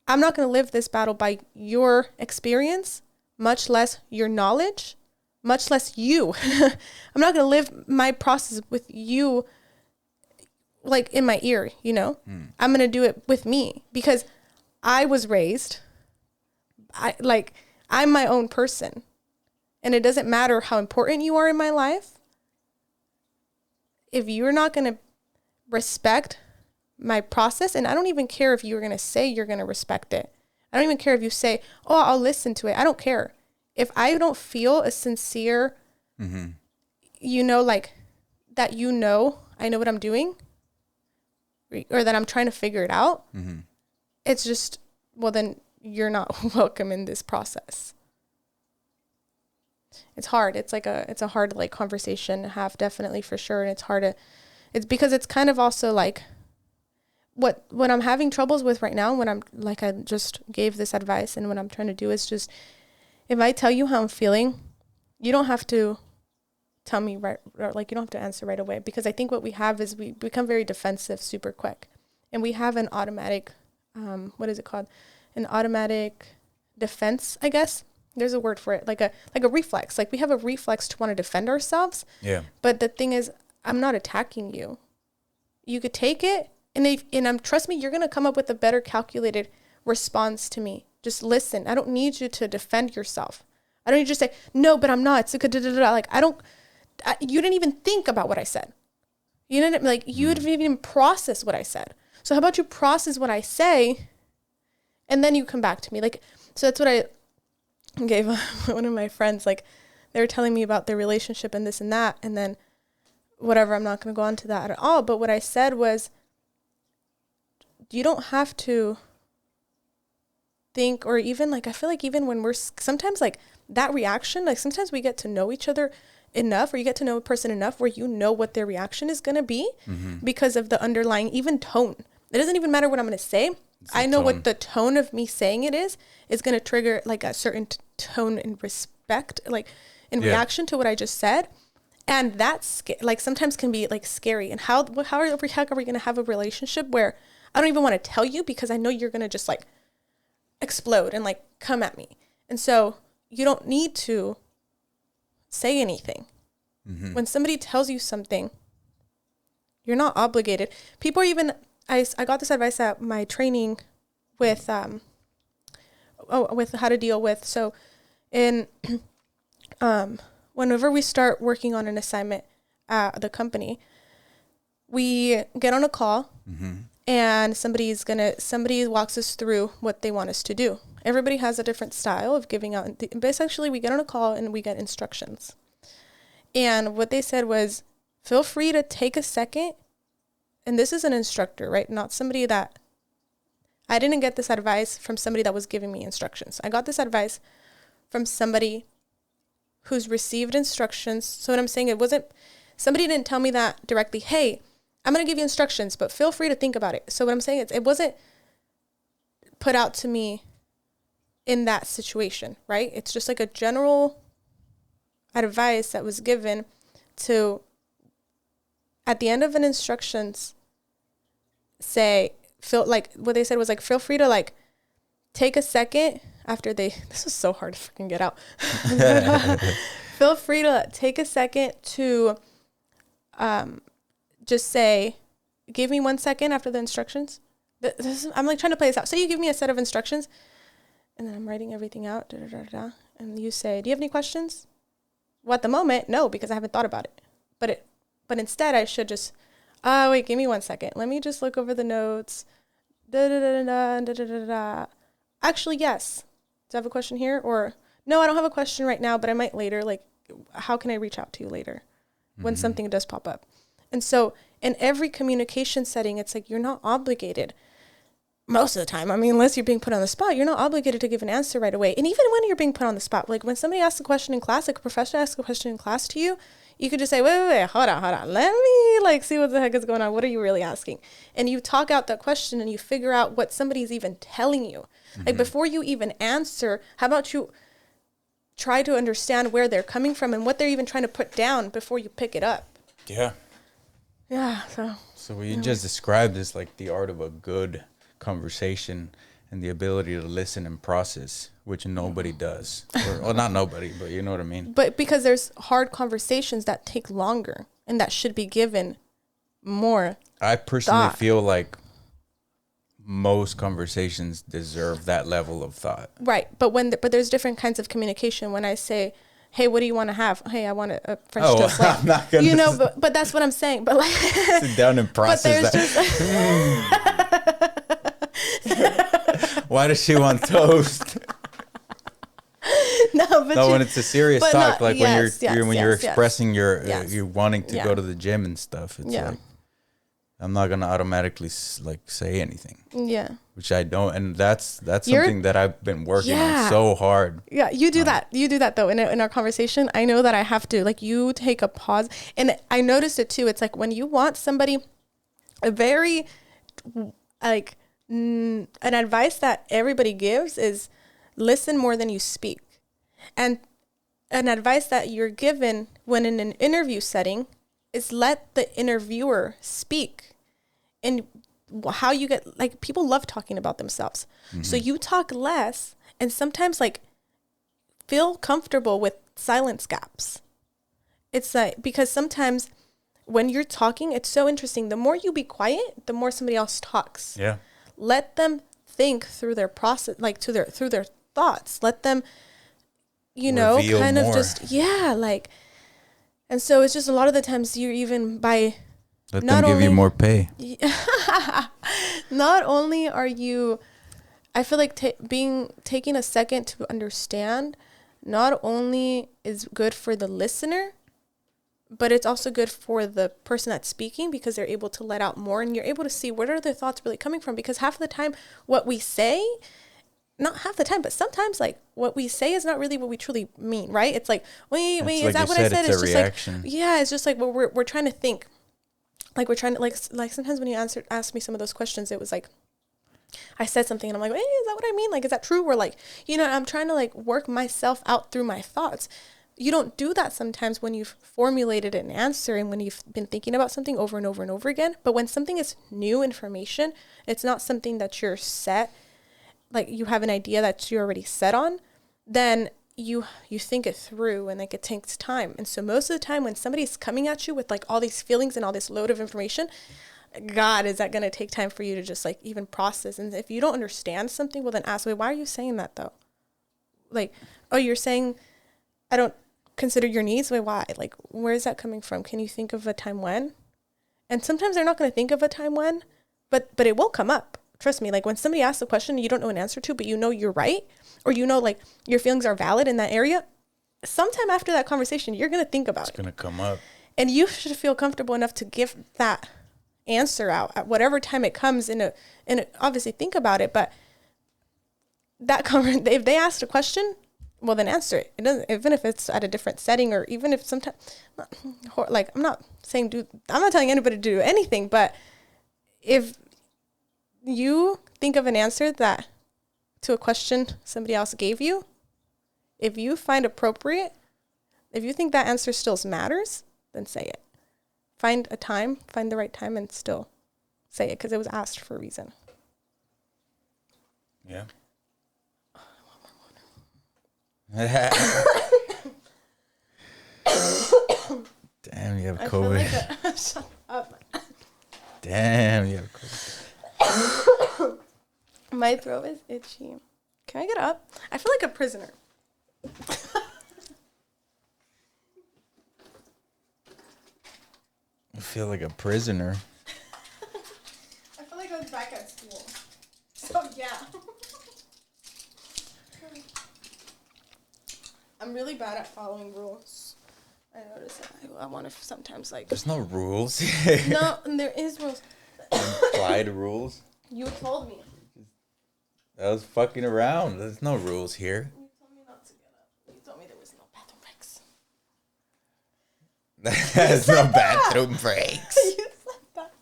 I'm not going to live this battle by your experience, much less your knowledge, much less you. I'm not going to live my process with you, like in my ear, you know? I'm going to do it with me, because I was raised, I'm my own person, and it doesn't matter how important you are in my life. If you're not going to respect my process, and I don't even care if you're going to say you're going to respect it. I don't even care if you say, oh, I'll listen to it. I don't care. If I don't feel a sincere, you know, like that, you know, I know what I'm doing, or that I'm trying to figure it out. It's just, well, then you're not welcome in this process. It's hard. It's a hard like conversation to have, definitely, for sure. And it's because it's kind of also like what I'm having troubles with right now, when I'm like, I just gave this advice, and what I'm trying to do is just, if I tell you how I'm feeling, you don't have to tell me right, or like you don't have to answer right away, because I think what we have is we become very defensive super quick, and we have an automatic, what is it called? An automatic defense, I guess. There's a word for it, like a reflex. Like we have a reflex to want to defend ourselves. Yeah. But the thing is, I'm not attacking you. You could take it, and trust me, you're gonna come up with a better calculated response to me. Just listen. I don't need you to defend yourself. I don't need you to say no, but I'm not. It's like you didn't even think about what I said. You didn't you didn't even process what I said. So how about you process what I say, and then you come back to me. So that's what I gave one of my friends. Like, they were telling me about their relationship and this and that, and then whatever, I'm not going to go on to that at all. But what I said was, you don't have to think, or even I feel like even when we're sometimes that reaction, sometimes we get to know each other enough, or you get to know a person enough where you know what their reaction is going to be because of the underlying even tone. It doesn't even matter what I'm going to say. I know what the tone of me saying it is going to trigger a certain tone in respect, in reaction to what I just said. And that's sometimes can be scary. And how the heck are we going to have a relationship where I don't even want to tell you, because I know you're going to just explode and come at me. And so you don't need to say anything. When somebody tells you something, you're not obligated. People are even, I got this advice at my training with with how to deal with. So in whenever we start working on an assignment at the company, we get on a call and somebody walks us through what they want us to do. Everybody has a different style of giving out. But essentially, we get on a call and we get instructions. And what they said was, feel free to take a second. And this is an instructor, right? Not somebody that, I didn't get this advice from somebody that was giving me instructions. I got this advice from somebody who's received instructions. So what I'm saying, somebody didn't tell me that directly, hey, I'm going to give you instructions, but feel free to think about it. So what I'm saying is, it wasn't put out to me in that situation, right? It's just a general advice that was given to, at the end of an instructions, what they said was feel free to take a second after this was so hard to freaking get out. Feel free to take a second to just say, give me 1 second after the instructions. I'm trying to play this out. So you give me a set of instructions, and then I'm writing everything out, and you say, do you have any questions? Well, at the moment, no, because I haven't thought about it. But instead, I should just, wait, give me 1 second. Let me just look over the notes. Actually, yes. Do I have a question here? Or, no, I don't have a question right now, but I might later. How can I reach out to you later when something does pop up? And so in every communication setting, it's you're not obligated most of the time. I mean, unless you're being put on the spot, you're not obligated to give an answer right away. And even when you're being put on the spot, when somebody asks a question in class, a professor asks a question in class to you, You could just say, wait, hold on. Let me like see what the heck is going on. What are you really asking? And you talk out that question and you figure out what somebody's even telling you. Like before you even answer, how about you try to understand where they're coming from and what they're even trying to put down before you pick it up. Yeah. Yeah. So what you just described is like the art of a good conversation and the ability to listen and process, which nobody does. Well, not nobody, but you know what I mean. But because there's hard conversations that take longer and that should be given more. I personally feel like most conversations deserve that level of thought. Right. But there's different kinds of communication. When I say, hey, what do you want to have? Hey, I want a French toast. Like, I'm not gonna, you know, but that's what I'm saying. But like, sit down and process that. Why does she want toast? No, when it's a serious talk, like when you're expressing you're wanting to go to the gym and stuff, it's like, I'm not gonna automatically like say anything. Yeah. Which I don't, and that's something that I've been working on so hard. Yeah, you do that. You do that though in our conversation. I know that I have to like you take a pause, and I noticed it too. It's like when you want somebody, a very like an advice that everybody gives is listen more than you speak, and an advice that you're given when in an interview setting is let the interviewer speak. And how you get, like, people love talking about themselves. So you talk less and sometimes like feel comfortable with silence gaps. It's like, because sometimes when you're talking, it's so interesting. The more you be quiet, the more somebody else talks. Yeah. Let them think through their process, like through their thoughts. Let them, you know, reveal kind more. of just, like, and so it's just a lot of the times you're even by let them give you more pay. Not only are you, I feel like taking a second to understand, not only is good for the listener, but it's also good for the person that's speaking because they're able to let out more and you're able to see where are their thoughts really coming from. Because half of the time what we say, not half the time, but sometimes like what we say is not really what we truly mean, right? It's like, wait, is that what I said? It's just reaction. Like, it's just like we're trying to think. Like we're trying to like sometimes when you ask me some of those questions, it was like I said something and I'm like, hey, is that what I mean? Like, is that true? Or like, you know, I'm trying to like work myself out through my thoughts. You don't do that sometimes when you've formulated an answer and when you've been thinking about something over and over and over again. But when something is new information, it's not something that you're set, like you have an idea that you're already set on, then you think it through and like it takes time. And so most of the time when somebody's coming at you with like all these feelings and all this load of information, God, is that going to take time for you to just like even process? And if you don't understand something, well then ask, wait, why are you saying that though? Like, oh, you're saying I don't consider your needs? Wait, why? Like, where is that coming from? Can you think of a time when? And sometimes they're not going to think of a time when, but it will come up. Trust me, like when somebody asks a question you don't know an answer to, but you know you're right, or you know like your feelings are valid in that area, sometime after that conversation, you're going to think about it. It's going to come up. And you should feel comfortable enough to give that answer out at whatever time it comes in obviously think about it, but if they asked a question, well then answer it. It doesn't, even if it's at a different setting, or even if sometimes, like I'm not telling anybody to do anything, but if you think of an answer that to a question somebody else gave you, if you find appropriate, if you think that answer still matters, then say it. Find the right time and still say it because it was asked for a reason. Yeah. Damn, you have COVID. Shut up. Damn, you have COVID. My throat is itchy. Can I get up? I feel like a prisoner. I feel like a prisoner. I feel like I was back at school. So yeah. I'm really bad at following rules. I notice that. I want to sometimes like. There's no rules. No, there is rules. Implied rules. You told me. I was fucking around. There's no rules here. You told me not to get up. You told me there was no bathroom breaks. There's no bathroom breaks. You said that.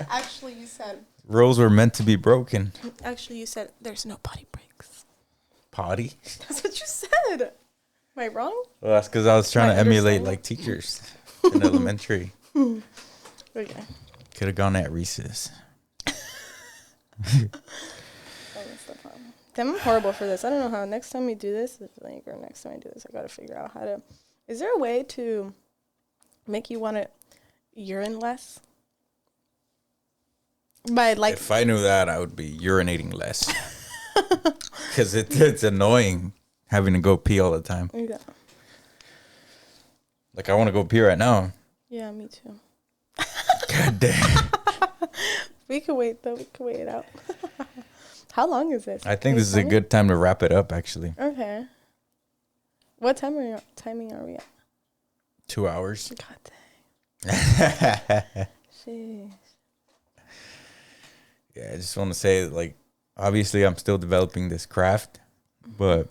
Actually, you said. Rules were meant to be broken. Actually, you said there's no potty breaks. Potty? That's what you said. Am I wrong? Well, that's because I was trying Am to I emulate understanding? like teachers in elementary. Okay. Could have gone at recess. That's the problem. Damn, I'm horrible for this. I don't know how. Next time we do this, like, or next time I do this, I gotta figure out how to. Is there a way to make you want to urine less? By like, If I knew that, I would be urinating less. Because it's annoying having to go pee all the time. yeah, Like, I want to go pee right now. yeah, me too. God damn. We could wait though. We could wait it out. How long is this? I think Can you this is a tell me? good time to wrap it up, actually. Okay. What timing are we at? 2 hours. God dang. Sheesh. Yeah, I just want to say, like, obviously I'm still developing this craft, but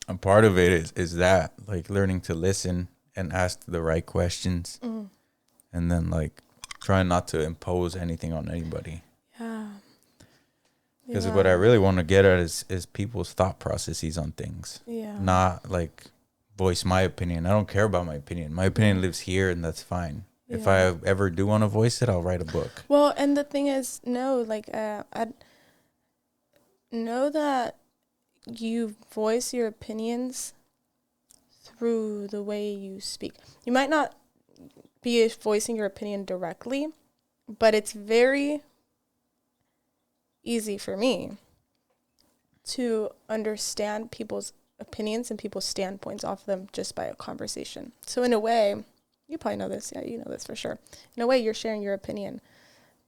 a part of it is that, like, learning to listen and ask the right questions, and then, like, trying not to impose anything on anybody. Yeah. Because what I really want to get at is people's thought processes on things, Yeah. not, like, voice my opinion. I don't care about my opinion. My opinion lives here, and that's fine. If I ever do want to voice it, I'll write a book. Well, and the thing is, no, like, I know that you voice your opinions through the way you speak. You might not be voicing your opinion directly, but it's very easy for me to understand people's opinions and people's standpoints off them just by a conversation. So in a way, you probably know this. Yeah, you know this for sure. In a way, you're sharing your opinion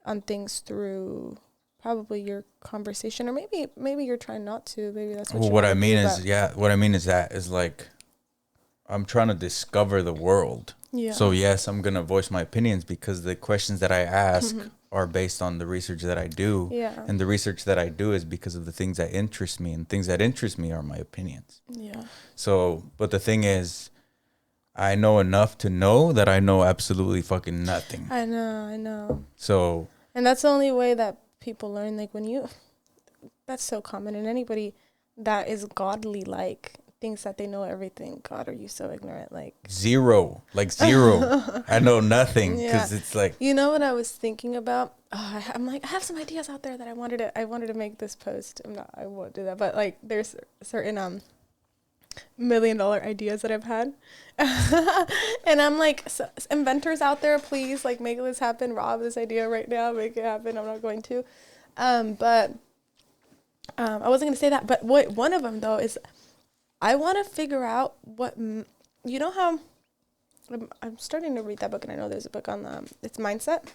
on things through probably your conversation, or maybe you're trying not to. Maybe that's what. Well, you what wanna I mean do, is, but- yeah, what I mean is that is like, I'm trying to discover the world. Yeah. So yes, I'm gonna voice my opinions because the questions that I ask are based on the research that I do. Yeah. And the research that I do is because of the things that interest me, and things that interest me are my opinions. Yeah. So, but the thing is, I know enough to know that I know absolutely fucking nothing. I know. So, And that's the only way that people learn. Like that's so common. And anybody that is godly, like, thinks that they know everything. God, are you so ignorant? Like zero. I know nothing because it's like, you know what I was thinking about? I'm like, I have some ideas out there that I wanted to make this post. I won't do that. But like, there's certain $1 million ideas that I've had, and I'm like, inventors out there, please, like, make this happen. Rob this idea right now, make it happen. I'm not going to, but I wasn't gonna say that. But what one of them though is, I want to figure out what you know how I'm starting to read that book, and I know there's a book on it's mindset,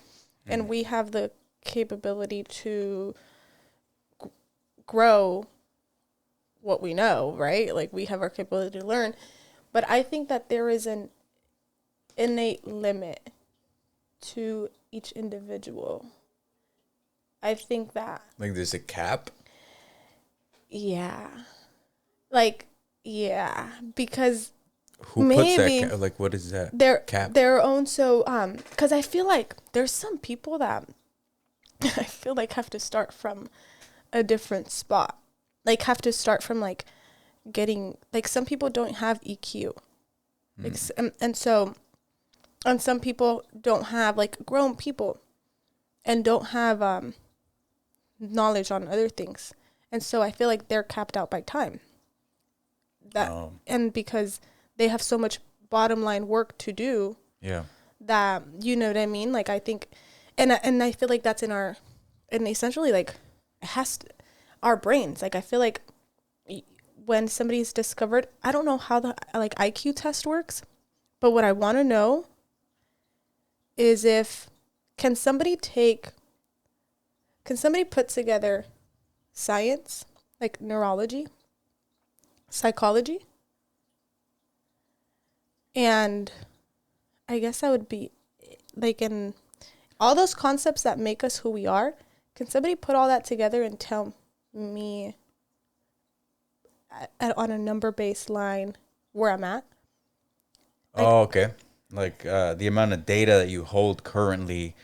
and we have the capability to grow what we know, right? Like, we have our capability to learn, but I think that there is an innate limit to each individual. I think that, like there's a cap. yeah, like, yeah, because Who puts maybe that cap? Like, what is that cap? their own. So because I feel like there's some people that I feel like have to start from a different spot, like have to start from like getting, like, some people don't have EQ, like, and so, and some people don't have, like, grown people and don't have knowledge on other things, and so I feel like they're capped out by time. And because they have so much bottom line work to do, that, you know what I mean? Like, I think, and I feel like that's and essentially, like, it has to, our brains. Like, I feel like when somebody's discovered, I don't know how the, like, IQ test works, but what I want to know is can somebody put together science, like neurology, psychology, and I guess that would be like, in all those concepts that make us who we are, can somebody put all that together and tell me on a number based line where I'm at? Like, okay. like the amount of data that you hold currently,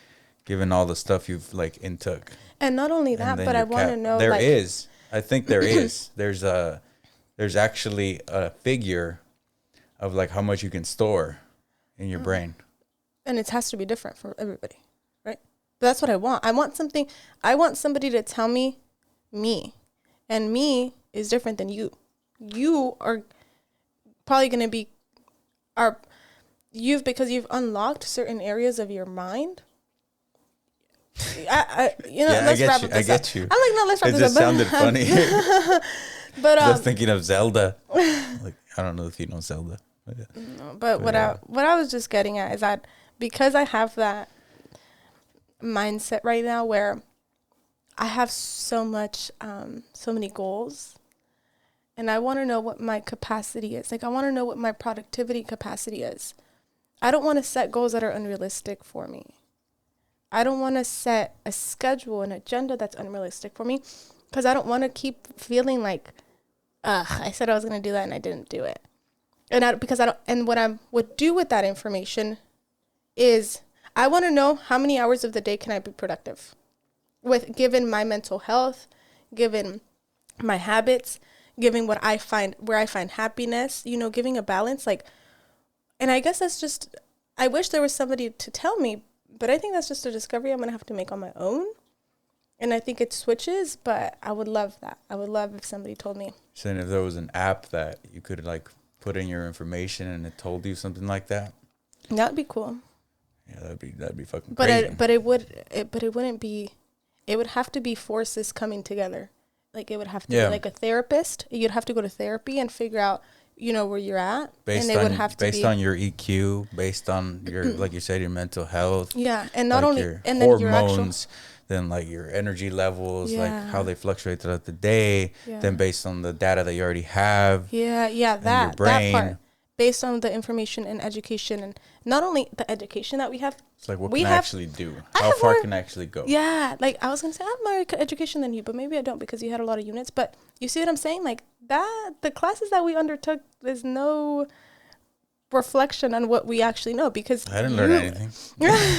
given all the stuff you've like intook. And not only that, but I want to know. There is. I think there is. There's actually a figure of like how much you can store in your brain. And it has to be different for everybody, right? But that's what I want. I want somebody to tell me. And me is different than you. You are probably going to be because you've unlocked certain areas of your mind. Let's wrap this up. I get you. I'm like, no, let's wrap this up. It just sounded funny. But just thinking of Zelda. Like, I don't know if you know Zelda. But what I was just getting at is that because I have that mindset right now where I have so many goals, and I want to know what my capacity is. Like, I want to know what my productivity capacity is. I don't want to set goals that are unrealistic for me. I don't want to set a schedule, an agenda that's unrealistic for me, because I don't want to keep feeling like, I said I was going to do that and I didn't do it. And what I would do with that information is I want to know how many hours of the day can I be productive given my mental health, given my habits, given where I find happiness, giving a balance. Like, and I guess that's just, I wish there was somebody to tell me, but I think that's just a discovery I'm going to have to make on my own. And I think it switches, but I would love that. I would love if somebody told me. Saying if there was an app that you could like put in your information and it told you something like that. That'd be cool. Yeah, that'd be fucking crazy. It would have to be forces coming together. Like, it would have to be like a therapist. You'd have to go to therapy and figure out, where you're at. Based on your EQ, based on your, like you said, your mental health. Yeah, and not only your and hormones, then like your energy levels, like how they fluctuate throughout the day. Yeah. Then based on the data that you already have. Yeah, that part. Based on the information and education, and not only the education that we have. It's like, what can I actually do? How far can I actually go? Yeah, like I was going to say, I have more education than you, but maybe I don't because you had a lot of units. But you see what I'm saying? Like that, the classes that we undertook, there's no reflection on what we actually know because I didn't learn anything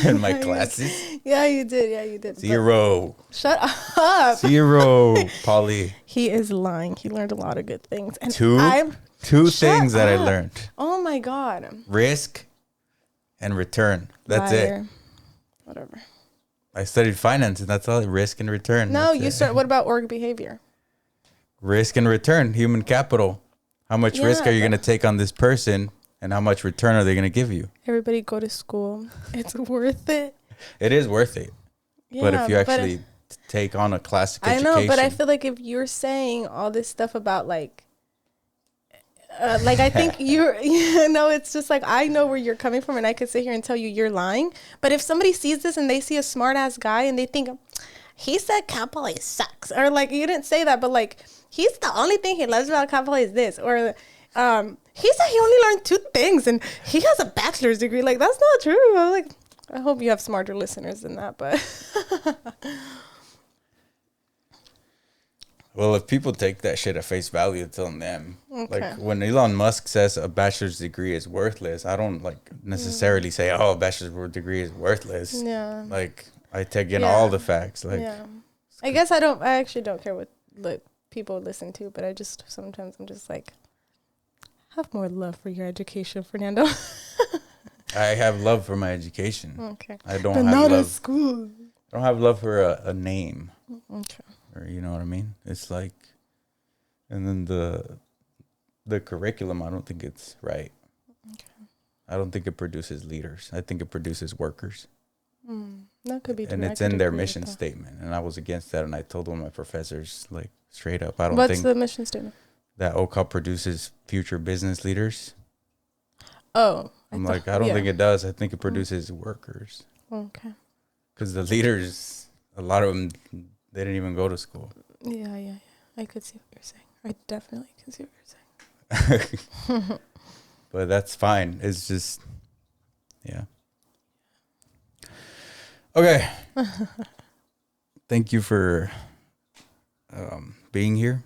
in my classes. Yeah, you did. Zero. Shut up. Zero, Polly. He is lying. He learned a lot of good things. And Two things that I learned. Oh my God. Risk and return. That's Liar. It. Whatever. I studied finance and that's all. Risk and return. No, what about org behavior? Risk and return, human capital. How much risk are you going to take on this person and how much return are they going to give you? Everybody go to school. It's worth it. It is worth it. Yeah, but if you actually take on a classic education. I know, but I feel like if you're saying all this stuff about like I think it's just like, I know where you're coming from and I could sit here and tell you you're lying. But if somebody sees this and they see a smart ass guy and they think, he said Capoli sucks, or like, you didn't say that, but like, he's the only thing he loves about Capoli is this, or he said he only learned 2 things and he has a bachelor's degree. Like, that's not true. I'm like, I hope you have smarter listeners than that, but well, if people take that shit at face value, it's on them. Okay. Like when Elon Musk says a bachelor's degree is worthless, I don't like necessarily say, a bachelor's degree is worthless. Yeah. Like I take in all the facts. Like, I guess I actually don't care what people listen to, but sometimes I'm just like, have more love for your education, Fernando. I have love for my education. Okay. I don't but have not love. At school. I don't have love for a name. Okay. Or you know what I mean? It's like, and then the curriculum, I don't think it's right. Okay. I don't think it produces leaders. I think it produces workers. That could be true. And it's in their mission statement. And I was against that. And I told one of my professors, like, straight up, I don't think. What's the mission statement? That OCOP produces future business leaders. Oh. I don't think it does. I think it produces workers. Okay. Because the leaders, a lot of them, they didn't even go to school. Yeah. I could see what you're saying. I definitely can see what you're saying. But that's fine. It's just, yeah. Okay. Thank you for being here.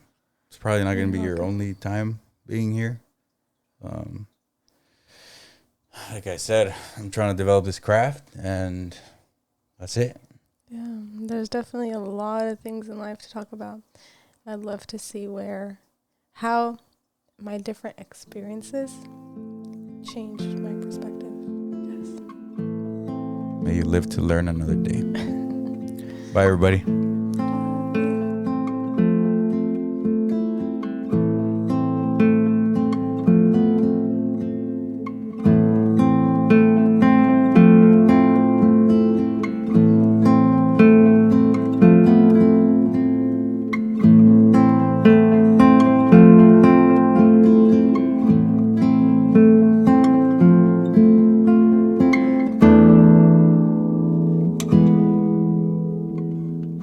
It's probably not going to be your only time being here. like I said, I'm trying to develop this craft, and that's it. Yeah, there's definitely a lot of things in life to talk about. I'd love to see how my different experiences changed my perspective. Yes. May you live to learn another day. Bye, everybody.